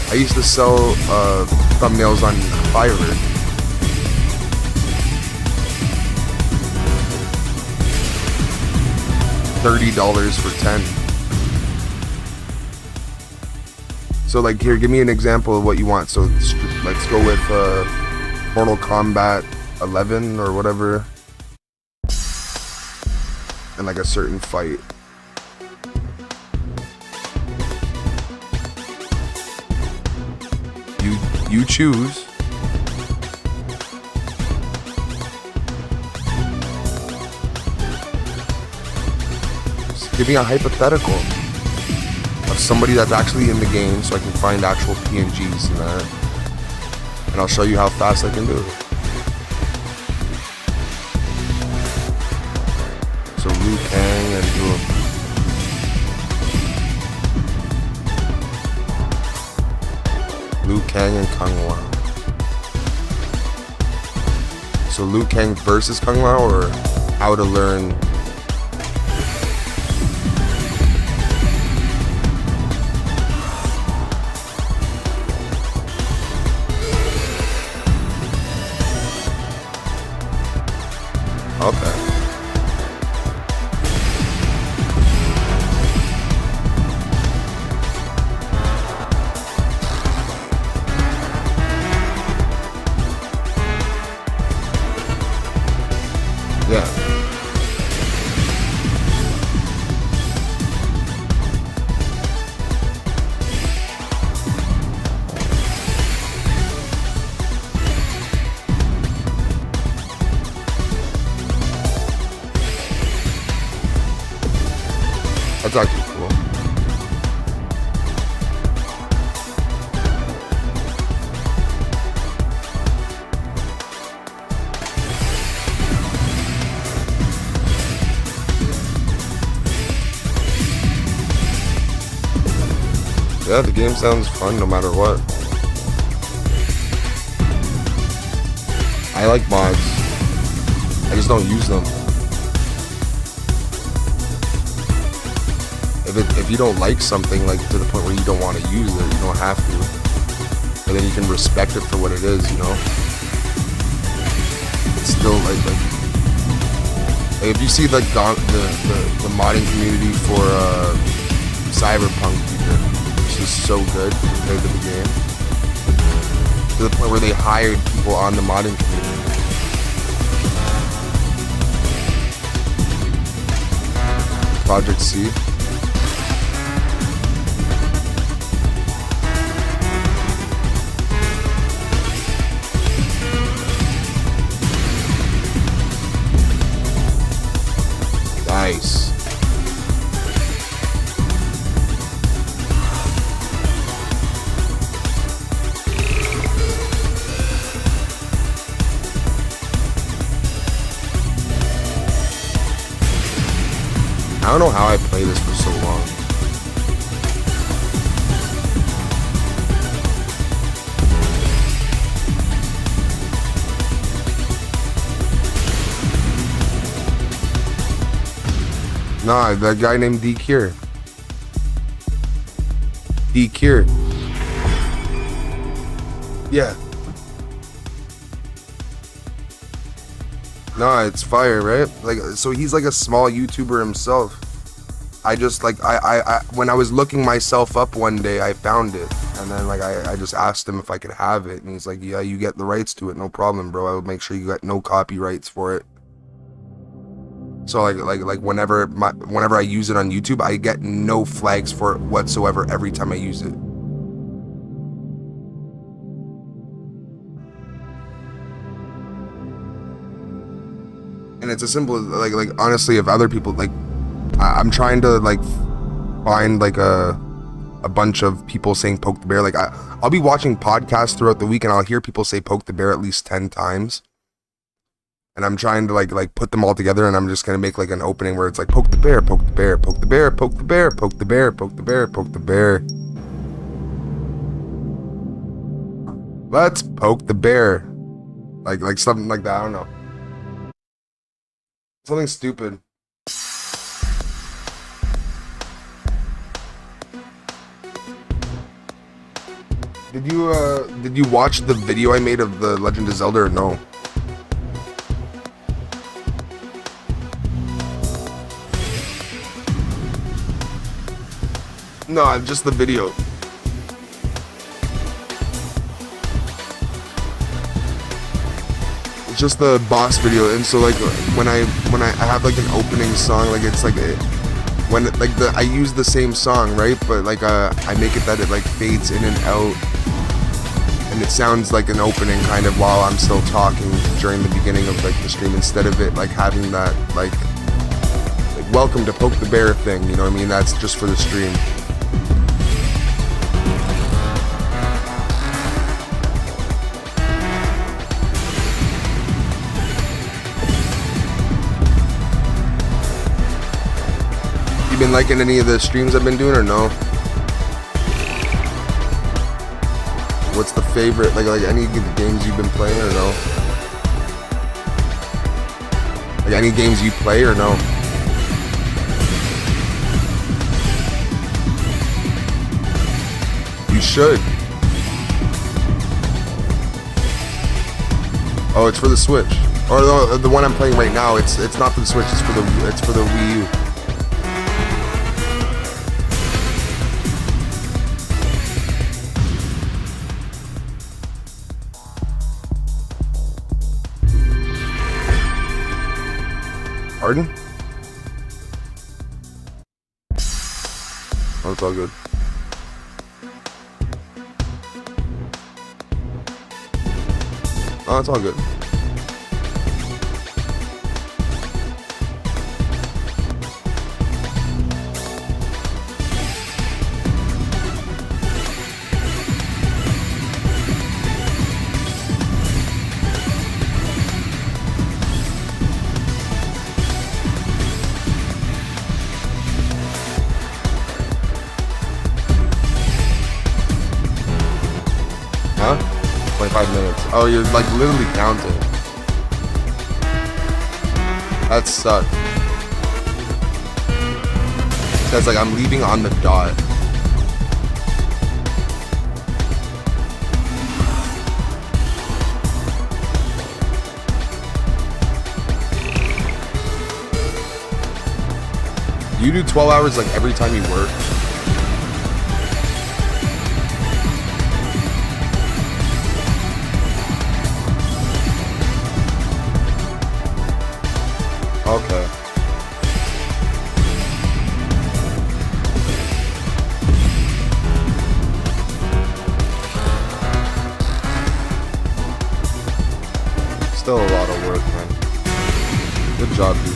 I used to sell thumbnails on Fiverr. $30 for 10. So like, here, give me an example of what you want. So let's go with Mortal Kombat 11 or whatever. And like a certain fight. You choose. Just give me a hypothetical of somebody that's actually in the game so I can find actual PNGs and that. And I'll show you how fast I can do it. So Liu Kang and Liu Kang and Kung Lao. So Liu Kang versus Kung Lao, or how to learn. Okay. Yeah. That's actually cool. Yeah, the game sounds fun no matter what. I like mods. I just don't use them. If you don't like something, like to the point where you don't want to use it, you don't have to. But then you can respect it for what it is, you know? It's still like if you see like the modding community for Cyberpunk, which is so good compared to the game, to the point where they hired people on the modding community. Project C. Nice. I don't know how I play this for so long. Nah, that guy named D Cure. D Cure. Yeah. Nah, it's fire, right? Like, so he's like a small YouTuber himself. I just like I when I was looking myself up one day, I found it, and then like I just asked him if I could have it, and he's like, yeah, you get the rights to it, no problem, bro. I would make sure you got no copyrights for it. So like whenever I use it on YouTube, I get no flags for it whatsoever every time I use it. And it's as simple as like honestly, if other people like, I'm trying to like find like a bunch of people saying poke the bear. Like I'll be watching podcasts throughout the week and I'll hear people say poke the bear at least 10 times. And I'm trying to like put them all together, and I'm just gonna make like an opening where it's like poke the bear, poke the bear, poke the bear, poke the bear, poke the bear, poke the bear, poke the bear. Let's poke the bear. Like something like that, I don't know. Something stupid. Did you watch the video I made of the Legend of Zelda or no? No, just the video. It's just the boss video, and so like when I have like an opening song, like it's like when it, like I use the same song, right? But like I make it that it like fades in and out, and it sounds like an opening kind of while I'm still talking during the beginning of like the stream, instead of it like having that like welcome to Poke the Bear thing, you know what I mean? That's just for the stream. You been liking any of the streams I've been doing or no? What's the favorite, like any of the games you've been playing or no? Like any games you play or no? You should. Oh, it's for the Switch. Or the one I'm playing right now, it's not for the Switch, it's for the Wii U. Pardon? Oh, it's all good. Oh, it's all good. Huh? 25 minutes. Oh, you're like literally counting. That sucks. It says like I'm leaving on the dot. You do 12 hours like every time you work? Okay. Still a lot of work, man. Good job, dude.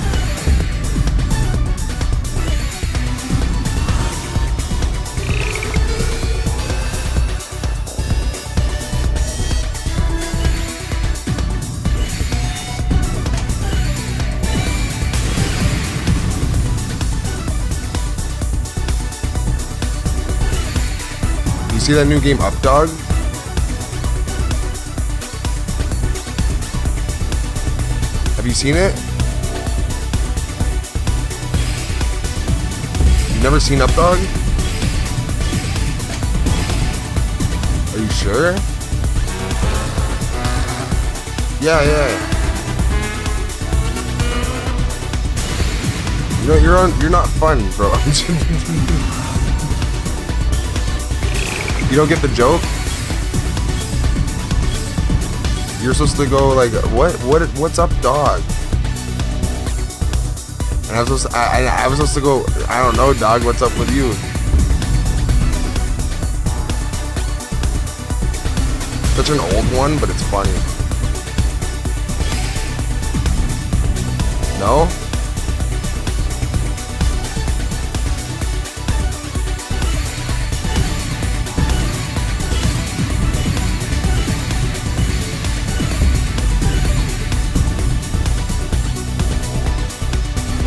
See that new game Up Dog? Have you seen it? You never seen Up Dog? Are you sure? Yeah. You know, you're not fun, bro. You don't get the joke? You're supposed to go like, what's up, dog? And I was supposed to go, I don't know, dog, what's up with you? Such an old one, but it's funny. No?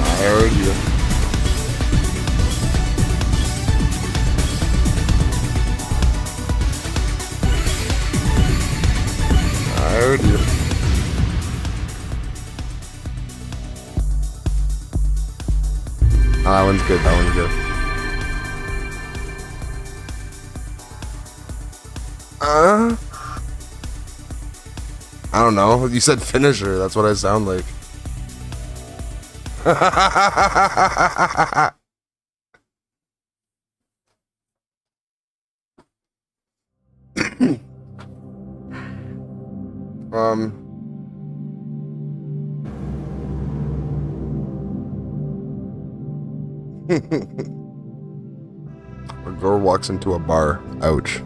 I heard you. I heard you. Oh, that one's good. That one's good. I don't know. You said finisher. That's what I sound like. A girl walks into a bar. Ouch.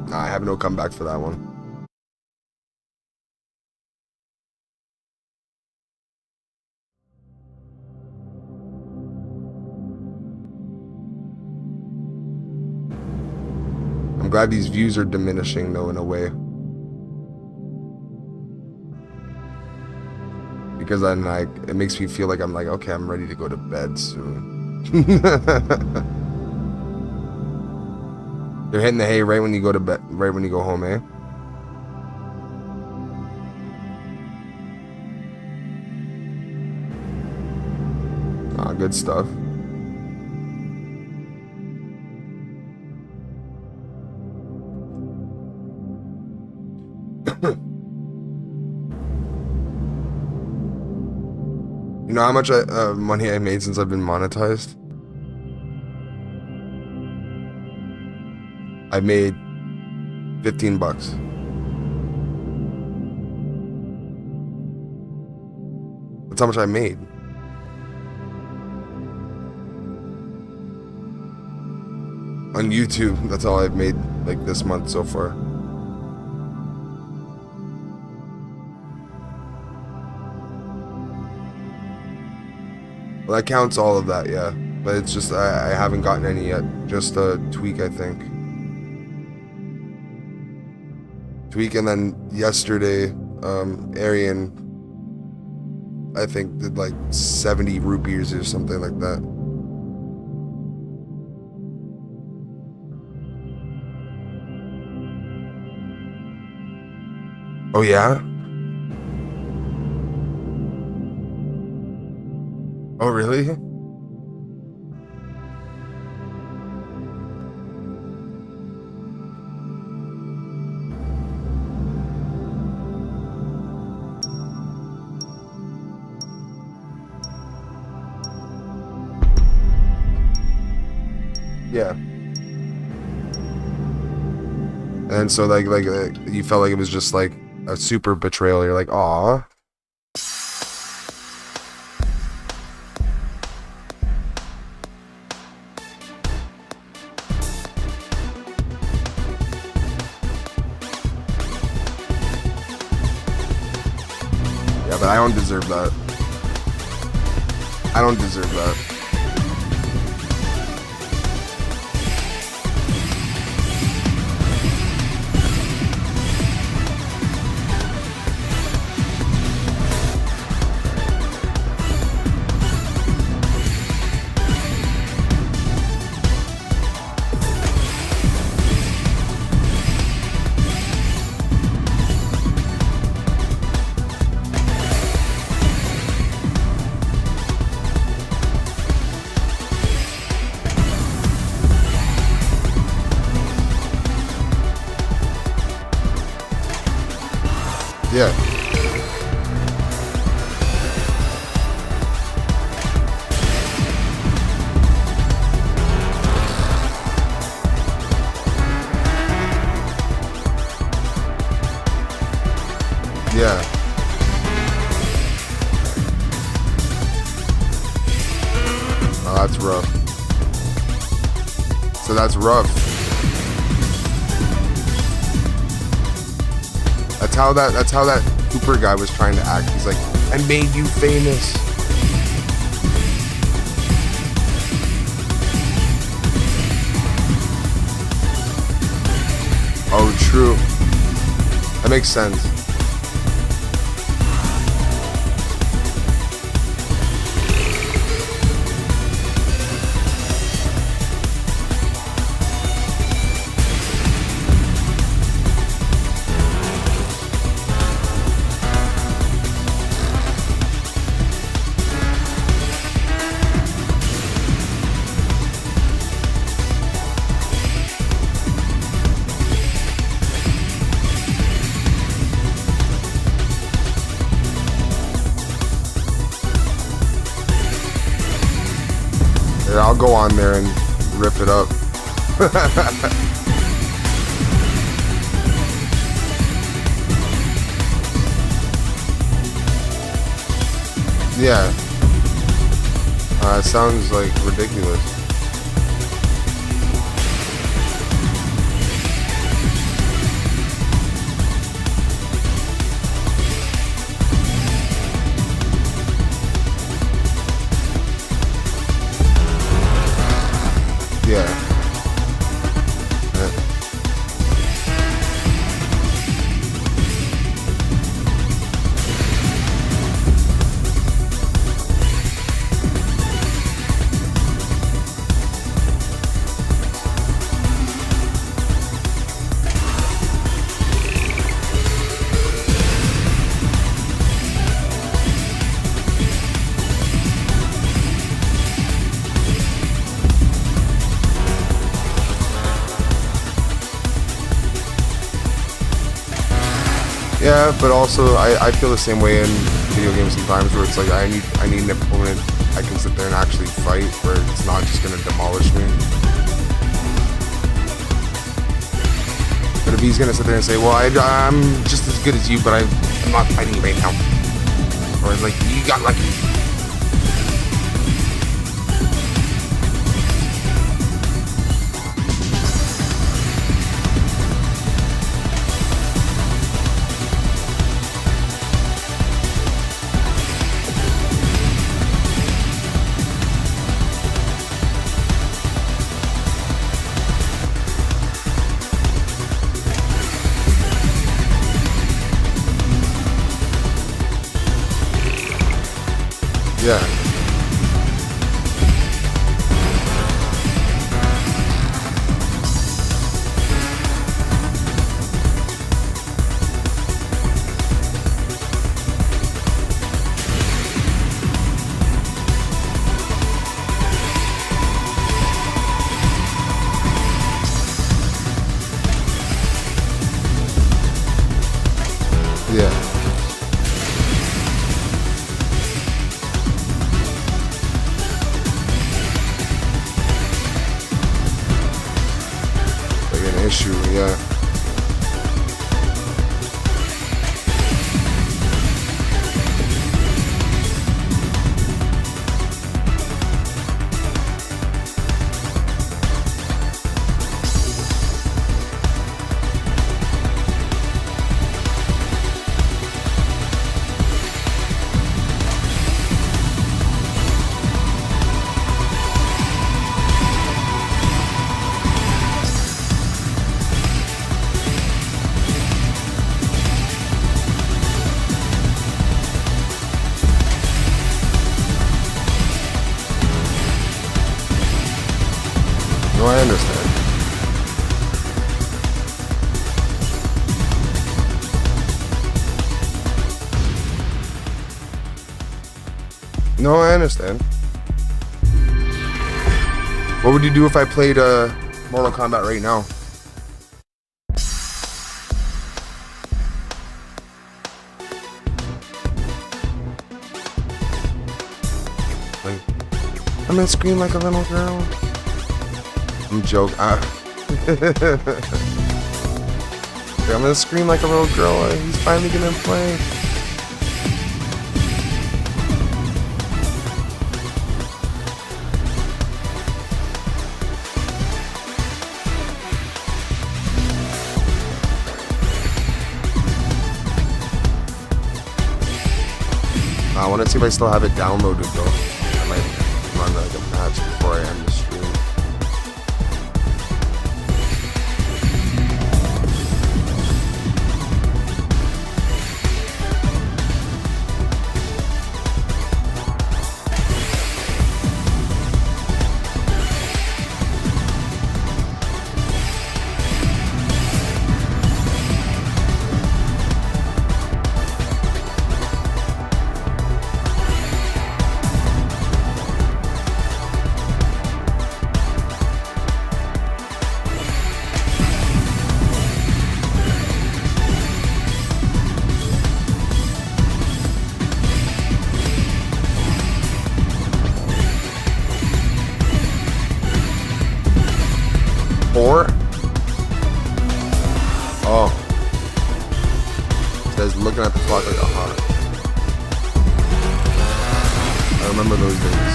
Nah, I have no comeback for that one. I'm glad these views are diminishing though in a way. Because then like it makes me feel like I'm like, okay, I'm ready to go to bed soon. You're hitting the hay right when you go to bed, right when you go home, eh? Ah, good stuff. You know how much money I made since I've been monetized? I made $15. That's how much I made. On YouTube, that's all I've made like this month so far. Well, that counts all of that, yeah. But it's just, I haven't gotten any yet. Just a tweak, I think. Tweak, and then yesterday, Arian, I think, did like 70 rupees or something like that. Oh, yeah? Oh, really? Yeah. And so like you felt like it was just like a super betrayal. You're like, aw. Yeah, but I don't deserve that. I don't deserve that. Yeah. Yeah. Oh, that's rough. So that's rough. That's how that Cooper guy was trying to act. He's like, I made you famous. Oh, true. That makes sense. I'll go on there and rip it up. Yeah. It sounds like ridiculous. Yeah. Yeah, but also I feel the same way in video games sometimes, where it's like I need an opponent I can sit there and actually fight, where it's not just gonna demolish me. But if he's gonna sit there and say, well, I'm just as good as you, but I'm not fighting right now, or like, you got lucky. Yeah. Yeah. Issue, yeah. No, I understand. No, I understand. What would you do if I played Mortal Kombat right now? I'm gonna scream like a little girl. I'm joking. I'm gonna scream like a little girl. He's finally gonna play. I want to see if I still have it downloaded though. I might run like a match before I end the stream. Four? Oh. This guy's looking at the clock like, I remember those days.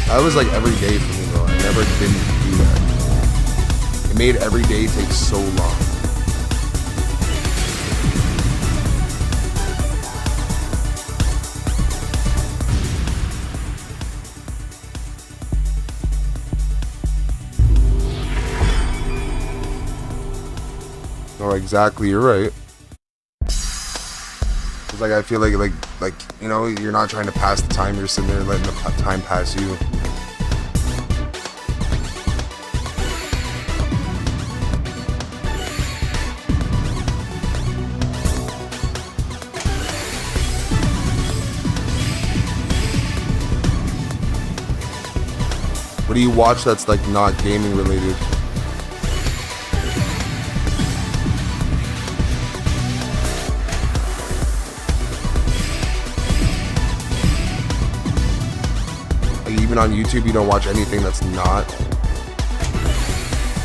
That was like every day for me though. I never didn't do that. It made every day take so long. Oh, exactly. You're right. It's like I feel like you know, you're not trying to pass the time. You're sitting there letting the time pass you. What do you watch that's like not gaming related? Even on YouTube, you don't watch anything that's not.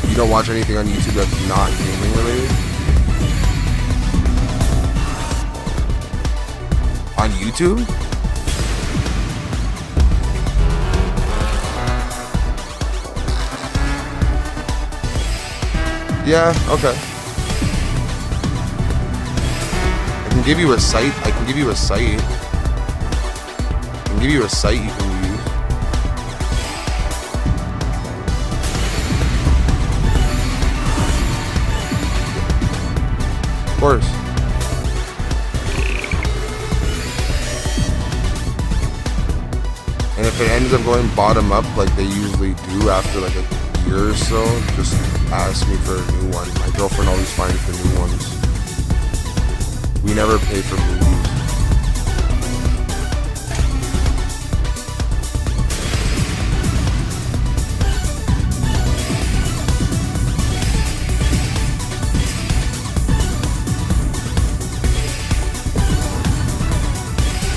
You don't watch anything on YouTube that's not gaming related. On YouTube? Yeah, okay. I can give you a site. I can give you a site. I can give you a site you can use. Of course. And if it ends up going bottom up like they usually do after like a year or so, just ask me for a new one. My girlfriend always finds the new ones. We never pay for movies.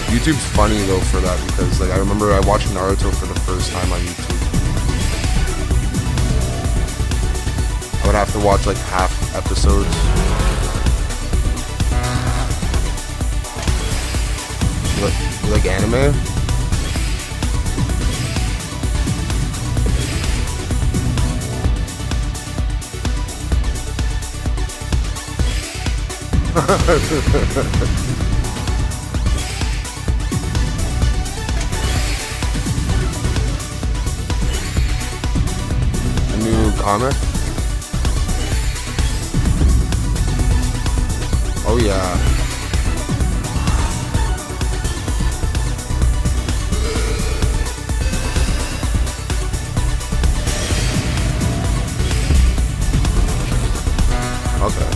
YouTube's funny though for that because like I remember I watched Naruto for the first time on YouTube. I would have to watch like half episodes. You like anime? Comic? Oh yeah. Okay.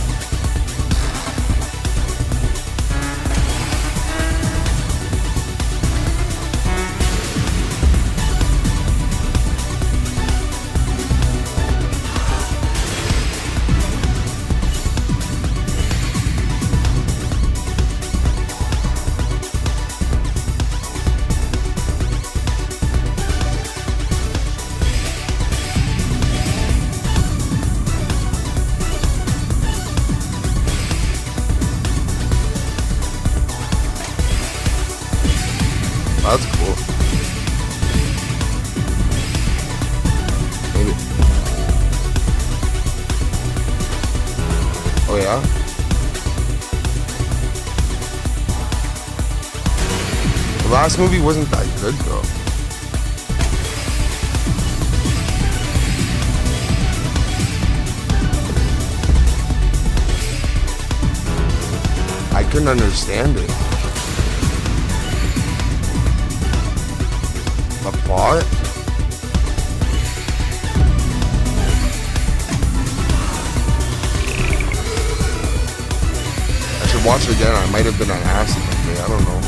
Oh yeah? The last movie wasn't that good though. I couldn't understand it. A plot? I should watch it again. I might have been on acid that day. I don't know.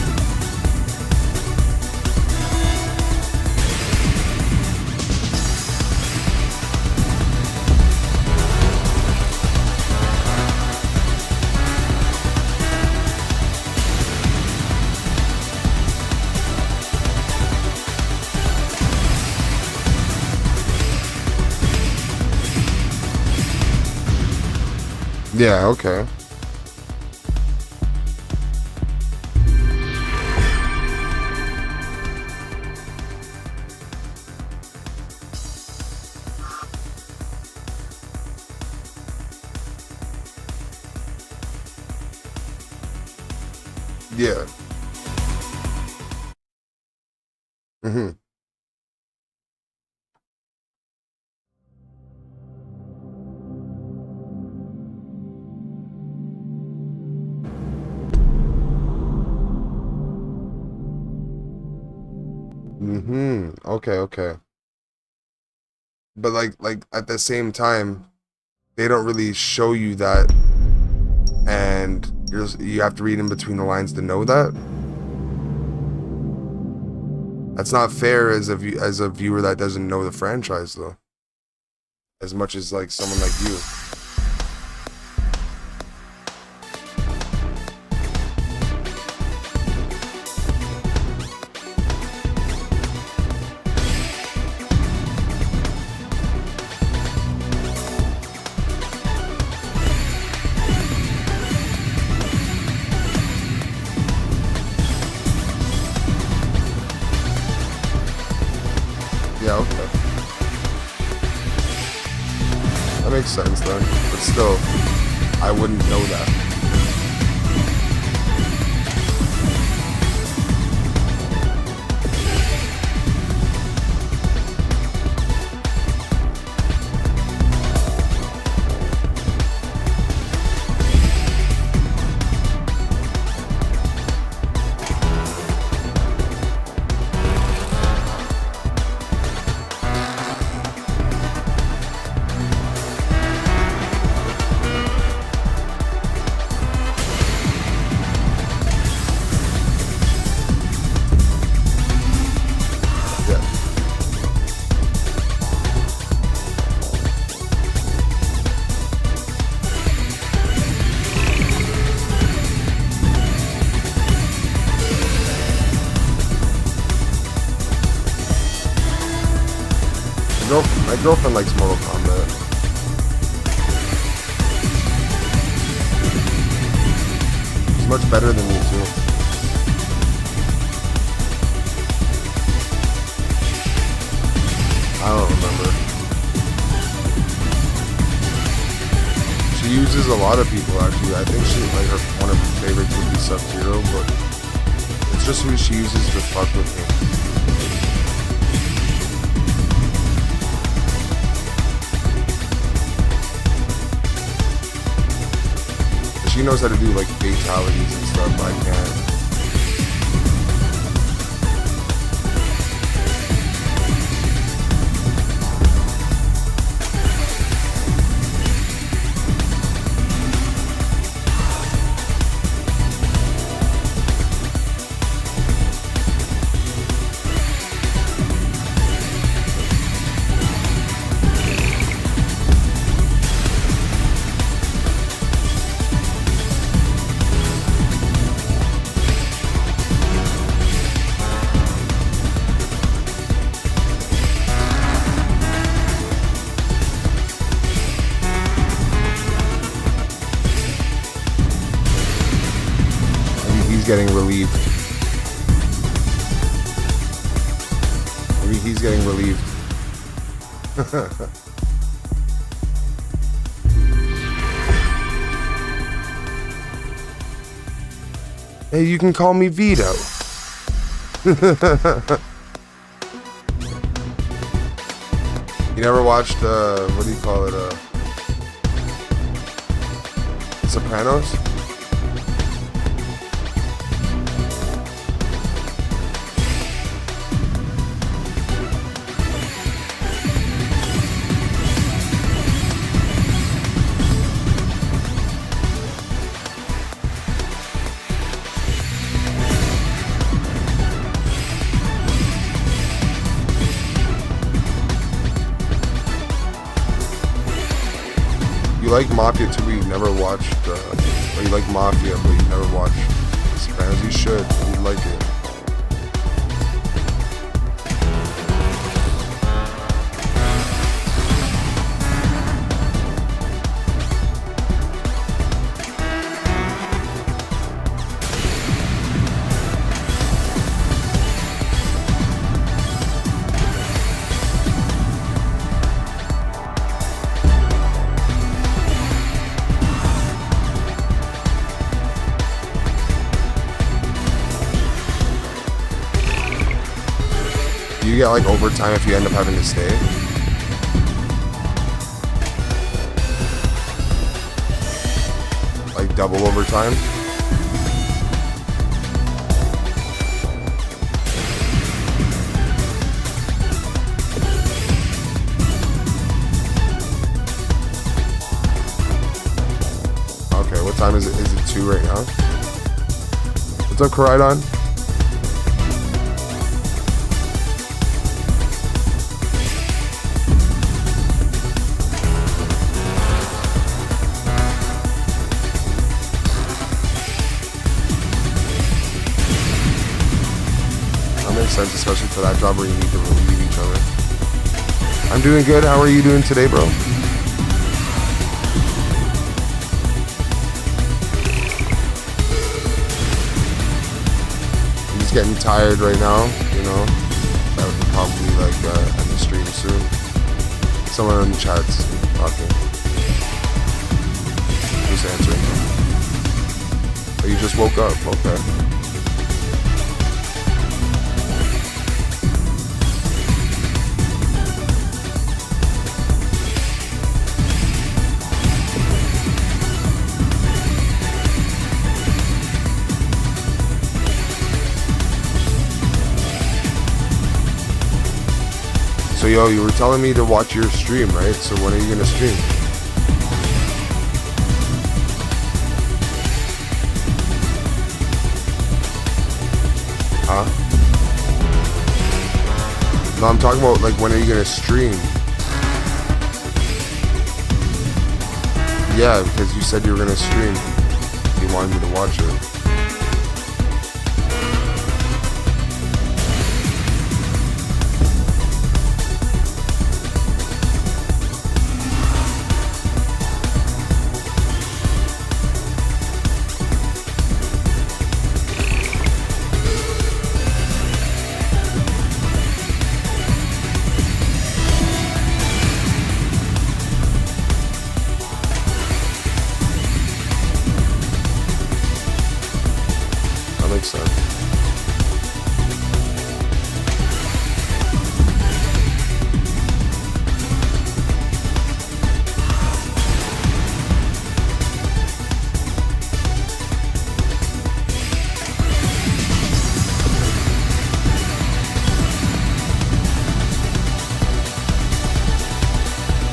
Yeah, okay. Yeah. Mm-hmm. Mm-hmm. Okay, okay. But like at the same time, they don't really show you that, and you have to read in between the lines to know that. That's not fair as a viewer that doesn't know the franchise though. As much as like someone like you. Yeah, okay. That makes sense then. But still, I wouldn't know that. My girlfriend likes Mortal Kombat. She's much better than me too. I don't remember. She uses a lot of people actually. I think she one of her favorites would be Sub-Zero, but it's just who she uses to fuck with me. She knows how to do like fatalities and stuff. I can't. Getting relieved. Maybe he's getting relieved. Hey, you can call me Vito. You never watched, what do you call it, Sopranos? You like Mafia too, but you never watched, or you like Mafia, but you never watched The Sopranos. You should. You'd like it. You get like overtime if you end up having to stay. Like double overtime. Okay, what time is it? Is it 2 right now? What's up, Koridon? Sense, especially for that job where you need to relieve each other. I'm doing good. How are you doing today, bro? I'm just getting tired right now, you know. I would probably like end the stream soon. Someone in the chat's talking. Just answering. Oh, you just woke up. Okay. So yo, you were telling me to watch your stream, right? So when are you gonna stream? Huh? No, I'm talking about like when are you gonna stream? Yeah, because you said you were gonna stream. You wanted me to watch it.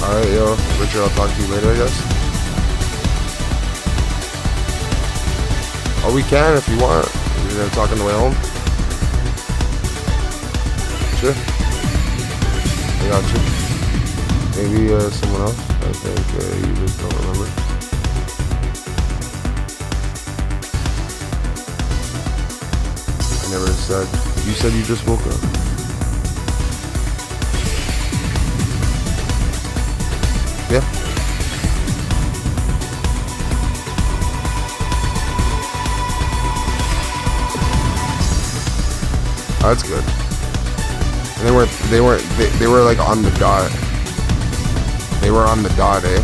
Alright, yo, Richard, I'll talk to you later, I guess. Oh, we can if you want. You're gonna talk on the way home? Sure. I got you. Maybe someone else. I think you just don't remember. I never said. You said you just woke up. Yeah. Oh, that's good. And they were like on the dot. They were on the dot, eh?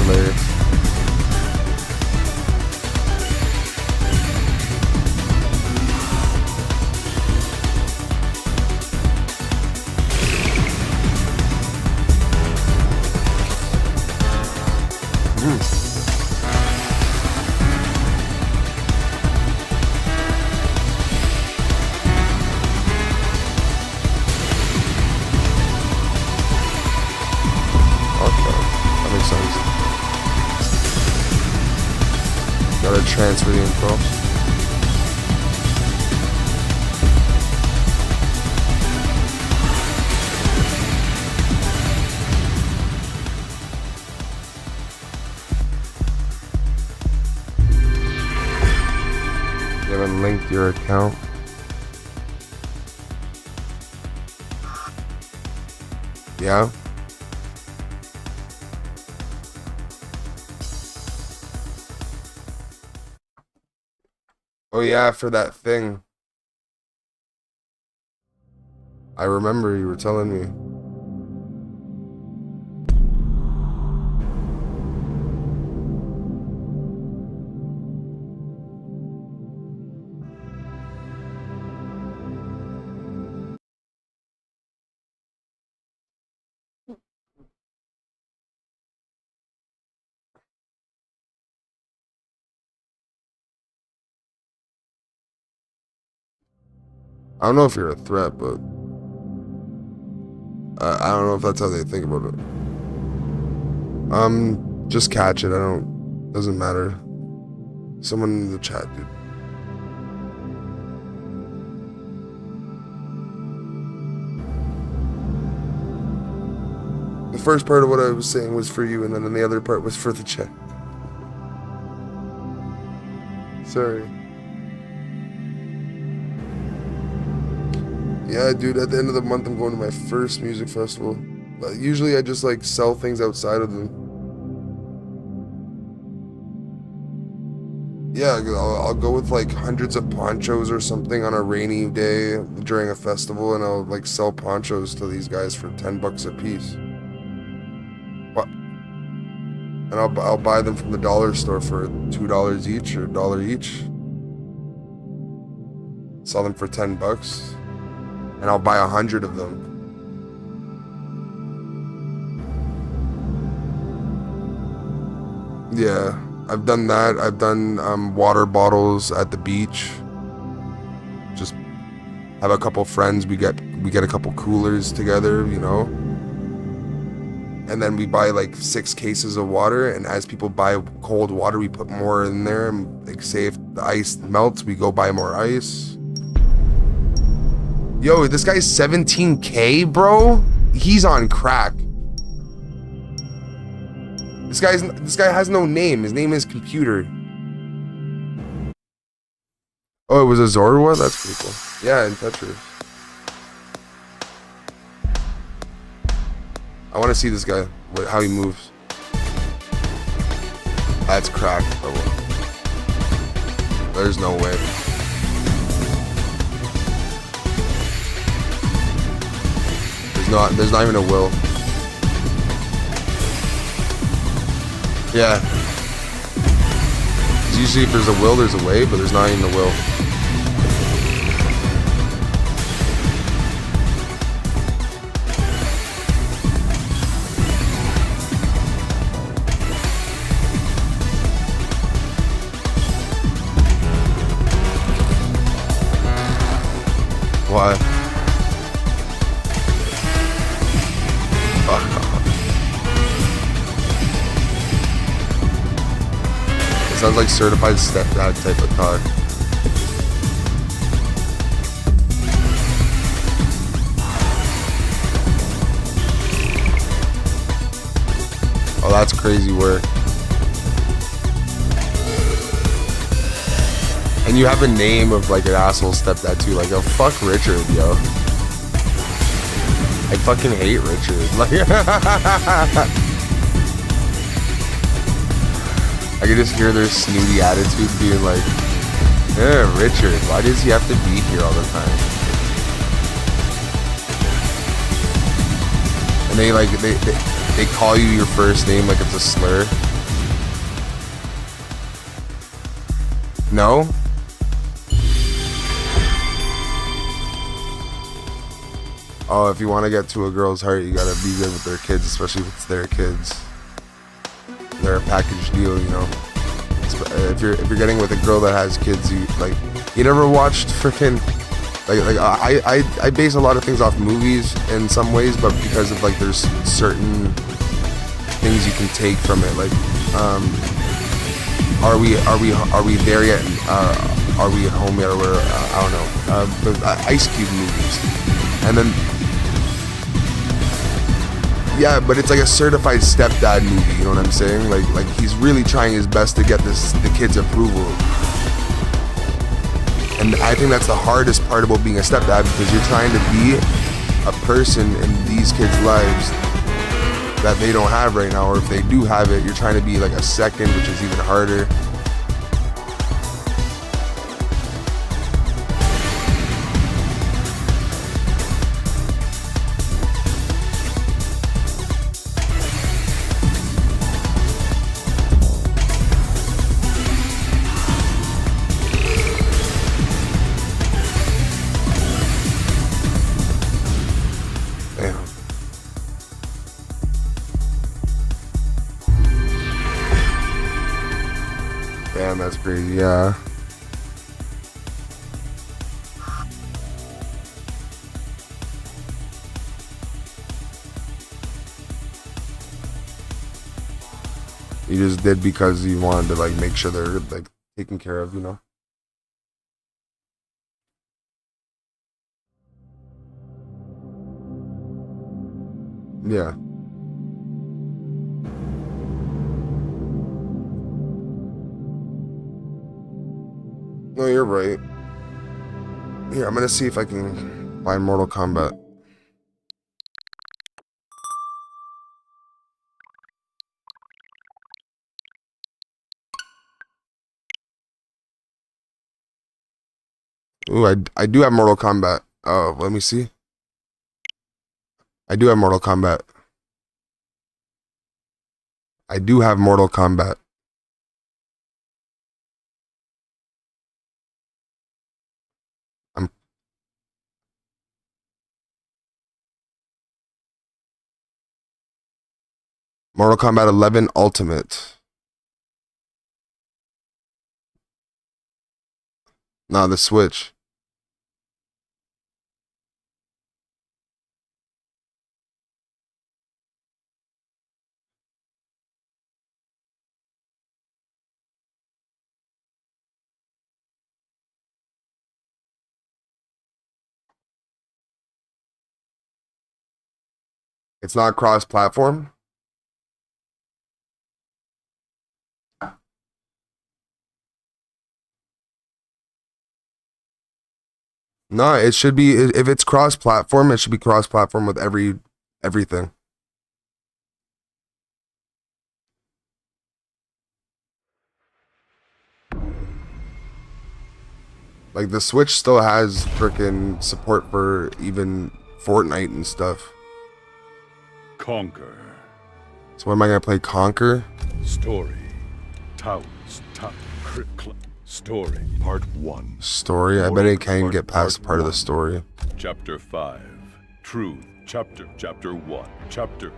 hilarious. Gotta transfer the info. You haven't linked your account. Yeah. Oh yeah, for that thing. I remember you were telling me. I don't know if you're a threat, but I don't know if that's how they think about it. Just catch it. Doesn't matter. Someone in the chat, dude. The first part of what I was saying was for you, and then the other part was for the chat. Sorry. Yeah, dude, at the end of the month, I'm going to my first music festival. But usually I just, like, sell things outside of them. Yeah, I'll go with, like, hundreds of ponchos or something on a rainy day during a festival, and I'll, like, sell ponchos to these guys for $10 a piece. What? And I'll buy them from the dollar store for $2 each or $1 each. Sell them for $10. And I'll buy 100 of them. Yeah, I've done that. I've done water bottles at the beach. Just have a couple friends. We get a couple coolers together, you know. And then we buy like 6 cases of water. And as people buy cold water, we put more in there. And like, say if the ice melts, we go buy more ice. Yo, this guy's 17K, bro? He's on crack. This guy has no name. His name is Computer. Oh, it was a Zorwa? That's pretty cool. Yeah, in Tetris. I want to see this guy, how he moves. That's cracked. There's no way. There's not even a will. Yeah. Usually if there's a will, there's a way, but there's not even a will. Why? Sounds like certified stepdad type of talk. Oh, that's crazy work. And you have a name of like an asshole stepdad too. Like, oh, fuck Richard, yo. I fucking hate Richard. Like, I can just hear their snooty attitude being like, yeah, Richard, why does he have to be here all the time? And they call you your first name like it's a slur. No? Oh, if you want to get to a girl's heart, you gotta be good with their kids, especially if it's their kids. They're a package deal, you know. If you're getting with a girl that has kids, you never watched freaking I base a lot of things off movies in some ways, but because of like there's certain things you can take from it, like are we there yet? Are we at home yet? Or I don't know. But Ice Cube movies, and then. Yeah, but it's like a certified stepdad movie, you know what I'm saying? Like he's really trying his best to get the kid's approval. And I think that's the hardest part about being a stepdad, because you're trying to be a person in these kids' lives that they don't have right now, or if they do have it, you're trying to be like a second, which is even harder. Damn, that's crazy, yeah. You just did because you wanted to like make sure they're like taken care of, you know? Yeah. No, you're right. Here, I'm gonna see if I can find Mortal Kombat. Ooh, I do have Mortal Kombat. Oh, let me see. I do have Mortal Kombat. I do have Mortal Kombat. Mortal Kombat 11 Ultimate. Nah, the Switch. It's not cross-platform? No, it should be, if it's cross-platform, it should be cross-platform with everything. Like, the Switch still has freaking support for even Fortnite and stuff. Conquer. So when am I gonna play Conquer? Story. Towers. Story. Part 1. Story? I bet I can't get past part of the story. Chapter 5. Truth. Chapter 1. Chapter.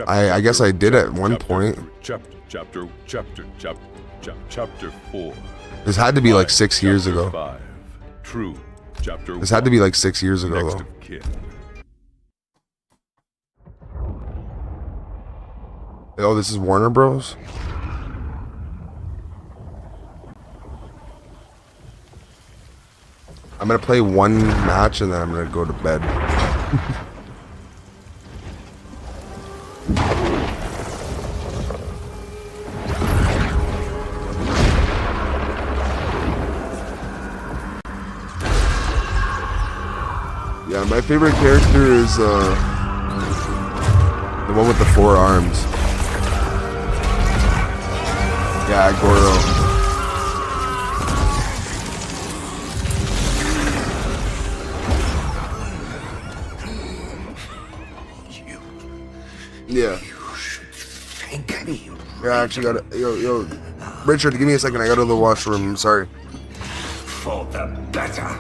I guess I did at one point. Chapter 4. This had to be like 6 years ago. 5. Truth. Chapter. This had to be like 6 years ago Next though. of kin. Oh, this is Warner Bros? I'm gonna play one match and then I'm gonna go to bed. Yeah, my favorite character is the one with the 4 arms. Yeah, Goro. Yeah. You should thank me. Yeah, I actually gotta. Yo, Richard, give me a second. I gotta go to the washroom. Sorry. for the better.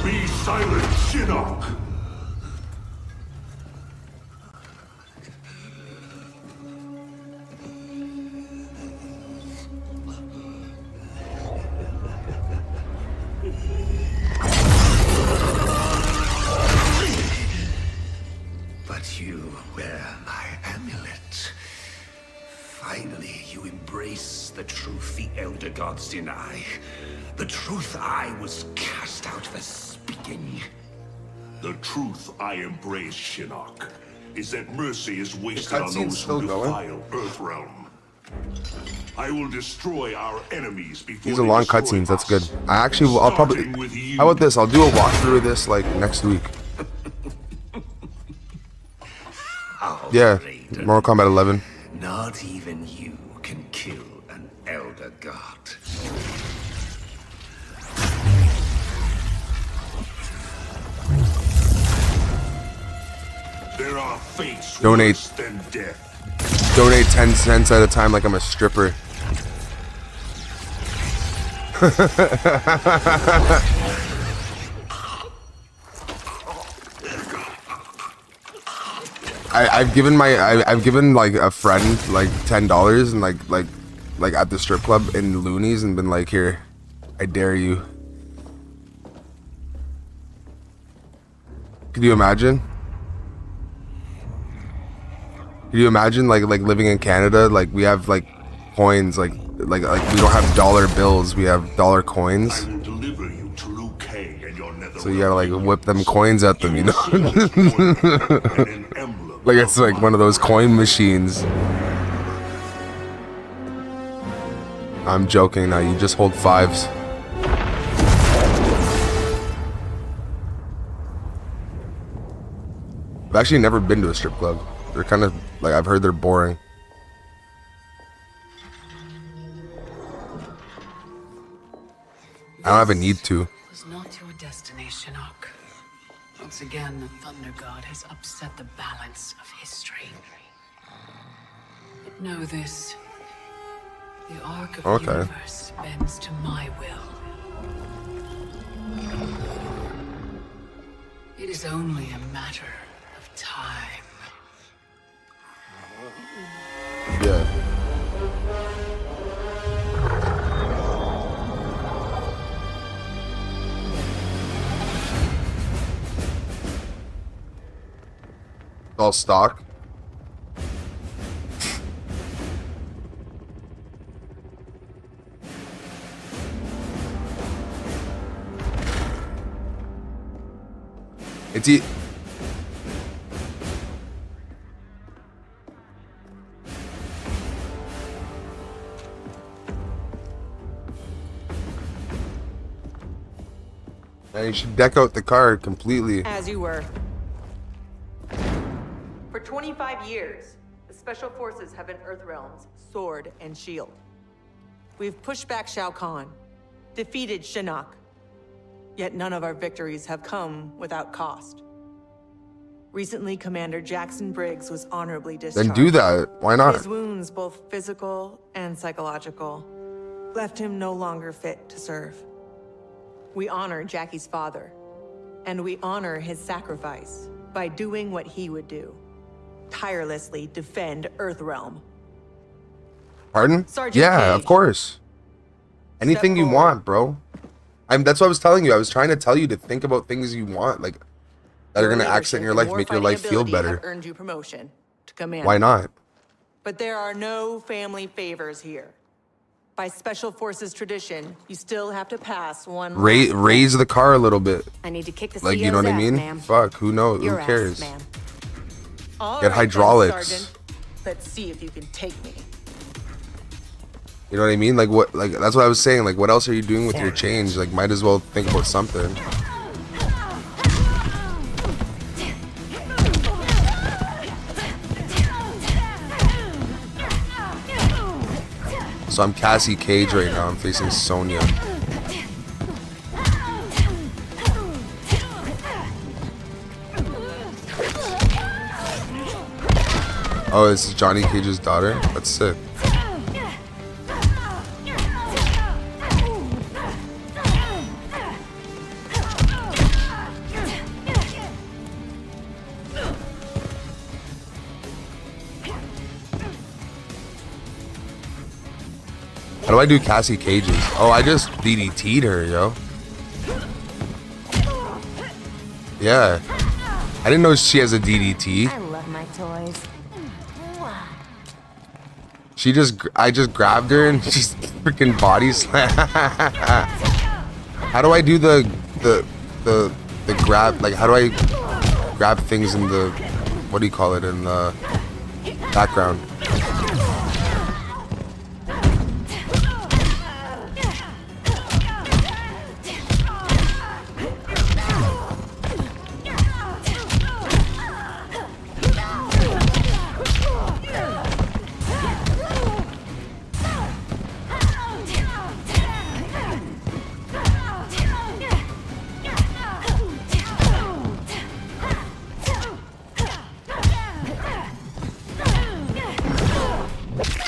Be silent, Shinnok! But you wear my amulet. Finally, you embrace the truth the Elder Gods deny. The truth I was cast out for speaking. The truth I embrace, Shinnok, is that mercy is wasted on cutscene's those still who going? defile Earthrealm. I will destroy our enemies before These are they long destroy cutscenes. That's good. us. I actually will. I'll probably. Starting with you. How about this? I'll do a walkthrough of this like next week. Yeah, Mortal Kombat 11. Not even you can kill an Elder God. There are fates Donate. worse than death. Donate 10 cents at a time like I'm a stripper. I've given like a friend like $10 and like at the strip club in Loonies and been like, here, I dare you. Could you imagine? Could you imagine like living in Canada? Like we have like coins, like we don't have dollar bills, we have dollar coins. I will deliver you to Liu Kang and your nether So you gotta like whip them coins at them, you know? and an emblem Like it's like one of those coin machines. I'm joking now, you just hold fives. I've actually never been to a strip club. They're kind of like, I've heard they're boring. I don't have a need to. Was not your destiny, Shinnok. Once again, the Thunder God has upset the balance of history. But know this. The arc of the Okay. universe bends to my will. It is only a matter of time. Yeah. All stock. It's and you should deck out the car completely. As you were. For 25 years, the Special Forces have been Earthrealm's sword and shield. We've pushed back Shao Kahn, defeated Shinnok, yet none of our victories have come without cost. Recently, Commander Jackson Briggs was honorably discharged. Then do that. Why not? His wounds, both physical and psychological, left him no longer fit to serve. We honor Jackie's father, and we honor his sacrifice by doing what he would do. Tirelessly defend Earthrealm. Pardon? Sergeant Yeah, Cage. of course. Anything you forward. want, bro. That's what I was telling you. I was trying to tell you to think about things you want, like that are gonna accent your life, make your life feel better. Have earned you promotion to commander. Why not? But there are no family favors here. By Special Forces tradition, you still have to pass one. Raise the car a little bit. I need to kick the Like, you know CEO's what I ass, mean? ma'am. Fuck, who knows? Your Who ass, cares? ma'am. All Get right, then, hydraulics. Sergeant. Let's see if you can take me. You know what I mean? Like what? Like that's what I was saying. Like what else are you doing with your change? Like might as well think about something. So I'm Cassie Cage right now. I'm facing Sonya. Oh, this is Johnny Cage's daughter? That's sick. How do I do Cassie Cage's? Oh, I just DDT'd her, yo. Yeah. I didn't know she has a DDT. I love my toys. I just grabbed her and she's freaking body slam. How do I do the grab? Like, how do I grab things in the, what do you call it, in the background?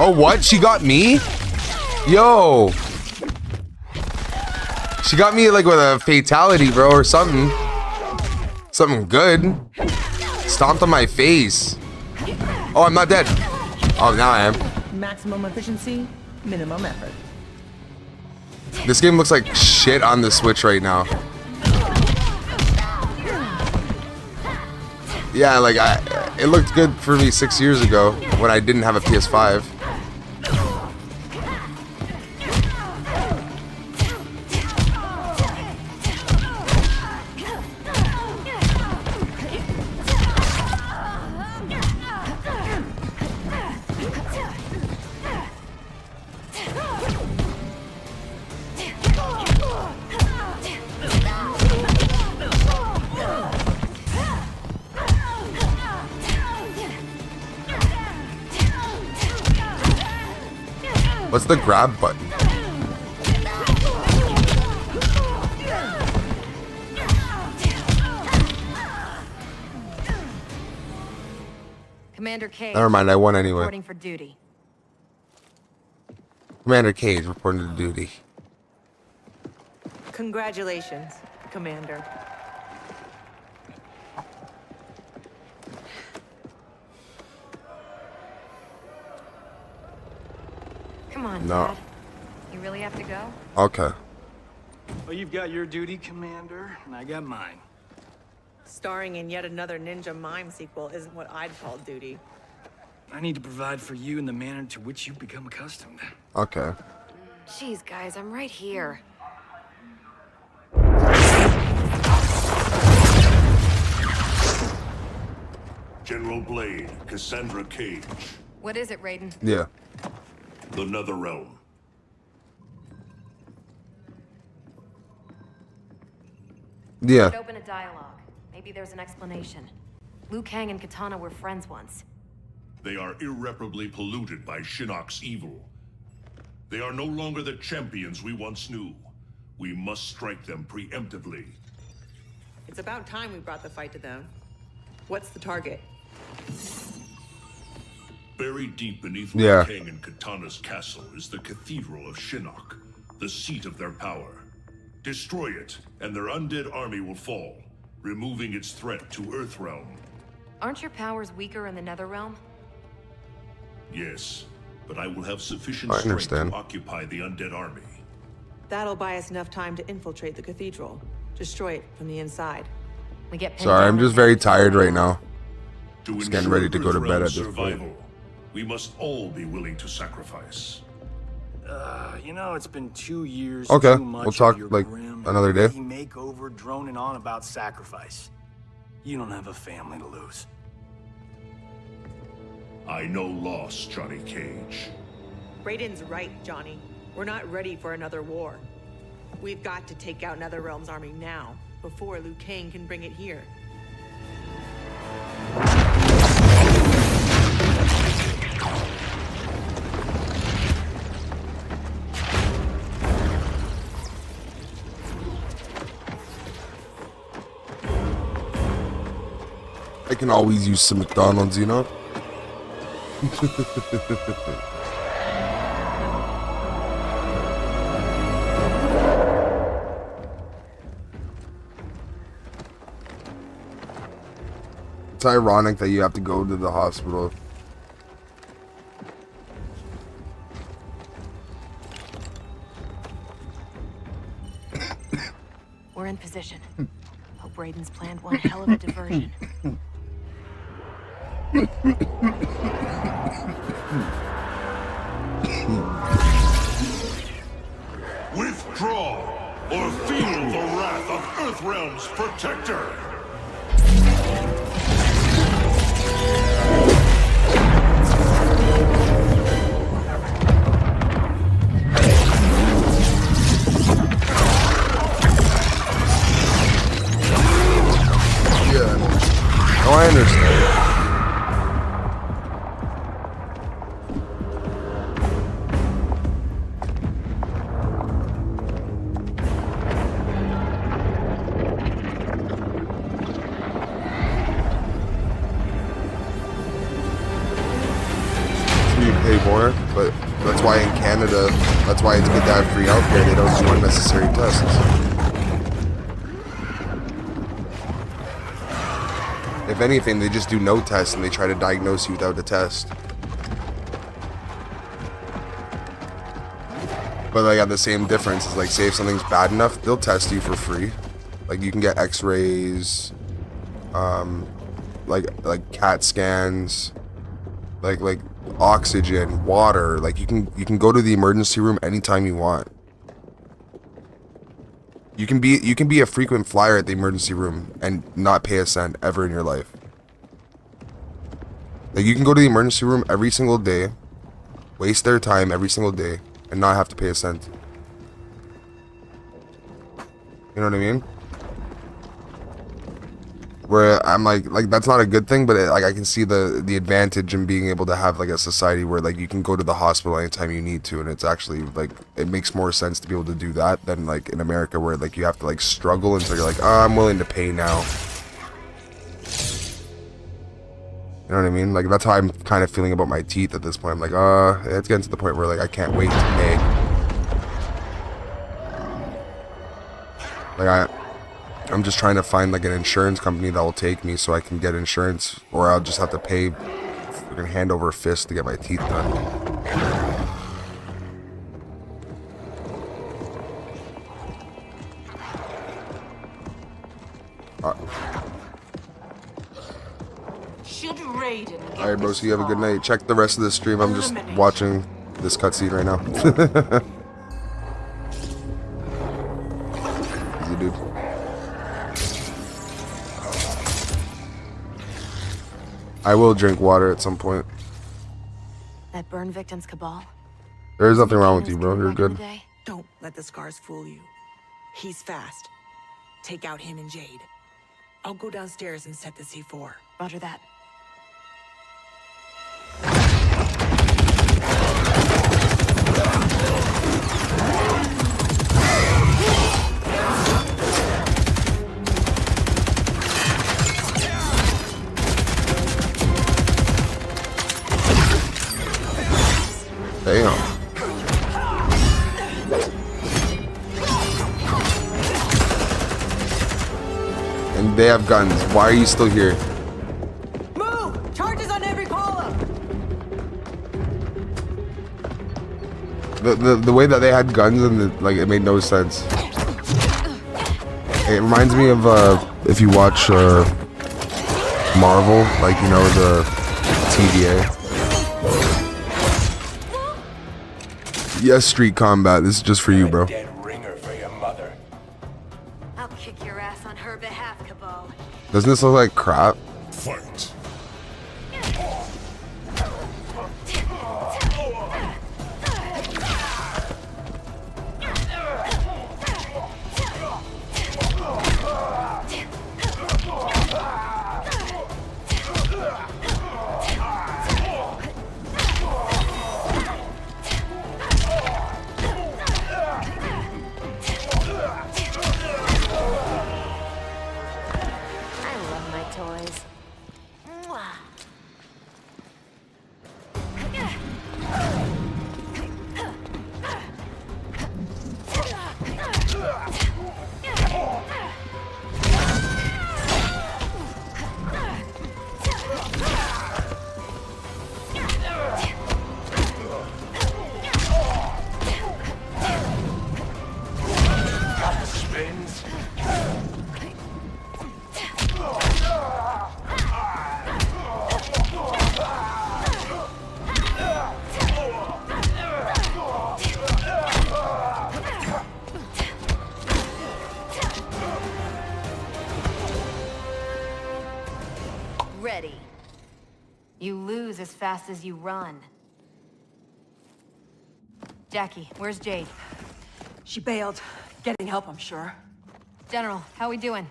Oh, what? She got me? Yo. She got me like with a fatality, bro, or something. Something good. Stomped on my face. Oh, I'm not dead. Oh, now I am. Maximum efficiency, minimum effort. This game looks like shit on the Switch right now. Yeah, like it looked good for me 6 years ago when I didn't have a PS5. What's the grab button? Commander Cage. Never mind, I won anyway. Reporting for duty. Commander Cage reporting to duty. Congratulations, Commander. Come on, No. Dad. You really have to go? Okay. Well, you've got your duty, Commander, and I got mine. Starring in yet another Ninja Mime sequel isn't what I'd call duty. I need to provide for you in the manner to which you've become accustomed. Okay. Jeez, guys, I'm right here. General Blade, Cassandra Cage, What is it, Raiden? Yeah. the Netherrealm. Yeah. Open a dialogue. Maybe there's an explanation. Liu Kang and Katana were friends once. They are irreparably polluted by Shinnok's evil. They are no longer the champions we once knew. We must strike them preemptively. It's about time we brought the fight to them. What's the target? Buried deep beneath Yeah. Liu Kang and Katana's castle is the Cathedral of Shinnok, the seat of their power. Destroy it, and their undead army will fall, removing its threat to Earthrealm. Aren't your powers weaker in the Netherrealm? Yes, but I will have sufficient I strength understand. to occupy the undead army. That'll buy us enough time to infiltrate the cathedral. Destroy it from the inside. We get pinned Sorry, down I'm and just very taken to tired the right Netherrealm. now. To Just getting ensure ready to go to bed Earthrealm's at this point. survival, we must all be willing to sacrifice. You know, it's been 2 years. Okay, too much we'll talk, of your like, grim, another day. makeover droning on about sacrifice. You don't have a family to lose. I know loss, Johnny Cage. Raiden's right, Johnny. We're not ready for another war. We've got to take out Netherrealm's army now, before Liu Kang can bring it here. can always use some McDonald's, you know? It's ironic that you have to go to the hospital. We're in position. Hope Raiden's planned one hell of a diversion. Withdraw, or feel the wrath of Earthrealm's protector! Yeah. Oh, I understand. More, but that's why in Canada, that's why it's good to have free healthcare. They don't do unnecessary tests. If anything, they just do no tests and they try to diagnose you without a test. But they got the same difference. It's like, say if something's bad enough, they'll test you for free. Like you can get X-rays, like CAT scans, like oxygen, water. Like you can go to the emergency room anytime you want. You can be a frequent flyer at the emergency room and not pay a cent ever in your life. Like you can go to the emergency room every single day, waste their time every single day, and not have to pay a cent. You know what I mean? Where I'm like that's not a good thing, but like I can see the advantage in being able to have like a society where like you can go to the hospital anytime you need to, and it's actually like it makes more sense to be able to do that than like in America where like you have to like struggle until you're like, oh, I'm willing to pay now. You know what I mean? Like that's how I'm kind of feeling about my teeth at this point. I'm like, it's getting to the point where like I can't wait to pay. Like I'm just trying to find like an insurance company that will take me so I can get insurance, or I'll just have to pay freaking hand over fist to get my teeth done. Alright, bro, so you have a good night. Check the rest of the stream. I'm just watching this cutscene right now. Easy, dude. I will drink water at some point. That burn victim's cabal? There's nothing wrong with you, bro. You're good. Don't let the scars fool you. He's fast. Take out him and Jade. I'll go downstairs and set the C4. Roger that. Damn. And they have guns. Why are you still here? Move! Charges on every column! The way that they had guns and like it made no sense. It reminds me of if you watch Marvel, like you know the TVA. Yes, Street Combat. This is just for you, bro. I'll kick your ass on her behalf, Cabal. Doesn't this look like crap? Fight. lose as fast as you run. Jackie, where's Jade? She bailed. Getting help, I'm sure. General, how we doing?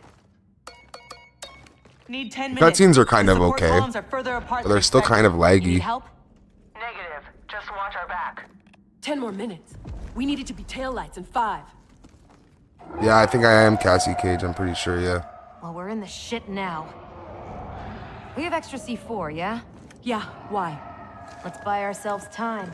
Need 10 minutes. Cutscenes are kind The of support okay, columns are further apart but than they're still expected. kind of You need laggy. help? Negative. Just watch our back. 10 more minutes. We need it to be taillights in 5. Yeah, I think I am Cassie Cage. I'm pretty sure. Yeah. Well, we're in the shit now. We have extra C4, yeah? Yeah, why? Let's buy ourselves time.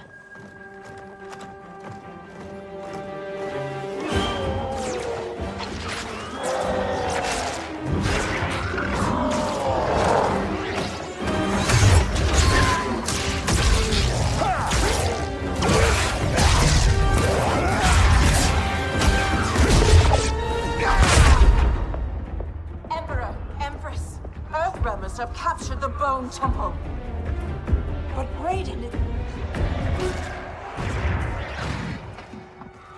Emperor, Empress, Earthrealmers have captured the Bone Temple. But Raiden...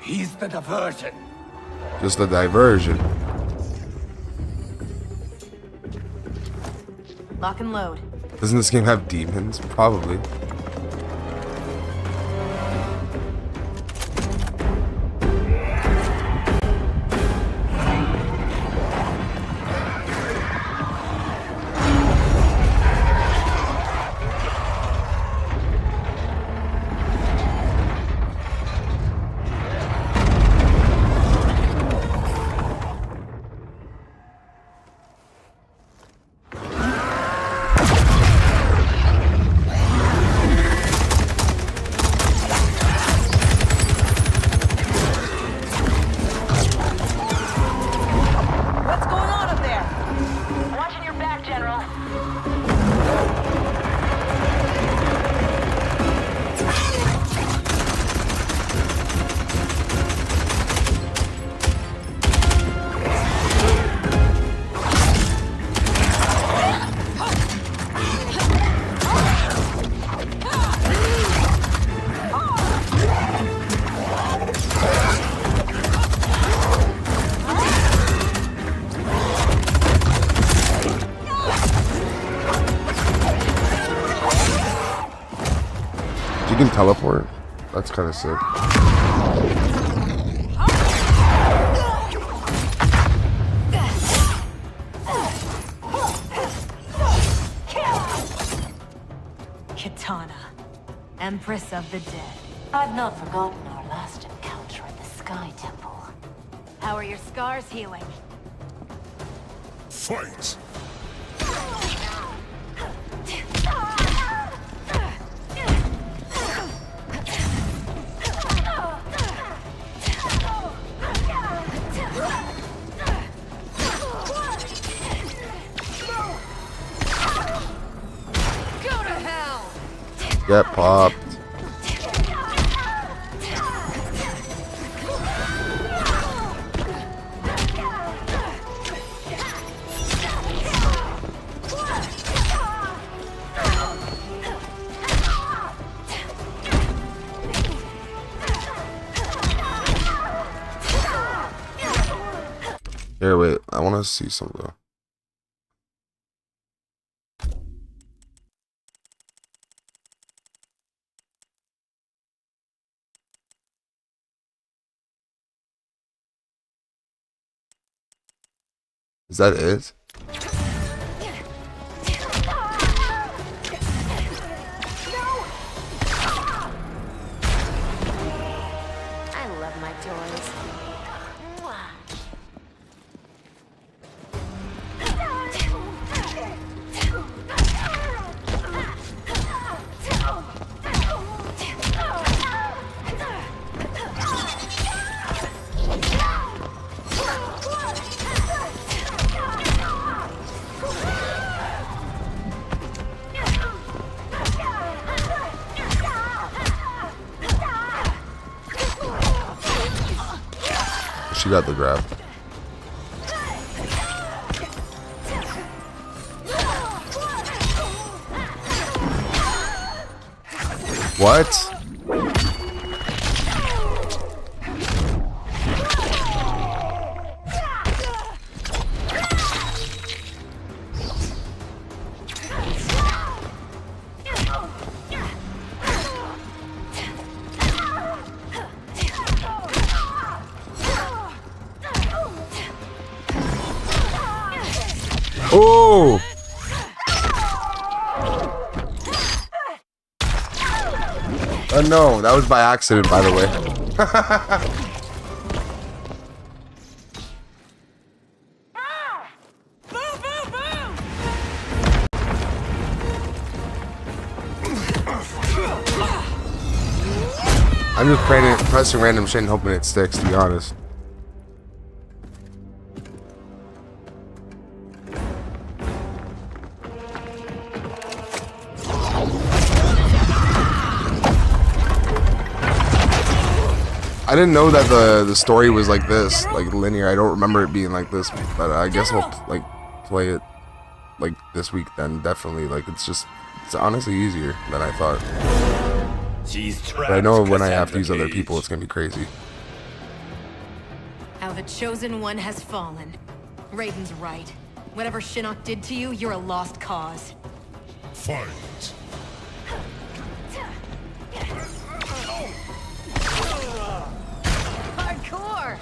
He's the diversion. Just a diversion. Lock and load. Doesn't this game have demons? Probably. What's going on up there? Watching your back, General. You can teleport. That's kind of sick. Kitana, Empress of the Dead. I've not forgotten our last encounter at the Sky Temple. How are your scars healing? Fight! Get popped. Here, wait. I want to see something. Is that it? I love my toys. She got the grab. What? Oh no, that was by accident, by the way. I'm just pressing random shit and hoping it sticks, to be honest. I didn't know that the story was like this, like linear. I don't remember it being like this, but I guess we'll like play it like this week then. Definitely, like it's honestly easier than I thought. But I know when I have to use other people, it's gonna be crazy. How the chosen one has fallen. Raiden's right. Whatever Shinnok did to you, you're a lost cause. Fight. Hardcore!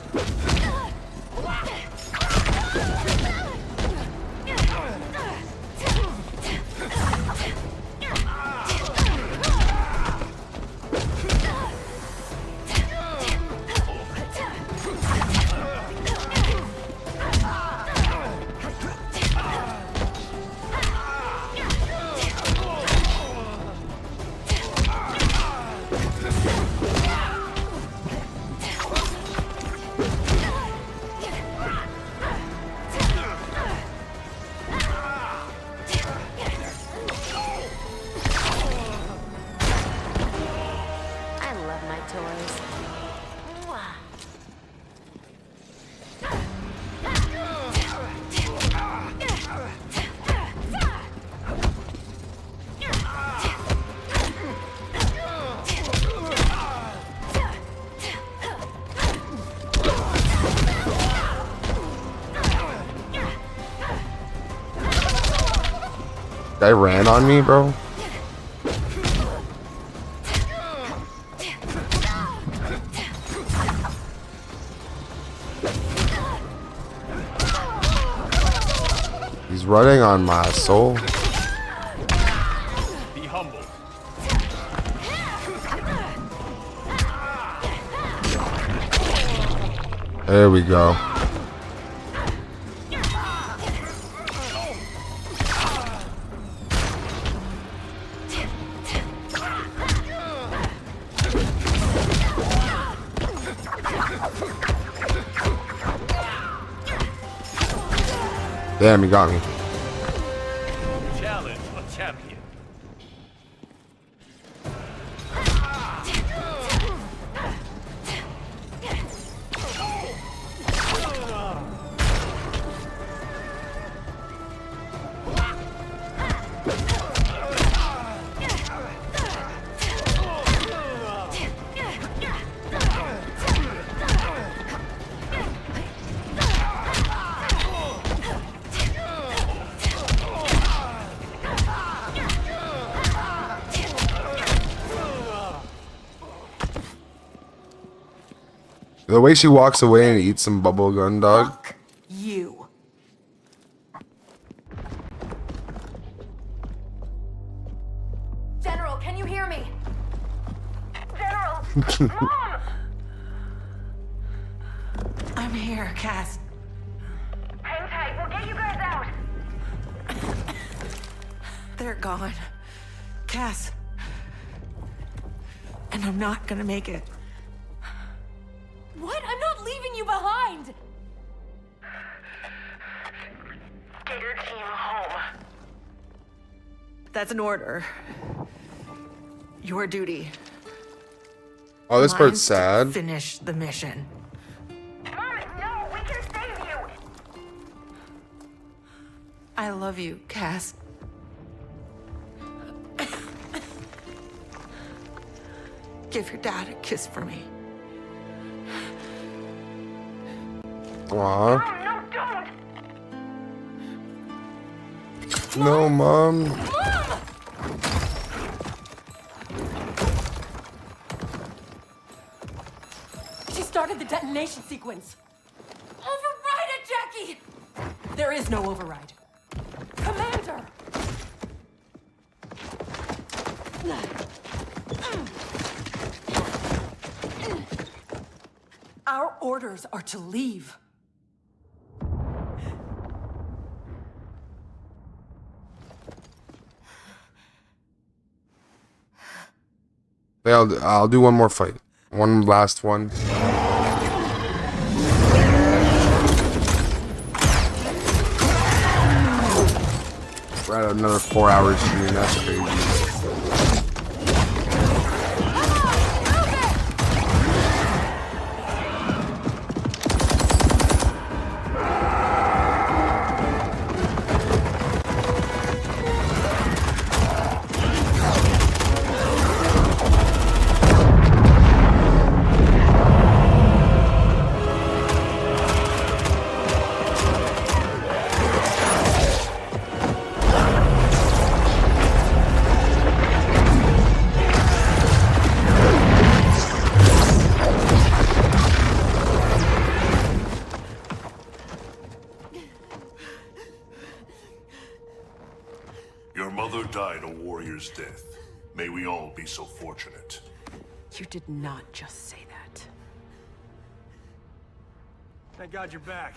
Guy ran on me, bro. He's running on my soul. Be humble. There we go. Damn, he got me. Challenge a champion. The way she walks away and eats some bubble gum, dog. Fuck you. General, can you hear me? General! Mom! I'm here, Cass. Hang tight, we'll get you guys out. They're gone. Cass. And I'm not gonna make it. What? I'm not leaving you behind! Get your team home. That's an order. Your duty. Oh, this Mine's part's to sad. Finish the mission. Mom, no, we can save you. I love you, Cass. Give your dad a kiss for me. Aw. Mom, no, don't. No, Mom. She started the detonation sequence. Override it, Jackie! There is no override. Commander! Our orders are to leave. Yeah, I'll do one more fight. One last one. We're at another 4 hours stream. That's crazy. Your mother died a warrior's death. May we all be so fortunate. You did not just say that. Thank God you're back.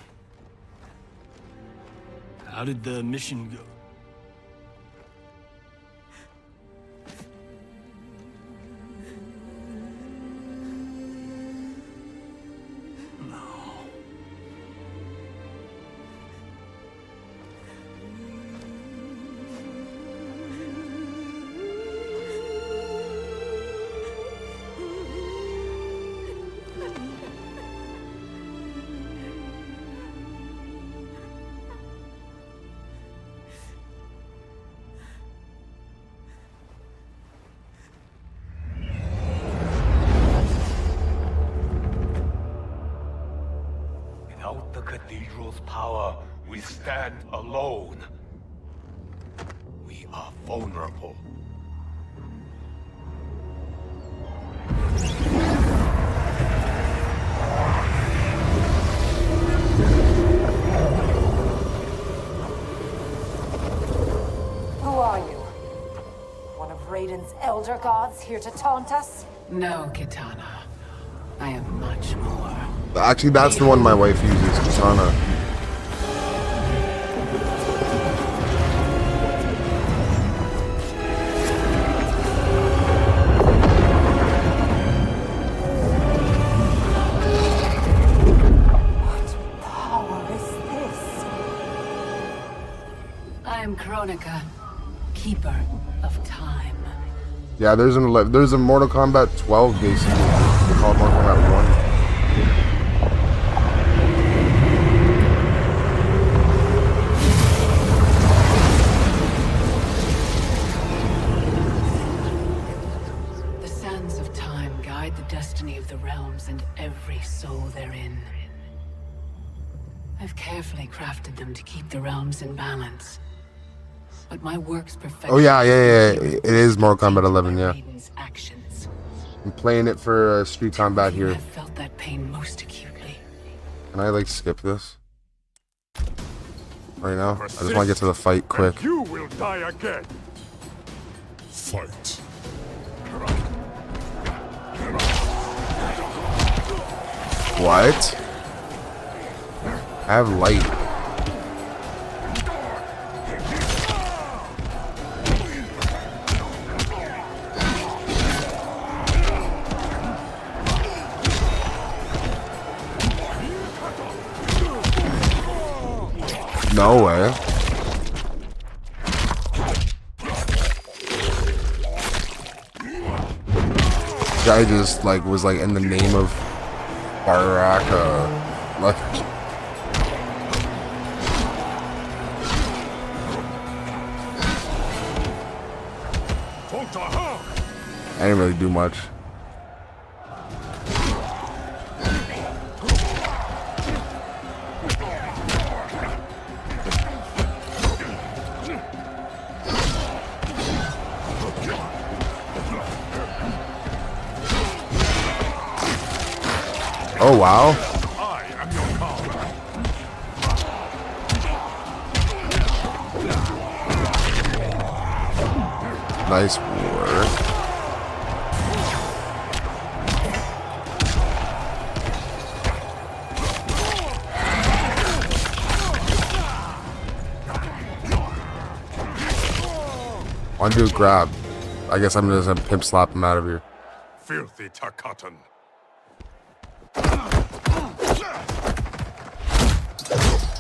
How did the mission go? Without the cathedral's power, we stand alone. We are vulnerable. Who are you? One of Raiden's elder gods here to taunt us? No, Kitana. I am much more. Actually, that's the one my wife uses, Katana. What power is this? I am Kronika, keeper of time. Yeah, there's a Mortal Kombat 12 basically. They call it Mortal Kombat 1. The sands of time guide the destiny of the realms and every soul therein. I've carefully crafted them to keep the realms in balance. But my work's perfection. Oh yeah. It is Mortal Kombat 11, yeah. Raiden's actions. I'm playing it for Street Combat You here. have felt that pain most acutely. Can I like skip this? Right now? I just want to get to the fight quick. You will die again. Fight. What? I have light. No way. Guy just like was like in the name of Baraka. Like I didn't really do much. Oh wow. I am your power. Nice work. Undo grab. I guess I'm just gonna pimp slap him out of here. Filthy Takatan.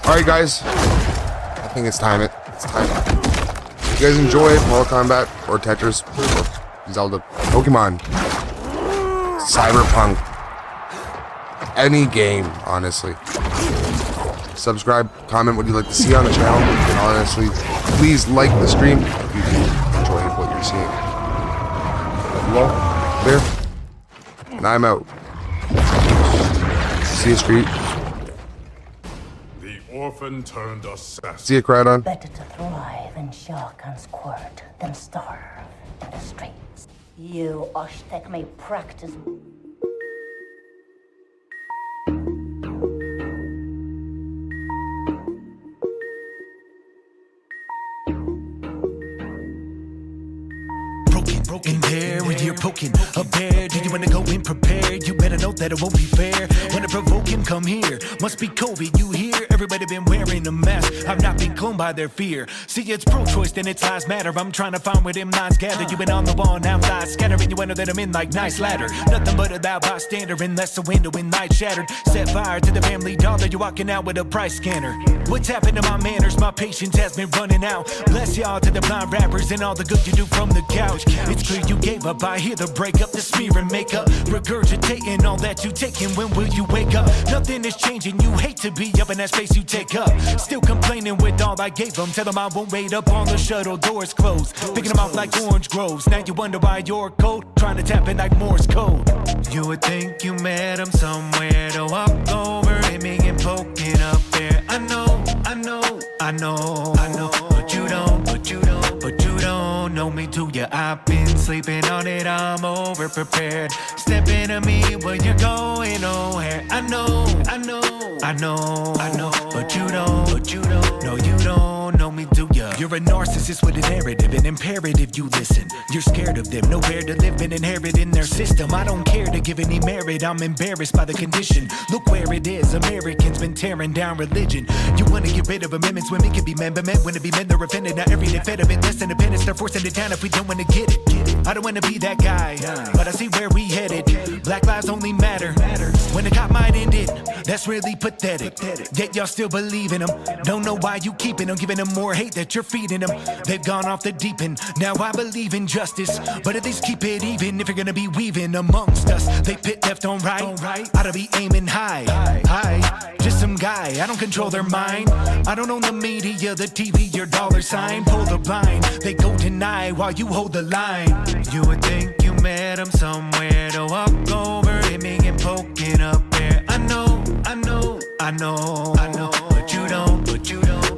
Alright guys, I think it's time. It's time. If you guys enjoy Mortal Kombat or Tetris or Zelda, Pokemon, Cyberpunk, any game, honestly. Subscribe, comment what you'd like to see on the channel, and honestly, please like the stream if you enjoy what you're seeing. Hello, there, and I'm out. See you, Street. The orphan turned assassin. See you, Crowdon. Better to thrive in Shao Kahn's court than starve in the streets. You Oshtek may practice. Broken there when you're poking a bear. Do you wanna go in prepared? You better know that it won't be fair. Wanna provoke him? Come here. Must be COVID, you hear? Everybody been wearing a mask. I've not been cloned by their fear. See, it's pro-choice, then it's lives matter. I'm trying to find where them lines gather. You been on the wall, now lies scattering. You know that I'm in like nice ladder. Nothing but a thou bystander, unless the window in night shattered. Set fire to the family dollar. You walking out with a price scanner. What's happened to my manners? My patience has been running out. Bless y'all to the blind rappers and all the good you do from the couch. It's clear you gave up. I hear the breakup, the smear and makeup, regurgitating all that you taking. When will you wake up? Nothing is changing. You hate to be up in that space you take up. Still complaining with all I gave them. Tell them I won't wait up on the shuttle, doors closed. Picking them off like orange groves. Now you wonder why you're cold. Trying to tap in like Morse code. You would think you met him somewhere to walk over him and poking up there. I know, but you don't know me, do ya? I've been sleeping on it, I'm over prepared. Step into me when you're going nowhere. I know, but you don't, no, you don't know me, do ya? You're a narcissist with a narrative, an imperative you listen. You're scared of them, nowhere to live and inherit in their system. I don't care to give any merit, I'm embarrassed by the condition. Look where it is, Americans been tearing down religion. You wanna get rid of amendments, women can be men, but men wanna be men, they're offended. Not every day fed of it, less independence, they're forcing it down if we don't wanna get it. I don't wanna be that guy, but I see where we headed. Black lives only matter when the cop might end it. That's really pathetic, yet y'all still believe in them. Don't know why you keeping them, giving them more hate that you're feeding them. They've gone off the deep end, now I believe in justice, but at least keep it even if you're gonna be weaving amongst us. They pit left on right, oughta be aiming high, just some guy, I don't control their mind. I don't own the media, the TV, your dollar sign. Pull the blind, they go deny while you hold the line. You would think you met him somewhere to walk over him and poking up there. I know,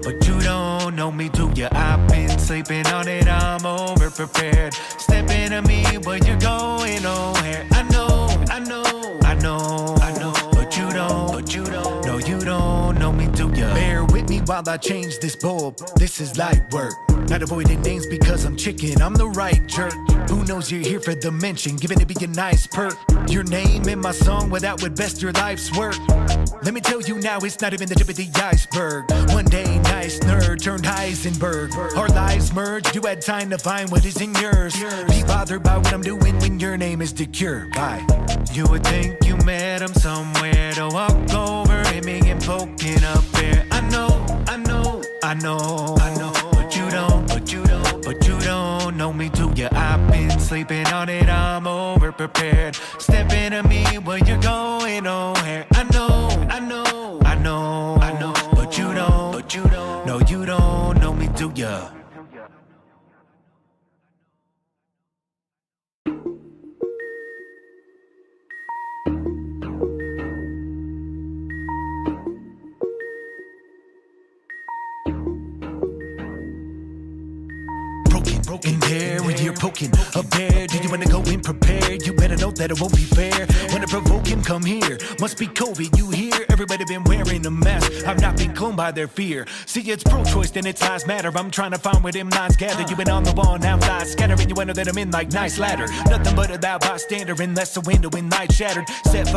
but you don't know me, do ya? I've been sleeping on it, I'm over prepared. Step into me when you're going nowhere. I know, but you don't, no, you don't know me, do ya? Bear with me while I change this bulb. This is light work. Not avoiding names because I'm chicken, I'm the right jerk. Who knows you're here for the mention, giving it be a nice perk. Your name in my song, without would best your life's work. Let me tell you now, it's not even the tip of the iceberg. One day, nice nerd turned Heisenberg. Our lives merged, you had time to find what is in yours. Be bothered by what I'm doing when your name is The Cure. Bye. You would think you met him somewhere to walk over him and poking up there. I know, but you don't know me, do ya? I've been sleeping on it, I'm over prepared. Step into me when you're going nowhere. I know, but you don't, no, you don't know me, do ya? Broken there when you're poking a bear. Do you wanna go in prepared? You better know that it won't be fair. Wanna provoke him? Come here. Must be COVID, you hear? Everybody been wearing a mask. I've not been cloned by their fear. See, it's pro-choice, then it's lives matter. I'm trying to find where them lines gather. You been on the wall, now lies scattering. You know that I'm in like nice ladder. Nothing but a thou bystander, unless the window in night shattered. Set fire